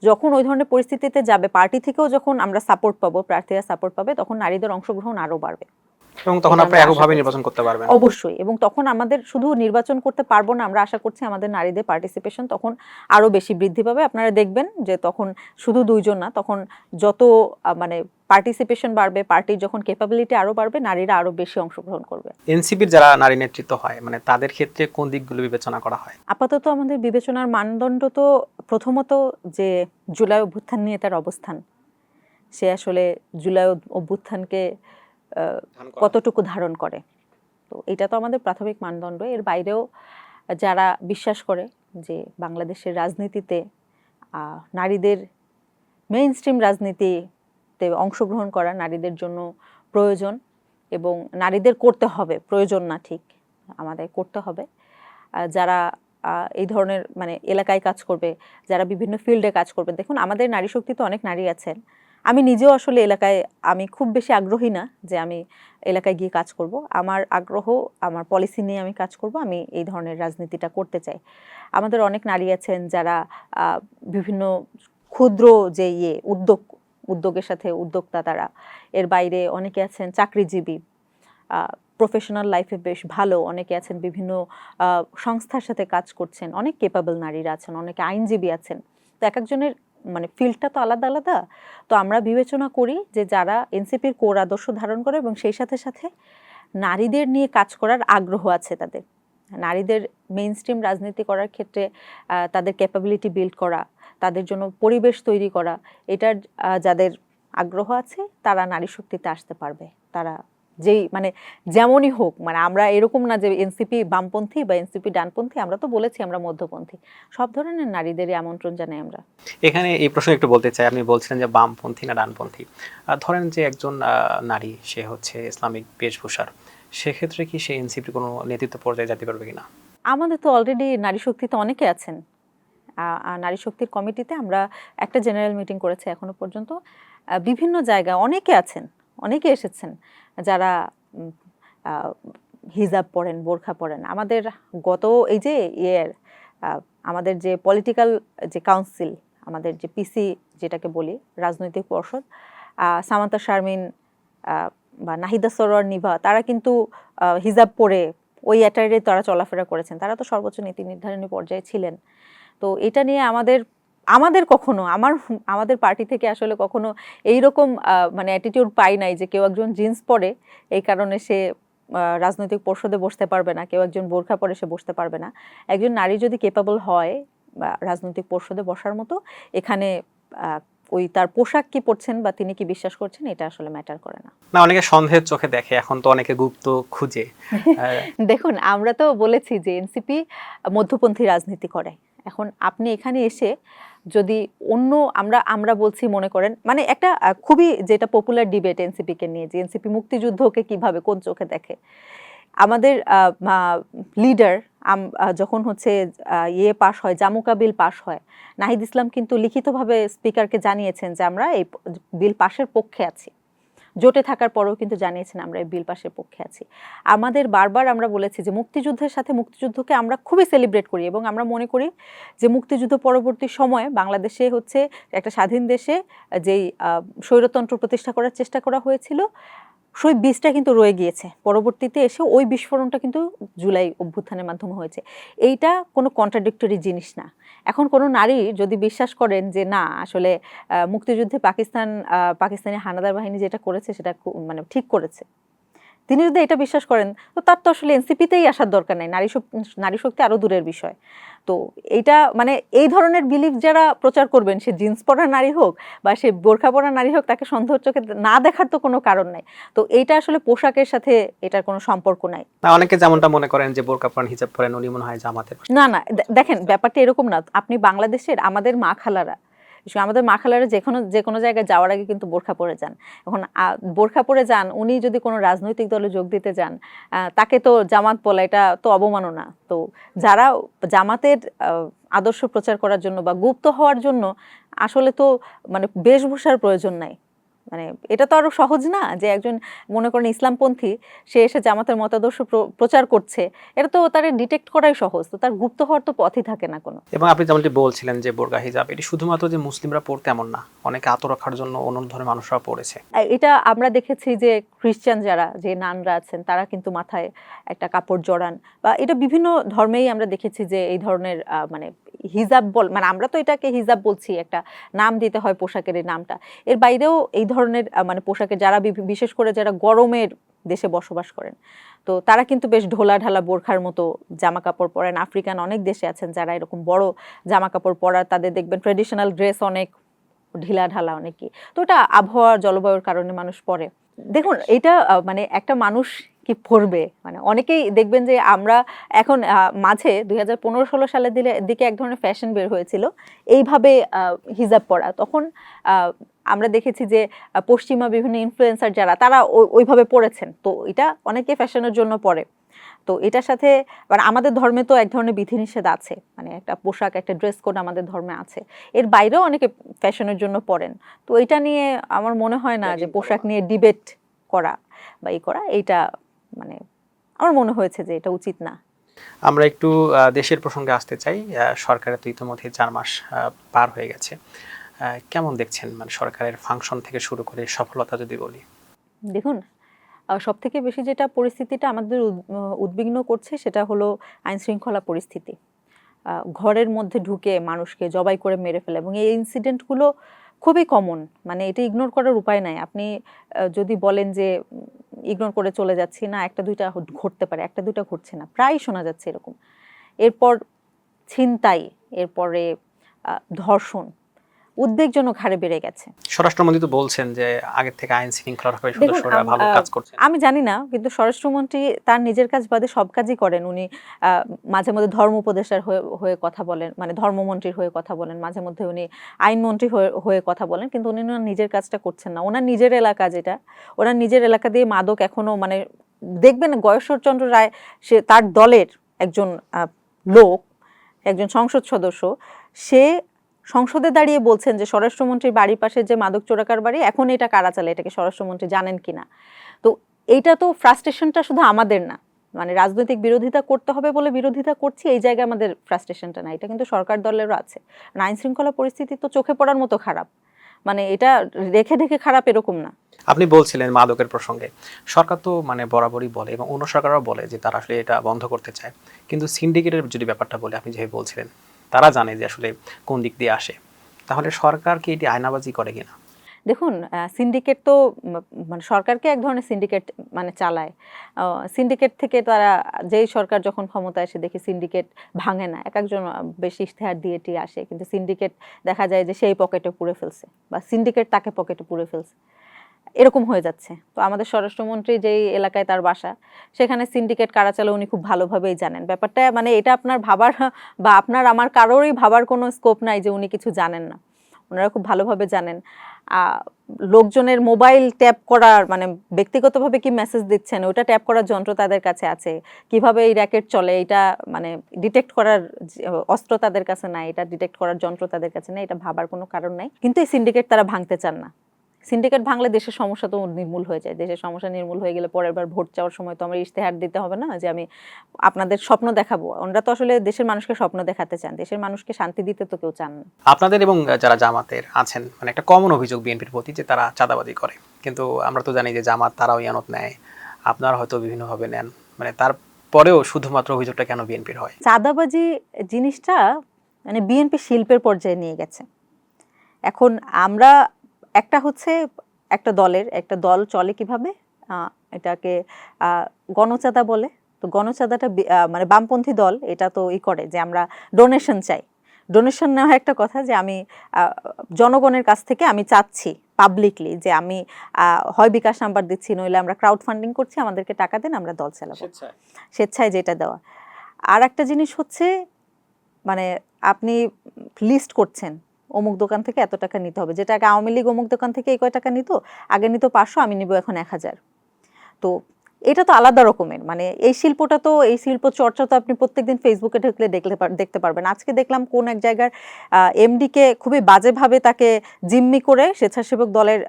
S1: যখন ওই ধরনের পরিস্থিতিতে যাবে, পার্টি থেকেও যখন আমরা সাপোর্ট পাবো, প্রার্থীরা সাপোর্ট পাবে, তখন নারীদের অংশগ্রহণ আরও বাড়বে
S2: এবং তখন আপনি এককভাবে নির্বাচন করতে পারবেন।
S1: অবশ্যই। এবং তখন আমাদের শুধু নির্বাচন করতে পারবো না, আমরা আশা করছি আমাদের নারীদের পার্টিসিপেশন তখন আরো বেশি বৃদ্ধি পাবে। আপনারা দেখবেন যে তখন শুধু 2 জন না, তখন যত মানে পার্টিসিপেশন বাড়বে, পার্টির যখন ক্যাপাবিলিটি আরো বাড়বে, নারীরা আরো বেশি অংশগ্রহণ করবে।
S2: এনসিপির যারা নারী নেতৃত্ব হয়, মানে তাদের ক্ষেত্রে কোন দিকগুলো বিবেচনা করা হয়?
S1: আপাতত আমাদের বিবেচনার মানদণ্ড তো প্রথমত যে জুলাই অভ্যুত্থান নিয়ে তার অবস্থান, সে আসলে জুলাই অভ্যুত্থানকে কতটুকু ধারণ করে, তো এটা তো আমাদের প্রাথমিক মানদণ্ড। এর বাইরেও যারা বিশ্বাস করে যে বাংলাদেশের রাজনীতিতে নারীদের মেইনস্ট্রিম রাজনীতিতে অংশগ্রহণ করা নারীদের জন্য প্রয়োজন, এবং নারীদের করতে হবে, প্রয়োজন না, ঠিক আমাদের করতে হবে। যারা এই ধরনের মানে এলাকায় কাজ করবে, যারা বিভিন্ন ফিল্ডে কাজ করবে, দেখুন আমাদের নারী শক্তিতে অনেক নারী আছেন। আমি নিজেও আসলে এলাকায় আমি খুব বেশি আগ্রহী না যে আমি এলাকায় গিয়ে কাজ করব। আমার আগ্রহ আমার পলিসি নিয়ে আমি কাজ করব, আমি এই ধরনের রাজনীতিটা করতে চাই। আমাদের অনেক নারী আছেন যারা বিভিন্ন ক্ষুদ্র যে উদ্যোগের সাথে উদ্যোক্তা, তারা এর বাইরে অনেকে আছেন চাকরিজীবী, প্রফেশনাল লাইফে বেশ ভালো, অনেকে আছেন বিভিন্ন সংস্থার সাথে কাজ করছেন, অনেক কেপাবল নারীরা আছেন, অনেকে আইনজীবী আছেন। তো এক একজনের মানে ফিল্ডটা তো আলাদা আলাদা। তো আমরা বিবেচনা করি যে যারা এনসিপির কোর আদর্শ ধারণ করে এবং সেই সাথে সাথে নারীদের নিয়ে কাজ করার আগ্রহ আছে, তাদের নারীদের মেইনস্ট্রিম রাজনীতি করার ক্ষেত্রে তাদের ক্যাপাবিলিটি বিল্ড করা, তাদের জন্য পরিবেশ তৈরি করা, এটার যাদের আগ্রহ আছে তারা নারী শক্তিতে আসতে পারবে। তারা যেই মানে যেমনই হোক, মানে আমরা এরকম না যে এনসিপি বামপন্থী বা এনসিপি ডানপন্থী, আমরা তো বলেছি আমরা মধ্যপন্থী, সব ধরনের নারীদেরই আমন্ত্রণ জানাই আমরা।
S2: এখানে এই প্রশ্ন একটু বলতে চাই, আপনি বলছিলেন যে বামপন্থী না ডানপন্থী। ধরেন যে একজন নারী, সে হচ্ছে ইসলামিক বেশভূষার, সেক্ষেত্রে কি সে এনসিপির কোনো নেতৃত্ব পর্যায়ে যেতে পারবে কিনা?
S1: আমাদের তো অলরেডি নারী শক্তিতে অনেকে আছেন। নারী শক্তির কমিটিতে আমরা একটা জেনারেল মিটিং করেছি এখনো পর্যন্ত। বিভিন্ন জায়গায় অনেকে আছেন, অনেকে এসেছেন যারা হিজাব পরেন, বোরখা পরেন। আমাদের গত এই যে আমাদের যে পলিটিক্যাল যে কাউন্সিল, আমাদের যে পিসি যেটাকে বলি, রাজনৈতিক পর্ষদ, সামান্তা শারমিন বা নাহিদা সরোয়ার নিভা, তারা কিন্তু হিজাব পরে ওই অ্যাটায়ারে তারা চলাফেরা করেছেন, তারা তো সর্বোচ্চ নীতি নির্ধারণী পর্যায়ে ছিলেন। তো এটা নিয়ে আমাদের কখনো আমাদের পার্টি থেকে আসলে কখনো এইরকম মানে অ্যাটিটিউড পাই নাই যে কেউ একজন জিন্স পরে এই কারণে সে রাজনৈতিক পর্ষদে বসতে পারবে না, কেউ একজন বোরখা পরে সে বসতে পারবে না। একজন নারী যদি কেপাবল হয় বা রাজনৈতিক পর্ষদে বসার মতো, এখানে ওই তার পোশাক কি পরছেন বা তিনি কি বিশ্বাস করছেন এটা আসলে ম্যাটার করে না।
S2: না, অনেকে সন্দেহের চোখে দেখে, এখন তো অনেকে গুপ্ত খুঁজে।
S1: দেখুন আমরা তো বলেছি যে এনসিপি মধ্যপন্থী রাজনীতি করে। এখন আপনি এখানে এসে যদি অন্য আমরা বলছি মনে করেন মানে একটা খুবই যেটা পপুলার ডিবেট এনসিপিকে নিয়ে যে এনসিপি মুক্তিযুদ্ধকে কিভাবে কোন চোখে দেখে। আমাদের লিডার যখন হচ্ছে পাশ হয়, জামুকা বিল পাশ হয়, নাহিদ ইসলাম কিন্তু লিখিতভাবে স্পিকারকে জানিয়েছেন যে আমরা এই বিল পাশের পক্ষে আছি। জোটে থাকার পরেও কিন্তু জানিয়েছেন আমরা এই বিল পাশের পক্ষে আছি। আমাদের বারবার আমরা বলেছি যে মুক্তিযুদ্ধের সাথে মুক্তিযুদ্ধকে আমরা খুবই সেলিব্রেট করি এবং আমরা মনে করি যে মুক্তিযুদ্ধ পরবর্তী সময়ে বাংলাদেশে হচ্ছে একটা স্বাধীন দেশে যেই স্বৈরতন্ত্র প্রতিষ্ঠা করার চেষ্টা করা হয়েছিল সেই বীজটা কিন্তু রয়ে গিয়েছে। পরবর্তীতে এসে ওই বিস্ফোরণটা কিন্তু জুলাই অভ্যুত্থানের মাধ্যমে হয়েছে। এইটা কোনো কন্ট্রাডিক্টরি জিনিস না। এখন কোনো নারী যদি বিশ্বাস করেন যে না আসলে মুক্তিযুদ্ধে পাকিস্তানি হানাদার বাহিনী যেটা করেছে সেটা মানে ঠিক করেছে, তিনি যদি এটা বিশ্বাস করেন তো তার তো আসলে এনসিপিতেই আসার দরকার নাই। নারী শক্তি আরও দূরের বিষয়। তো এইটা মানে এই ধরনের বিলিফ যারা প্রচার করবেন, সে জিন্স পরা নারী হোক বা সে বোরখা পরা নারী হোক, তাকে সন্দেহ চোখে না দেখার তো কোনো কারণ নাই। তো এইটা আসলে পোশাকের সাথে এটার কোনো সম্পর্ক নাই।
S2: অনেকে যেমনটা মনে করেন যে বোরকা পরেন, হিজাব পরেন, উনি মনে হয় জামাতের।
S1: না না, দেখেন ব্যাপারটা এরকম না। আপনি বাংলাদেশের আমাদের মা খালারা যে কোনো জায়গায় যাওয়ার আগে কিন্তু বোরখা পরে যান। এখন বোরখা পরে যান, উনি যদি কোনো রাজনৈতিক দলে যোগ দিতে যান, তাকে তো জামাত বলা এটা তো অবমাননা। তো যারা জামাতের আদর্শ প্রচার করার জন্য বা গুপ্ত হওয়ার জন্য আসলে তো মানে বেশভূষার প্রয়োজন নাই। মানে এটা তো আরো সহজ না যে একজন মনে করেন ইসলামপন্থী সে এসে জামাতের মতাদর্শ প্রচার করছে, এটা তো তার ডিটেক্ট করাই সহজ। তো তার গুপ্ত হওয়ার তো পথই থাকে না কোনো।
S2: এবং আপনি যেমনটি বলছিলেন যে বোরকা হিজাব এটি শুধুমাত্র যে মুসলিমরা পড়তে এমন না, অনেকে আত্মরক্ষার জন্য অন্য ধর্মের মানুষরা পড়েছে।
S1: এটা আমরা দেখেছি যে খ্রিস্টান যারা যে নানরা আছেন তারা কিন্তু মাথায় একটা কাপড় জড়ান, বা এটা বিভিন্ন ধর্মেই আমরা দেখেছি যে এই ধরনের মানে হিজাব মানে আমরা তো এটাকে হিজাব বলছি, একটা নাম দিতে হয় পোশাকের এই নামটা। এর বাইরেও এই ধরনের মানে পোশাকের যারা বিশেষ করে যারা গরমের দেশে বসবাস করেন, তো তারা কিন্তু বেশ ঢোলা ঢালা বোরখার মতো জামা কাপড় পরেন। আফ্রিকান অনেক দেশে আছেন যারা এরকম বড় জামা কাপড় পরা, তাদের দেখবেন ট্রেডিশনাল ড্রেস অনেক ঢিলা ঢালা অনেকই। তো এটা আবহাওয়া জলবায়ুর কারণে মানুষ পরে। দেখুন এটা মানে একটা মানুষ কি পড়বে, মানে অনেকেই দেখবেন যে আমরা এখন মাঝে 2015-16 সালের দিকে এক ধরনের ফ্যাশন বের হয়েছিল এইভাবে হিজাব পরা। তখন আমরা দেখেছি যে পশ্চিমা বিভিন্ন ইনফ্লুয়েন্সার যারা তারা ওইভাবে পড়েছেন। তো এটা অনেকে ফ্যাশনের জন্য পরে। তো এটার সাথে মানে আমাদের ধর্মে তো এক ধরনের বিধিনিষেধ আছে, মানে একটা পোশাক একটা ড্রেস কোড আমাদের ধর্মে আছে। এর বাইরেও অনেকে ফ্যাশনের জন্য পড়েন। তো এটা নিয়ে আমার মনে হয় না যে পোশাক নিয়ে ডিবেট করা বা করা এইটা মানে আমার মনে হয়েছে যে এটা উচিত না।
S2: আমরা একটু দেশের প্রসঙ্গে আসতে চাই। সরকারের তো ইতিমধ্যে 4 মাস পার হয়ে গেছে। কেমন দেখছেন মানে সরকারের ফাংশন থেকে শুরু করে সফলতা যদি বলি?
S1: দেখুন সব থেকে বেশি যেটা পরিস্থিতিটা আমাদের উদ্বিগ্ন করছে সেটা হলো আইন শৃঙ্খলা পরিস্থিতি। ঘরের মধ্যে ঢুকে মানুষকে জবাই করে মেরে ফেলে এবং এই ইনসিডেন্টগুলো খুবই কমন। মানে এটা ইগনোর করার উপায় নাই। আপনি যদি বলেন যে ইগনোর করে চলে যাচ্ছি, না একটা দুইটা ঘটতে পারে, একটা দুইটা ঘটছে না, প্রায় শোনা যাচ্ছে এরকম। এরপর ছিনতাই, এরপরে ধর্ষণ, উদ্বেগজনক হারে বেড়ে গেছে।
S2: স্বরাষ্ট্রমন্ত্রী তো বলছেন যে আগের থেকে আইন শৃঙ্খলা রক্ষাকারী সদস্যরা ভালো কাজ করছেন।
S1: আমি জানি না, কিন্তু স্বরাষ্ট্রমন্ত্রী তার নিজের কাজ বাদে সব কাজই করেন। উনি মাঝে মধ্যে ধর্ম উপদেষ্টার হয়ে কথা বলেন, মানে ধর্মমন্ত্রীর হয়ে কথা বলেন, মাঝে মধ্যে উনি আইনমন্ত্রী হয়ে কথা বলেন, কিন্তু উনি নিজের কাজটা করছেন না। ওনার নিজের এলাকা যেটা, ওনার নিজের এলাকা দিয়ে মাদক এখনো মানে দেখবেন গয়েশ্বরচন্দ্র রায় সে তার দলের একজন লোক, একজন সংসদ সদস্য, সে সংসদে দাঁড়িয়ে বলছেন যে স্বরাষ্ট্রমন্ত্রীর বাড়ির পাশে যে মাদক চোরাকার বাড়ি, এখন এটা কারা চালে এটাকে স্বরাষ্ট্রমন্ত্রী জানেন কিনা। তো এইটা তো ফ্রাস্ট্রেশনটা শুধু আমাদের না, মানে রাজনৈতিক বিরোধিতা করতে হবে বলে বিরোধিতা করছি এই জায়গায় আমাদের ফ্রাস্ট্রেশনটা না, এটা কিন্তু সরকার দলেরও আছে। আইন শৃঙ্খলা পরিস্থিতি তো চোখে পড়ার মতো খারাপ, মানে এটা রেখে ঢেকে খারাপ এরকম না।
S2: আপনি বলছিলেন মাদকের প্রসঙ্গে, সরকার তো মানে বরাবরই বলে এবং অন্য সরকারও বলে যে তারা আসলে এটা বন্ধ করতে চায়, কিন্তু সিন্ডিকেটের যদি ব্যাপারটা বলে, আপনি যেভাবে বলছিলেন তারা জানে যে আসলে কোন দিক দিয়ে আসে, তাহলে সরকার কি এটি আয়নাবাজি করে কিনা?
S1: দেখুন সিন্ডিকেট তো মানে সরকারকে এক ধরনের সিন্ডিকেট মানে চালায়। সিন্ডিকেট থেকে তারা যেই সরকার যখন ক্ষমতায় এসে দেখি সিন্ডিকেট ভাঙে না, এক একজন বেশি ইশতেহার দিয়ে আসে, কিন্তু সিন্ডিকেট দেখা যায় যে সেই পকেটে পুরে ফেলছে বা সিন্ডিকেট তাকে পকেটে পুরে ফেলছে। এরকম হয়ে যাচ্ছে। তো আমাদের স্বরাষ্ট্রমন্ত্রী যেই এলাকায় তার বাসা, সেখানে সিন্ডিকেট কারা চালায় উনি খুব ভালোভাবেই জানেন। ব্যাপারটা মানে এটা আপনার ভাবার বা আপনার আমার কারোরই ভাবার কোনো স্কোপ নাই যে উনি কিছু জানেন না। ওনারা খুব ভালোভাবে জানেন। লোকজনের মোবাইল ট্যাপ করার মানে ব্যক্তিগতভাবে কি মেসেজ দিচ্ছেন ওটা ট্যাপ করার যন্ত্র তাদের কাছে আছে। কিভাবে এই র্যাকেট চলে এটা মানে ডিটেক্ট করার অস্ত্র তাদের কাছে নাই, এটা ডিটেক্ট করার যন্ত্র তাদের কাছে নেই, এটা ভাবার কোনো কারণ নাই। কিন্তু এই সিন্ডিকেট তারা ভাঙতে চান না। সিন্ডিকেট ভাঙলে দেশের সমস্যা তো নির্মূল হয়ে যায়। দেশের সমস্যা নির্মূল হয়ে গেলে পরের বার ভোট চাওয়ার সময় তো আমার ইশতেহার দিতে হবে না যে আমি আপনাদের স্বপ্ন দেখাবো। ওনারা তো আসলে দেশের মানুষকে স্বপ্ন দেখাতে চান, দেশের মানুষকে শান্তি দিতে তো কেউ চান না।
S2: আপনাদের এবং যারা জামাতের আছেন মানে একটা কমন অভিযোগ বিএনপির প্রতি যে তারা চাঁদাবাজি করে, কিন্তু আমরা তো জানি যে জামাত তারাও ইয়ানত নেয়, আপনারা হয়তো বিভিন্নভাবে নেন, মানে তারপরেও শুধুমাত্র অভিযোগটা কেন বিএনপির হয়?
S1: চাঁদাবাজি জিনিসটা মানে বিএনপি শিল্পের পর্যায়ে নিয়ে গেছে। এখন আমরা একটা হচ্ছে একটা দল চলে কিভাবে, এটাকে গণচাঁদা বলে। তো গণচাঁদাটা মানে বামপন্থী দল এটা তো করে যে আমরা ডোনেশন চাই। ডোনেশন নেওয়া একটা কথা যে আমি জনগণের কাছ থেকে আমি চাচ্ছি পাবলিকলি যে আমি হয় বিকাশ নাম্বার দিচ্ছি, নইলে আমরা ক্রাউড ফান্ডিং করছি, আমাদেরকে টাকা দেন, আমরা দল চালাবো। স্বেচ্ছায় যেটা দেওয়া। আর একটা জিনিস হচ্ছে মানে আপনি লিস্ট করছেন অমুক দোকান থেকে এত টাকা নিতে হবে, যেটা আগে আওয়ামী লীগ অমুক দোকান থেকে এই কয় টাকা নিত, আগে নিত 500, আমি নিব এখন 1000। তো এটা তো আলাদা রকমের মানে এই শিল্প চর্চা তো আপনি প্রত্যেকদিন ফেসবুকে ঢুকলে দেখতে পারবেন। আজকে দেখলাম কোন এক জায়গার এমডিকে খুবই বাজেভাবে তাকে জিম্মি করে স্বেচ্ছাসেবক দলের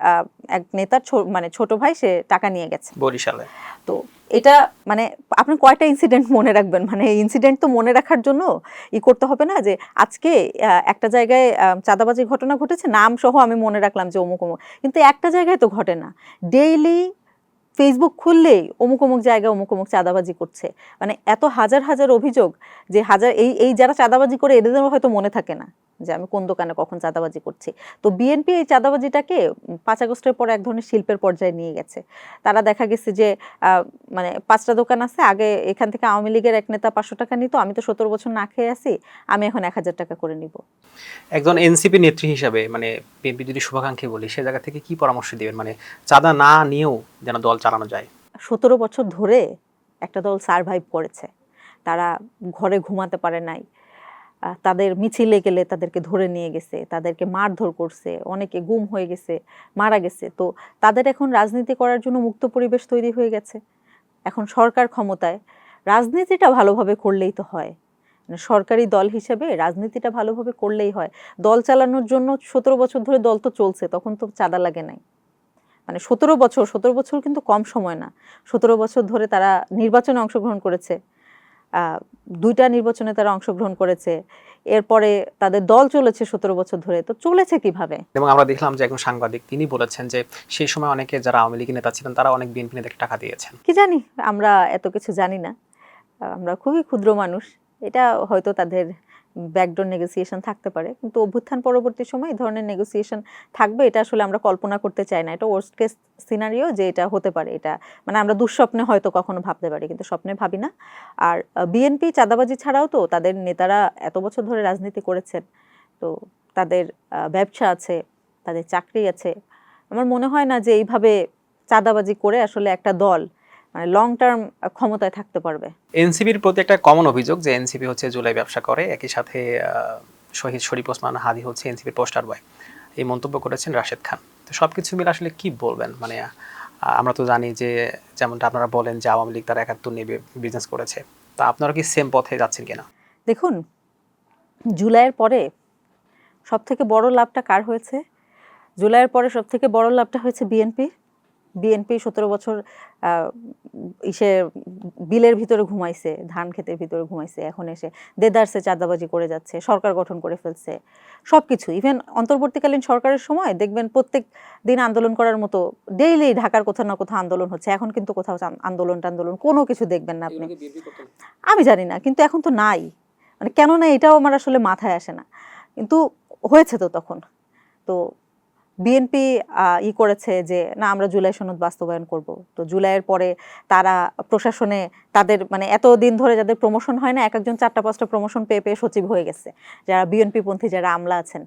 S1: এক নেতার মানে ছোট ভাই সে টাকা নিয়ে গেছে
S2: বরিশালে।
S1: তো এটা মানে আপনি কয়টা ইনসিডেন্ট মনে রাখবেন, মানে ইনসিডেন্ট তো মনে রাখার জন্য করতে হবে না যে আজকে একটা জায়গায় চাঁদাবাজি ঘটনা ঘটেছে, নাম সহ আমি মনে রাখলাম যে অমুক অমুক, কিন্তু একটা জায়গায় তো ঘটে না। ডেইলি ফেসবুক খুললেই অমুক অমুক জায়গায় অমুক অমুক চাঁদাবাজি করছে, মানে এত হাজার হাজার অভিযোগ যে এই যারা চাঁদাবাজি করে এদের হয়তো মনে থাকে না যে আমি কোন দোকানে কখন চাঁদাবাজি করছি। তো বিএনপি এই চাঁদাবাজিটাকে 5 আগস্টের পর এক ধরনের শিল্পের পর্যায়ে নিয়ে গেছে। তারা দেখা গেছে যে মানে 5টা দোকান আছে, আগে এখান থেকে আওয়ামী লীগের এক নেতা 500 টাকা নিত, আমি তো 17 বছর না খেয়ে আছি, আমি এখন 1000 টাকা করে নিব।
S2: একজন এনসিপি নেত্রী হিসাবে মানে বিএনপি যদি শুভাকাঙ্ক্ষী বলি সে জায়গা থেকে কি পরামর্শ দিবেন, মানে চাঁদা না নিয়েও যেন দল চালানো যায়?
S1: 17 বছর ধরে একটা দল সারভাইভ করেছে, তারা ঘরে ঘুমাতে পারে নাই, তাদের মিছিলে গেলে তাদেরকে ধরে নিয়ে গেছে, তাদেরকে মারধর করছে, অনেকে গুম হয়ে গেছে, মারা গেছে। তো তাদের এখন রাজনীতি করার জন্য মুক্ত পরিবেশ তৈরি হয়ে গেছে। এখন সরকার ক্ষমতায়, রাজনীতিটা ভালোভাবে করলেই তো হয়, মানে সরকারি দল হিসেবে রাজনীতিটা ভালোভাবে করলেই হয়। দল চালানোর জন্য 17 বছর ধরে দল তো চলছে, তখন তো চাঁদা লাগে নাই। মানে 17 বছর কিন্তু কম সময় না। 17 বছর ধরে তারা নির্বাচনে অংশগ্রহণ করেছে, 2টা নির্বাচনে তারা অংশগ্রহণ করেছে, এরপরে তাদের দল চলেছে 17 বছর ধরে। তো চলেছে কিভাবে?
S2: এবং আমরা দেখলাম যে একজন সাংবাদিক তিনি বলেছেন যে সেই সময় অনেকে যারা আওয়ামী লীগের নেতা ছিলেন তারা অনেক বিএনপি নেতাকে টাকা দিয়েছেন।
S1: কি জানি, আমরা এত কিছু জানি না, আমরা খুবই ক্ষুদ্র মানুষ। এটা হয়তো তাদের ব্যাকডোর নেগোসিয়েশন থাকতে পারে, কিন্তু অভ্যুত্থান পরবর্তী সময় এই ধরনের নেগোসিয়েশন থাকবে এটা আসলে আমরা কল্পনা করতে চাই না। এটা ওয়ার্স্ট কেস সিনারিও যে এটা হতে পারে, এটা মানে আমরা দুঃস্বপ্নে হয়তো কখনো ভাবতে পারি, কিন্তু স্বপ্নে ভাবি না। আর বিএনপি চাঁদাবাজি ছাড়াও তো তাদের নেতারা এত বছর ধরে রাজনীতি করেছেন, তো তাদের ব্যবসা আছে, তাদের চাকরি আছে। আমার মনে হয় না যে এইভাবে চাঁদাবাজি করে আসলে একটা দল মানে লং টার্ম ক্ষমতায় থাকতে পারবে।
S2: এনসিপির প্রতি একটা কমন অভিযোগ যে এনসিপি হচ্ছে জুলাই ব্যবসা করে, একই সাথে শহীদ শরীফ ওসমান হাদি হচ্ছে এনসিপির পোস্টার বয়, এই মন্তব্য করেছেন রাশেদ খান। তো সবকিছু মিলে আসলে কি বলবেন? মানে আমরা তো জানি যে যেমনটা আপনারা বলেন যে আওয়ামী লীগ তারা 71 নিয়ে বিজনেস করেছে, তো আপনারা কি সেম পথে যাচ্ছেন কিনা?
S1: দেখুন, জুলাইয়ের পরে সব থেকে বড় লাভটা কার হয়েছে? জুলাইয়ের পরে সব থেকে বড় লাভটা হয়েছে বিএনপি। 17 বছর বিলের ভিতরে ঘুমাইছে, ধান ক্ষেতের ভিতরে ঘুমাইছে, এখন এসে দেদারসে চাঁদাবাজি করে যাচ্ছে, সরকার গঠন করে ফেলছে, সব কিছু। ইভেন অন্তর্বর্তীকালীন সরকারের সময় দেখবেন প্রত্যেক দিন আন্দোলন করার মতো ডেইলি ঢাকার কোথাও না কোথাও আন্দোলন হচ্ছে। এখন কিন্তু কোথাও আন্দোলন কোনো কিছু দেখবেন না আপনি। আমি জানি না, কিন্তু এখন তো নাই, মানে কেন না এটাও আমার আসলে মাথায় আসে না, কিন্তু হয়েছে তো তখন। তো বিএনপি করেছে যে না আমরা জুলাই সনদ বাস্তবায়ন করব। তো জুলাইয়ের পরে তারা প্রশাসনে তাদের মানে এতদিন ধরে যাদের প্রমোশন হয় না, এক একজন 4টা-5টা প্রমোশন পেয়ে পেয়ে সচিব হয়ে গেছে, যারা বিএনপি পন্থী যারা আমলা আছেন।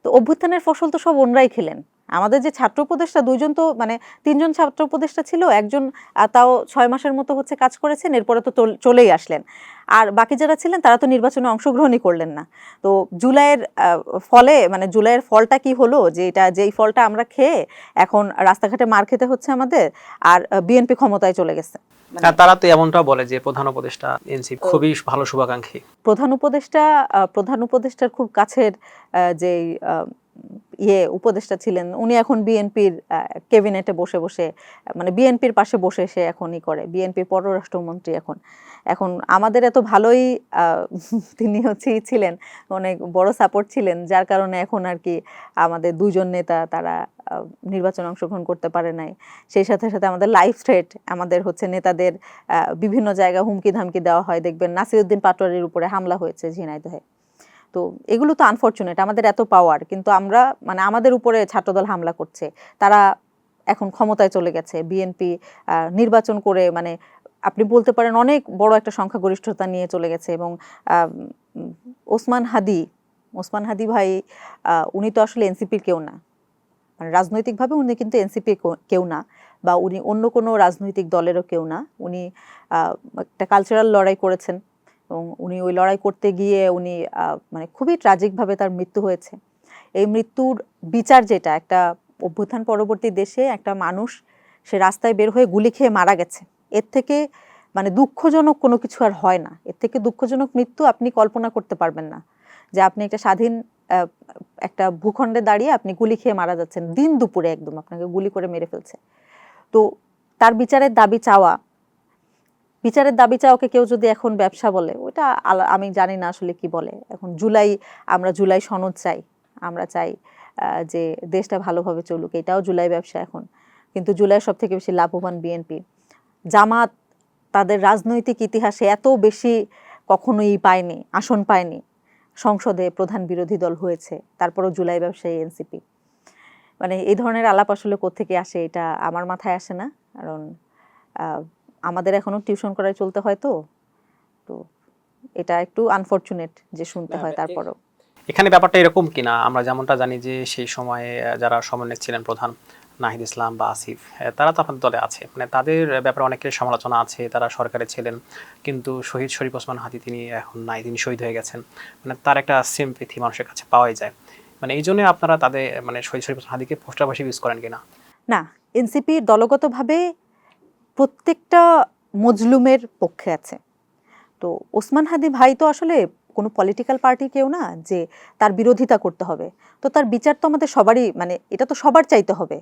S1: তো অভ্যুত্থানের ফসল তো সব ওনরাই খেলেন। আমাদের যে ছাত্র উপদেষ্টা দুইজন তো মানে 3জন ছাত্র উপদেষ্টা ছিল, একজন তাও 6 মাসের মতো হচ্ছে কাজ করেছেন, এরপরে তো চলেই আসলেন। আর বাকি যারা ছিলেন তারা তো নির্বাচনে অংশগ্রহণই করলেন না। তো জুলাইয়ের ফলে মানে জুলাইয়ের ফলটা কি হলো, যে এটা যেই ফলটা আমরা খেয়ে এখন রাস্তাঘাটে মার খেতে হচ্ছে আমাদের, আর বিএনপি ক্ষমতায় চলে গেছে।
S2: তারা তো এমনটা বলে যে প্রধান উপদেষ্টা এনসিপি খুবই ভালো শুভাকাঙ্ক্ষী।
S1: প্রধান উপদেষ্টার খুব কাছের যেই উপদেষ্টা ছিলেন উনি এখন বিএনপির ক্যাবিনেটে বসে বসে মানে বিএনপির পাশে বসে সে এখনই করে, বিএনপির পররাষ্ট্রমন্ত্রী এখন আমাদের এত ভালোই তিনি ছিলেন, অনেক বড় সাপোর্ট ছিলেন, যার কারণে এখন আর কি আমাদের দুজন নেতা তারা নির্বাচনে অংশগ্রহণ করতে পারে নাই। সেই সাথে সাথে আমাদের লাইফ থ্রেট, আমাদের নেতাদের বিভিন্ন জায়গায় হুমকি ধামকি দেওয়া হয়, দেখবেন নাসিরউদ্দিন পাটোয়ারির উপরে হামলা হয়েছে ঝিনাইদহে। তো এগুলো তো আনফরচুনেট, আমাদের এত পাওয়ার, কিন্তু আমরা মানে আমাদের উপরে ছাত্রদল হামলা করছে, তারা এখন ক্ষমতায় চলে গেছে, বিএনপি নির্বাচন করে মানে আপনি বলতে পারেন অনেক বড় একটা সংখ্যাগরিষ্ঠতা নিয়ে চলে গেছে। এবং ওসমান হাদি ভাই উনি তো আসলে এনসিপির কেউ না, মানে রাজনৈতিকভাবে উনি কিন্তু এনসিপির কেউ না, বা উনি অন্য কোনো রাজনৈতিক দলেরও কেউ না। উনি একটা কালচারাল লড়াই করেছেন এবং উনি ওই লড়াই করতে গিয়ে উনি মানে খুবই ট্র্যাজিকভাবে তার মৃত্যু হয়েছে। এই মৃত্যুর বিচার যেটা একটা অভ্যুত্থান পরবর্তী দেশে একটা মানুষ সে রাস্তায় বের হয়ে গুলি খেয়ে মারা গেছে, এর থেকে মানে দুঃখজনক কোনো কিছু আর হয় না। এর থেকে দুঃখজনক মৃত্যু আপনি কল্পনা করতে পারবেন না, যে আপনি একটা স্বাধীন একটা ভূখণ্ডে দাঁড়িয়ে আপনি গুলি খেয়ে মারা যাচ্ছেন, দিন দুপুরে একদম আপনাকে গুলি করে মেরে ফেলছে। তো তার বিচারের দাবি চাওয়াকে কেউ যদি এখন ব্যবসা বলে, ওটা আমি জানি না আসলে কি বলে। এখন আমরা জুলাই সনদ চাই, আমরা চাই যে দেশটা ভালোভাবে চলুক, এটাও জুলাই ব্যবসা এখন। কিন্তু জুলাইয়ের সব থেকে বেশি লাভবান বিএনপি। জামাত তাদের রাজনৈতিক ইতিহাসে এত বেশি কখনোই আসন পায়নি, সংসদে প্রধান বিরোধী দল হয়েছে, তারপরও জুলাই ব্যবসায়ী এনসিপি। মানে এই ধরনের আলাপ আসলে কোত্থেকে আসে এটা আমার মাথায় আসে না, কারণ আমাদের এখনো টিউশন করায় চলতে হয়, তো এটা একটু আনফরচুনেট যে শুনতে হয়। তারপরও
S2: এখানে ব্যাপারটা এরকম কিনা, আমরা যেমনটা জানি যে সেই সময়ে যারা সমন্বয়ক ছিলেন প্রধান নাহিদ ইসলাম বা আসিফ, তারা তো আপনাদের দলে আছে, মানে তাদের ব্যাপারে অনেকের সমালোচনা আছে, তারা সরকারে ছিলেন, কিন্তু শহীদ শরীফ ওসমান হাদি তিনি এখন নাই, তিনি শহীদ হয়ে গেছেন, মানে তার একটা সিম্পেথি মানুষের কাছে পাওয়াই যায়। মানে এই জন্য আপনারা তাদের মানে শহীদ শরীফ ওসমান হাদিকে পোস্টার ভাষী ইউজ করেন কিনা?
S1: না, এনসিপি দলগতভাবে প্রত্যেকটা মজলুমের পক্ষে আছে। তো ওসমান হাদি ভাই তো আসলে কোনো পলিটিক্যাল পার্টি কেউ না যে তার বিরোধিতা করতে হবে। তো তার বিচার তো আমাদের সবারই, মানে এটা তো সবার চাইতে হবে।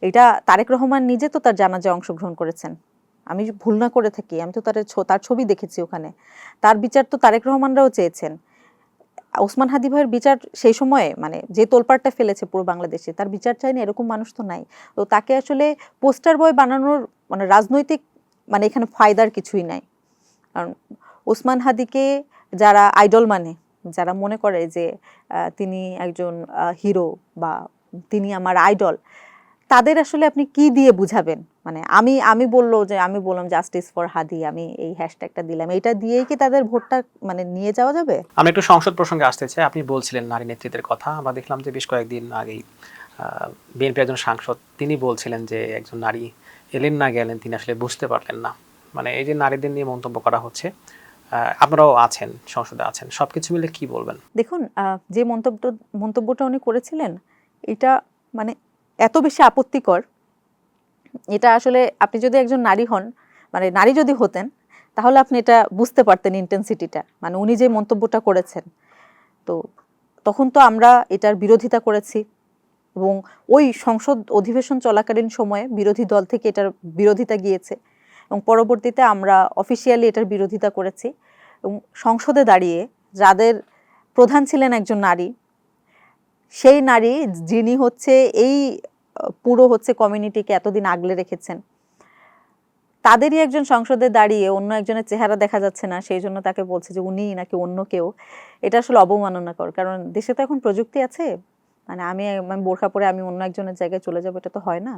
S1: এটা তারেক রহমান নিজে তো তার জানাজায় অংশগ্রহণ করেছেন, আমি ভুল না করে থাকি, আমি তো তার ছবি দেখেছি ওখানে। তার বিচার তো তারেক রহমানরাও চেয়েছেন। ওসমান হাদি ভাইয়ের বিচার সেই সময়ে মানে যে তোলপাড়টা ফেলেছে পুরো বাংলাদেশে, তার বিচার চাইনি এরকম মানুষ তো নাই। তো তাকে আসলে পোস্টার বয় বানানোর মানে রাজনৈতিক মানে এখানে ফায়দার কিছুই নাই। কারণ ওসমান হাদিকে যারা আইডল মানে, যারা মনে করে যে তিনি একজন হিরো বা তিনি আমার আইডল, তাদের আসলে আপনি কি দিয়ে বুঝাবেন? মানে আমি বললাম জাস্টিস ফর হাদি, আমি এই হ্যাশট্যাগটা দিলাম, এটা দিয়েই কি তাদের ভোটটা মানে নিয়ে যাওয়া যাবে?
S2: আমরা একটু সংসদ প্রসঙ্গে আসতে চাই। আপনি বলছিলেন নারী নেতৃত্বের কথা, আমরা দেখলাম যে বেশ কয়েকদিন আগেই বিএনপির একজন সাংসদ তিনি বলছিলেন যে একজন নারী এলেন না গেলেন তিনি আসলে বুঝতে পারলেন না। মানে এই যে নারীদের নিয়ে মন্তব্য করা হচ্ছে, আপনারাও আছেন, সংসদে আছেন, সবকিছু মিলে কি বলবেন?
S1: দেখুন, যে মন্তব্যটা উনি করেছিলেন এটা মানে এত বেশি আপত্তিকর, এটা আসলে আপনি যদি একজন নারী হন, মানে নারী যদি হতেন, তাহলে আপনি এটা বুঝতে পারতেন ইন্টেন্সিটিটা। মানে উনি যে মন্তব্যটা করেছেন, তো তখন তো আমরা এটার বিরোধিতা করেছি, এবং ওই সংসদ অধিবেশন চলাকালীন সময়ে বিরোধী দল থেকে এটার বিরোধিতা গিয়েছে, এবং পরবর্তীতে আমরা অফিসিয়ালি এটার বিরোধিতা করেছি। এবং সংসদে দাঁড়িয়ে যাদের প্রধান ছিলেন একজন নারী, সেই নারী যিনি এই পুরো কমিউনিটিকে এতদিন আগলে রেখেছেন, তাদেরই একজন সংসদে দাঁড়িয়ে অন্য একজনের চেহারা দেখা যাচ্ছে না, সেই জন্য তাকে বলছে যে উনি নাকি অন্য কেউ। এটা আসলে অবমাননাকর, কারণ দেশে তো এখন প্রযুক্তি আছে, মানে আমি বোরখা পরে আমি অন্য একজনের জায়গায় চলে যাবো, এটা তো হয় না।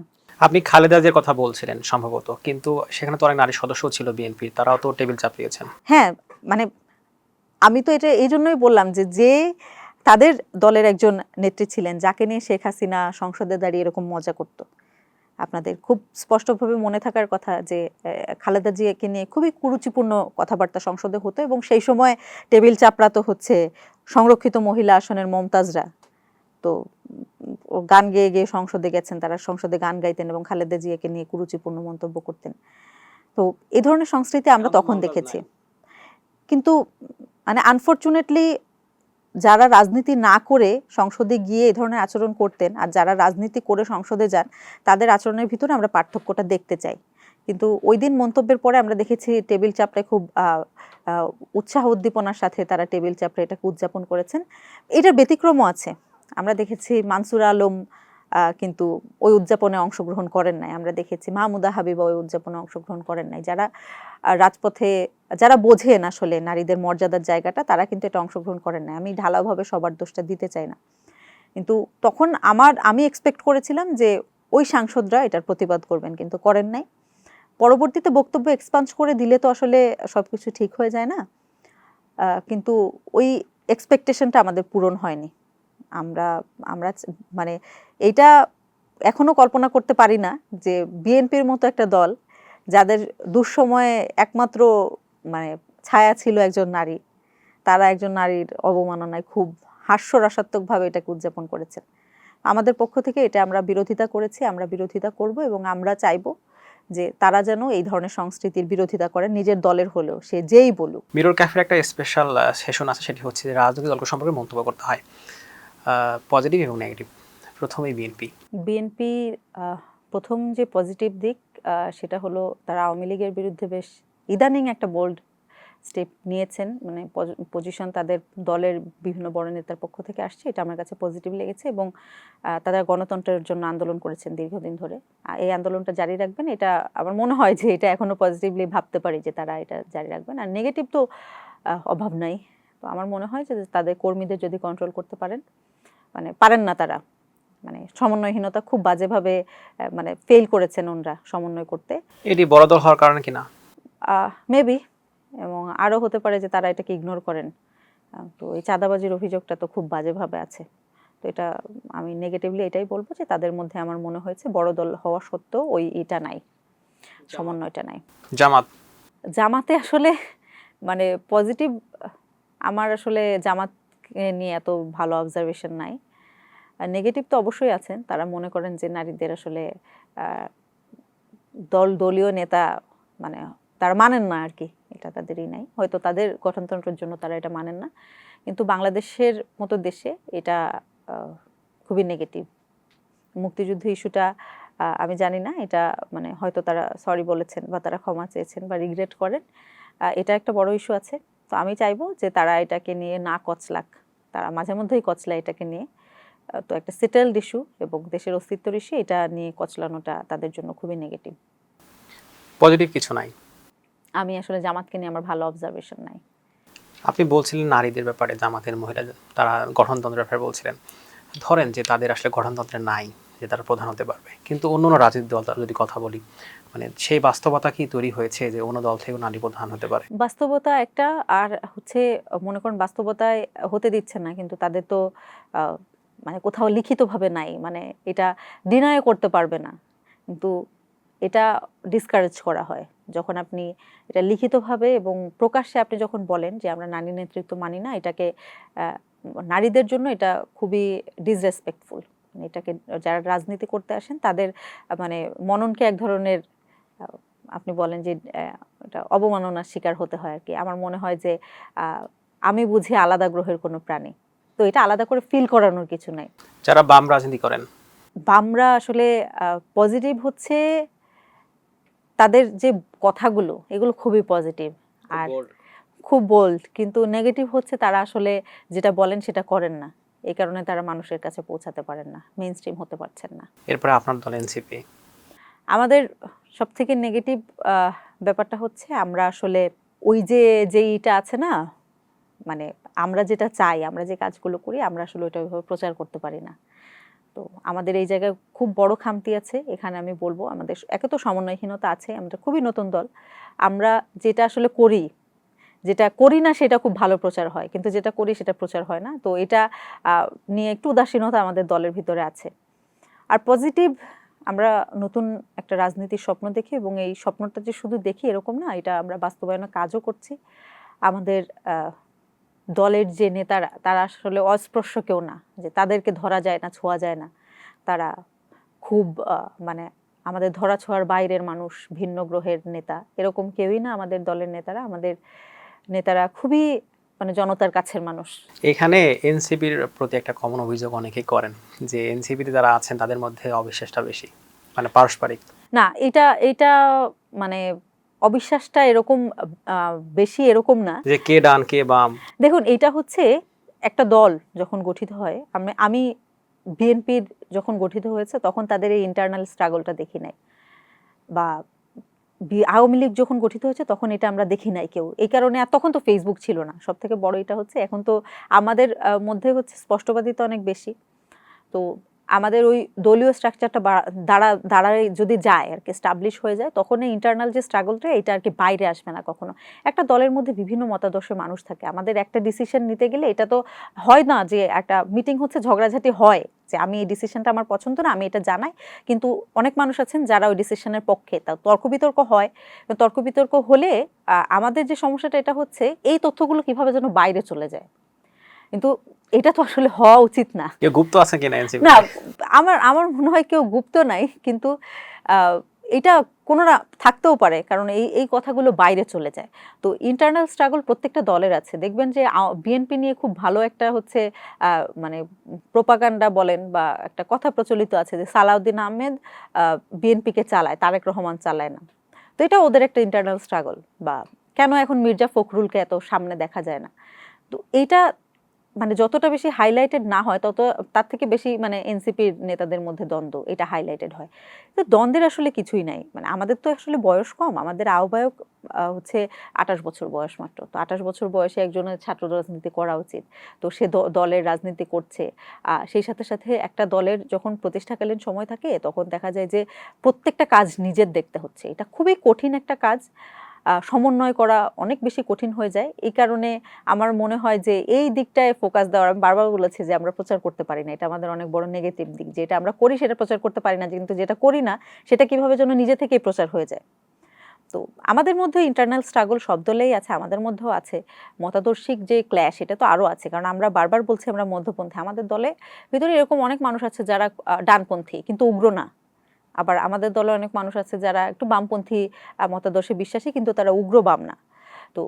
S2: আপনি খালেদা জিয়ার কথা বলছিলেন সম্ভবত, কিন্তু সেখানে তো অনেক নারী সদস্য ছিল বিএনপির, তারাও তো টেবিল চাপিয়েছেন।
S1: হ্যাঁ, মানে আমি তো এটা এই জন্যই বললাম যে তাদের দলের একজন নেত্রী ছিলেন যাকে নিয়ে শেখ হাসিনা সংসদে দাঁড়িয়ে এরকম মজা করত। আপনাদের খুব স্পষ্টভাবে মনে থাকার কথা যে খালেদা জিয়াকে নিয়ে খুবই কুরুচিপূর্ণ কথাবার্তা সংসদে হতো, এবং সেই সময় টেবিল চাপড়াতো হচ্ছে সংরক্ষিত মহিলা আসনের মমতাজরা। তো ও গান গেয়ে গিয়ে সংসদে গেছেন, তারা সংসদে গান গাইতেন এবং খালেদা জিয়াকে নিয়ে কুরুচিপূর্ণ মন্তব্য করতেন। তো এই ধরনের সংস্কৃতি আমরা তখন দেখেছি। কিন্তু মানে আনফরচুনেটলি যারা রাজনীতি না করে সংসদে গিয়ে এই ধরনের আচরণ করতেন আর যারা রাজনীতি করে সংসদে যান তাদের আচরণের ভিতরে আমরা পার্থক্যটা দেখতে চাই। কিন্তু ওই দিন মন্তব্যের পরে আমরা দেখেছি টেবিল চাপড়ায় খুব উৎসাহ উদ্দীপনার সাথে তারা টেবিল চাপড়ে এটাকে উদযাপন করেছেন। এটার ব্যতিক্রমও আছে, আমরা দেখেছি মানসুর আলম কিন্তু ওই উদযাপনে অংশগ্রহণ করেন নাই। আমরা দেখেছি মাহমুদা হাবিবা ওই উদযাপনে অংশগ্রহণ করেন নাই। যারা রাজপথে যারা বোঝেন আসলে নারীদের মর্যাদার জায়গাটা, তারা কিন্তু এটা অংশগ্রহণ করেন নাই। আমি ঢালাওভাবে সবার দোষটা দিতে চাই না, কিন্তু তখন আমি এক্সপেক্ট করেছিলাম যে ওই সাংসদরা এটার প্রতিবাদ করবেন, কিন্তু করেন নাই। পরবর্তীতে বক্তব্য এক্সপাঞ্জ করে দিলে তো আসলে সবকিছু ঠিক হয়ে যায় না, কিন্তু ওই এক্সপেকটেশনটা আমাদের পূরণ হয়নি। আমরা আমরা মানে এইটা এখনো কল্পনা করতে পারি না যে বিএনপির মতো একটা দল, যাদের দুঃসময়ে একমাত্র মানে ছায়া ছিল একজন নারী, তারা একজন নারীর অবমাননায় খুব হাস্যরসাত্মকভাবে এটাকে উদযাপন করেছেন। আমাদের পক্ষ থেকে এটা আমরা বিরোধিতা করেছি, আমরা বিরোধিতা করব, এবং আমরা চাইব যে তারা যেন এই ধরনের সংস্কৃতির বিরোধিতা করেন, নিজের দলের হলেও সে যেই বলুক।
S2: মিরর ক্যাফের একটা স্পেশাল সেশন আছে, সেটি হচ্ছে যে রাজনৈতিক দলগুলো সম্পর্কে মন্তব্য করতে হয়, পজিটিভ এবং নেগেটিভ। প্রথমেই
S1: বিএনপি প্রথম যে পজিটিভ দিক সেটা হলো তারা আওয়ামী লীগের বিরুদ্ধে বেশ ইদানিং একটা বোল্ড স্টেপ নিয়েছেন, মানে পজিশন তাদের দলের বিভিন্ন বড় নেতার পক্ষ থেকে আসছে, এটা আমার কাছে পজিটিভ লেগেছে। এবং তারা গণতন্ত্রের জন্য আন্দোলন করেছেন দীর্ঘদিন ধরে, এই আন্দোলনটা জারি রাখবেন, এটা আমার মনে হয় যে এটা এখনো পজিটিভলি ভাবতে পারি যে তারা এটা জারি রাখবেন। আর নেগেটিভ তো অভাব নাই। তো আমার মনে হয় যে তাদের কর্মীদের যদি কন্ট্রোল করতে পারেন, মানে পারেন না তারা, মানে সমন্বয়হীনতা খুব বাজেভাবে মানে ফেল করেছেন ওনরা সমন্বয় করতে।
S2: এটি বড় দল হওয়ার কারণে কিনা
S1: মেবি, এবং আরও হতে পারে যে তারা এটাকে ইগনোর করেন। তো এই চাঁদাবাজির অভিযোগটা তো খুব বাজেভাবে আছে। তো এটা আমি নেগেটিভলি এটাই বলবো যে তাদের মধ্যে আমার মনে হয়েছে বড় দল হওয়া সত্ত্বেও ওই এটা নাই, সমন্বয়টা নাই। জামাতে আসলে মানে পজিটিভ, আমার আসলে জামাতকে নিয়ে এত ভালো অবজারভেশন নাই। নেগেটিভ তো অবশ্যই আছেন, তারা মনে করেন যে নারীদের আসলে দলীয় নেতা মানে তারা মানেন না আর কি, এটা তাদেরই নাই, হয়তো তাদের গঠনতন্ত্রের জন্য তারা এটা মানেন না। কিন্তু বাংলাদেশের মতো দেশে এটা খুবই নেগেটিভ। মুক্তিযুদ্ধ ইস্যুটা আমি জানি না, এটা মানে হয়তো তারা সরি বলেছেন বা তারা ক্ষমা চেয়েছেন বা রিগ্রেট করেন, এটা একটা বড় ইস্যু আছে। তো আমি চাইবো যে তারা এটাকে নিয়ে না কচলাক, তারা মাঝে মধ্যেই কচলায় এটাকে নিয়ে। তো একটা সেটেলড ইস্যু এবং দেশের অস্তিত্বের ইস্যু, এটা নিয়ে কচলানোটা তাদের জন্য খুবই নেগেটিভ।
S2: পজিটিভ কিছু নাই।
S1: আমি আসলে জামাতকে নিয়ে আমার ভালো অবজারভেশন নাই।
S2: আপনি বলছিলেন নারীদের ব্যাপারে, জামাতের মহিলা তারা গঠনতন্ত্রের ব্যাপারে বলছিলেন, ধরেন যে তাদের আসলে গঠনতন্ত্রে নাই যে তারা প্রধান হতে পারবে, কিন্তু অন্য রাজনৈতিক দল যদি কথা বলি, মানে সেই বাস্তবতা কি তৈরি হয়েছে যে অন্য দল থেকে নারী প্রধান হতে পারে?
S1: বাস্তবতা একটা, আর হচ্ছে মনে করেন বাস্তবতায় হতে দিচ্ছে না, কিন্তু তাদের তো মানে কোথাও লিখিতভাবে নাই, মানে এটা ডিনায় করতে পারবে না, কিন্তু এটা ডিসকারেজ করা হয় যখন আপনি এটা লিখিতভাবে এবং প্রকাশ্যে আপনি যখন বলেন যে আমরা নারী নেতৃত্ব মানি না, এটাকে নারীদের জন্য এটা খুবই ডিসরেসপেক্টফুল। এটাকে যারা রাজনীতি করতে আসেন তাদের মানে মননকে এক ধরনের আপনি বলেন যে এটা অবমাননার শিকার হতে হয় আর কি। আমার মনে হয় যে আমি বুঝি আলাদা গ্রহের কোনো প্রাণী, তো এটা আলাদা করে ফিল করানোর কিছু নাই।
S2: যারা বাম রাজনীতি করেন,
S1: বামরা আসলে পজিটিভ হচ্ছে তাদের যে কথাগুলো, এগুলো খুবই পজিটিভ আর খুব বোল্ড, কিন্তু নেগেটিভ হচ্ছে তারা আসলে যেটা বলেন সেটা করেন না, এই কারণে তারা মানুষের কাছে পৌঁছাতে পারেন না, মেইন স্ট্রিম হতে পারছেন না।
S2: এরপরে আপনার দল এনসিপি,
S1: আমাদের সবথেকে নেগেটিভ ব্যাপারটা হচ্ছে আমরা আসলে ওই যেইটা আছে না, মানে আমরা যেটা চাই, আমরা যে কাজগুলো করি, আমরা আসলে ওইটা ওইভাবে প্রচার করতে পারি না। তো আমাদের এই জায়গায় খুব বড় খামতি আছে এখানে। আমি বলবো আমাদের একে তো সমন্বয়হীনতা আছে, আমরা খুবই নতুন দল, আমরা যেটা আসলে করি যেটা করি না সেটা খুব ভালো প্রচার হয়, কিন্তু যেটা করি সেটা প্রচার হয় না। তো এটা নিয়ে একটু উদাসীনতা আমাদের দলের ভিতরে আছে। আর পজিটিভ, আমরা নতুন একটা রাজনীতির স্বপ্ন দেখি, এবং এই স্বপ্নটা যে শুধু দেখি এরকম না, এটা আমরা বাস্তবায়নের কাজও করছি। আমাদের দলের যে নেতারা, তারা আসলে অস্পৃশ্য কেউ না, যে তাদেরকে ধরা যায় না, ছোঁয়া যায় না। তারা খুব মানে আমাদের ধরা ছোঁয়ার বাইরের মানুষ, ভিন্ন গ্রহের নেতা, এরকম কেউই না আমাদের দলের নেতারা। আমাদের নেতারা খুবই মানে জনতার কাছের মানুষ।
S2: এখানে এনসিপির প্রতি একটা কমন অভিযোগ অনেকেই করেন যে এনসিপিতে যারা আছেন তাদের মধ্যে অবিশ্বাসটা বেশি, মানে পারস্পরিক।
S1: না, এটা মানে অবিশ্বাসটা এরকম বেশি এরকম না,
S2: যে কে ডান কে বাম।
S1: দেখুন, এটা হচ্ছে একটা দল যখন গঠিত হয়, আমি বিএনপির যখন গঠিত হয়েছে তখন তাদের এই ইন্টারনাল স্ট্রাগলটা দেখি নাই, বা আওয়ামী লীগ যখন গঠিত হয়েছে তখন এটা আমরা দেখি নাই কেউ। এই কারণে, আর তখন তো ফেসবুক ছিল না, সব থেকে বড় এটা হচ্ছে। এখন তো আমাদের মধ্যে হচ্ছে স্পষ্টবাদিতা অনেক বেশি। তো আমাদের ওই দলীয় স্ট্রাকচারটা দাঁড়ায় যদি যায় আর কি, স্টাবলিশ হয়ে যায়, তখন এই ইন্টারনাল যে স্ট্রাগলটা, এটা আর কি বাইরে আসবে না কখনো। একটা দলের মধ্যে বিভিন্ন মতাদর্শের মানুষ থাকে, আমাদের একটা ডিসিশন নিতে গেলে এটা তো হয় না যে একটা মিটিং হচ্ছে ঝগড়াঝাটি হয় যে আমি এই ডিসিশনটা আমার পছন্দ না, আমি এটা জানাই, কিন্তু অনেক মানুষ আছেন যারা ওই ডিসিশনের পক্ষে, তা তর্ক বিতর্ক হয়। তর্ক বিতর্ক হলে আমাদের যে সমস্যাটা এটা হচ্ছে, এই তথ্যগুলো কিভাবে যেন বাইরে চলে যায়, কিন্তু এটা তো আসলে হওয়া উচিত না।
S2: কেউ গুপ্ত আছে কিনা এনসিপি?
S1: না, আমার মনে হয় কেউ গুপ্ত নাই, কিন্তু এটা কোনো না থাকতেও পারে, কারণ এই কথাগুলো বাইরে চলে যায়। তো ইন্টারনাল স্ট্রাগল প্রত্যেকটা দলের আছে। দেখবেন যে বিএনপি নিয়ে খুব ভালো একটা হচ্ছে মানে প্রোপাগান্ডা বলেন বা একটা কথা প্রচলিত আছে যে সালাউদ্দিন আহমেদ বিএনপিকে চালায়, তারেক রহমান চালায় না। তো এটা ওদের একটা ইন্টারনাল স্ট্রাগল। বা কেন এখন মির্জা ফখরুলকে এত সামনে দেখা যায় না, তো এইটা মানে যতটা বেশি হাইলাইটেড না হয়, তত তার থেকে বেশি মানে এনসিপির নেতাদের মধ্যে দ্বন্দ্ব, এটা হাইলাইটেড হয়। তো দ্বন্দ্বের আসলে কিছুই নাই। মানে আমাদের তো আসলে বয়স কম, আমাদের আহ্বায়ক হচ্ছে 28 বছর বয়স মাত্র। তো 28 বছর বয়সে একজনের ছাত্র রাজনীতি করা উচিত। তো সে দলের রাজনীতি করছে। সেই সাথে সাথে একটা দলের যখন প্রতিষ্ঠাকালীন সময় থাকে, তখন দেখা যায় যে প্রত্যেকটা কাজ নিজের দেখতে হচ্ছে। এটা খুবই কঠিন একটা কাজ, সমন্বয় করা অনেক বেশি কঠিন হয়ে যায়। এই কারণে আমার মনে হয় যে এই দিকটায় ফোকাস দেওয়ার, আমি বারবার বলেছি যে আমরা প্রচার করতে পারি না, এটা আমাদের অনেক বড় নেগেটিভ দিক। যেটা আমরা করি সেটা প্রচার করতে পারি না, কিন্তু যেটা করি না সেটা কিভাবে যেন নিজে থেকেই প্রচার হয়ে যায়। তো আমাদের মধ্যে ইন্টারনাল স্ট্রাগল সব দলেই আছে, আমাদের মধ্যেও আছে। মতাদর্শিক যে ক্ল্যাশ, এটা তো আরও আছে, কারণ আমরা বারবার বলছি আমরা মধ্যপন্থী। আমাদের দলে ভিতরে এরকম অনেক মানুষ আছে যারা ডানপন্থী কিন্তু উগ্র না। আবার আমাদের দলে অনেক মানুষ আছে যারা একটু বামপন্থী মতাদর্শে বিশ্বাসী, কিন্তু তারা উগ্র বাম না। তো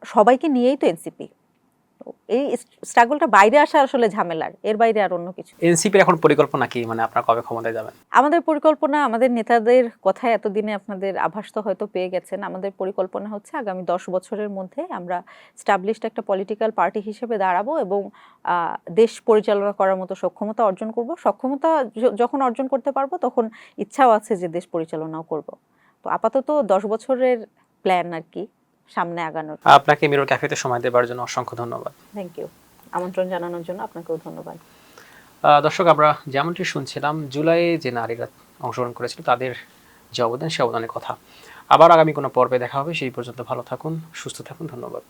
S1: সবাইকে নিয়েই তো এনসিপি। এই স্ট্রাগলটা বাইরে আসা আসলে ঝামেলার, এর বাইরে আর অন্য কিছু।
S2: এনসিপির এখন পরিকল্পনা কি, মানে আপনারা কবে ক্ষমতায় যাবেন?
S1: আমাদের পরিকল্পনা, আমাদের নেতাদের কথায় এতদিনে আপনাদের আভাস তো হয়তো পেয়ে গেছেন। আমাদের পরিকল্পনা হচ্ছে আগামী 10 বছরের মধ্যে আমরা স্টাবলিশড একটা পলিটিক্যাল পার্টি হিসেবে দাঁড়াবো, এবং দেশ পরিচালনা করার মতো সক্ষমতা অর্জন করব। সক্ষমতা যখন অর্জন করতে পারবো, তখন ইচ্ছাও আছে যে দেশ পরিচালনাও করব। তো আপাতত 10 বছরের প্ল্যান আর কি, সামনে আগানোর।
S2: আপনাকে মিরর ক্যাফেতে সময় দেওয়ার জন্য অসংখ্য ধন্যবাদ।
S1: থ্যাংক ইউ, আমন্ত্রণ জানানোর জন্য আপনাকেও ধন্যবাদ।
S2: দর্শক, আমরা যেমনটি শুনছিলাম, জুলাইয়ে যে নারীরা অংশগ্রহণ করেছিল তাদের যে অবদান, সে অবদানের কথা। আবার আগামী কোনো পর্বে দেখা হবে। সেই পর্যন্ত ভালো থাকুন, সুস্থ থাকুন। ধন্যবাদ।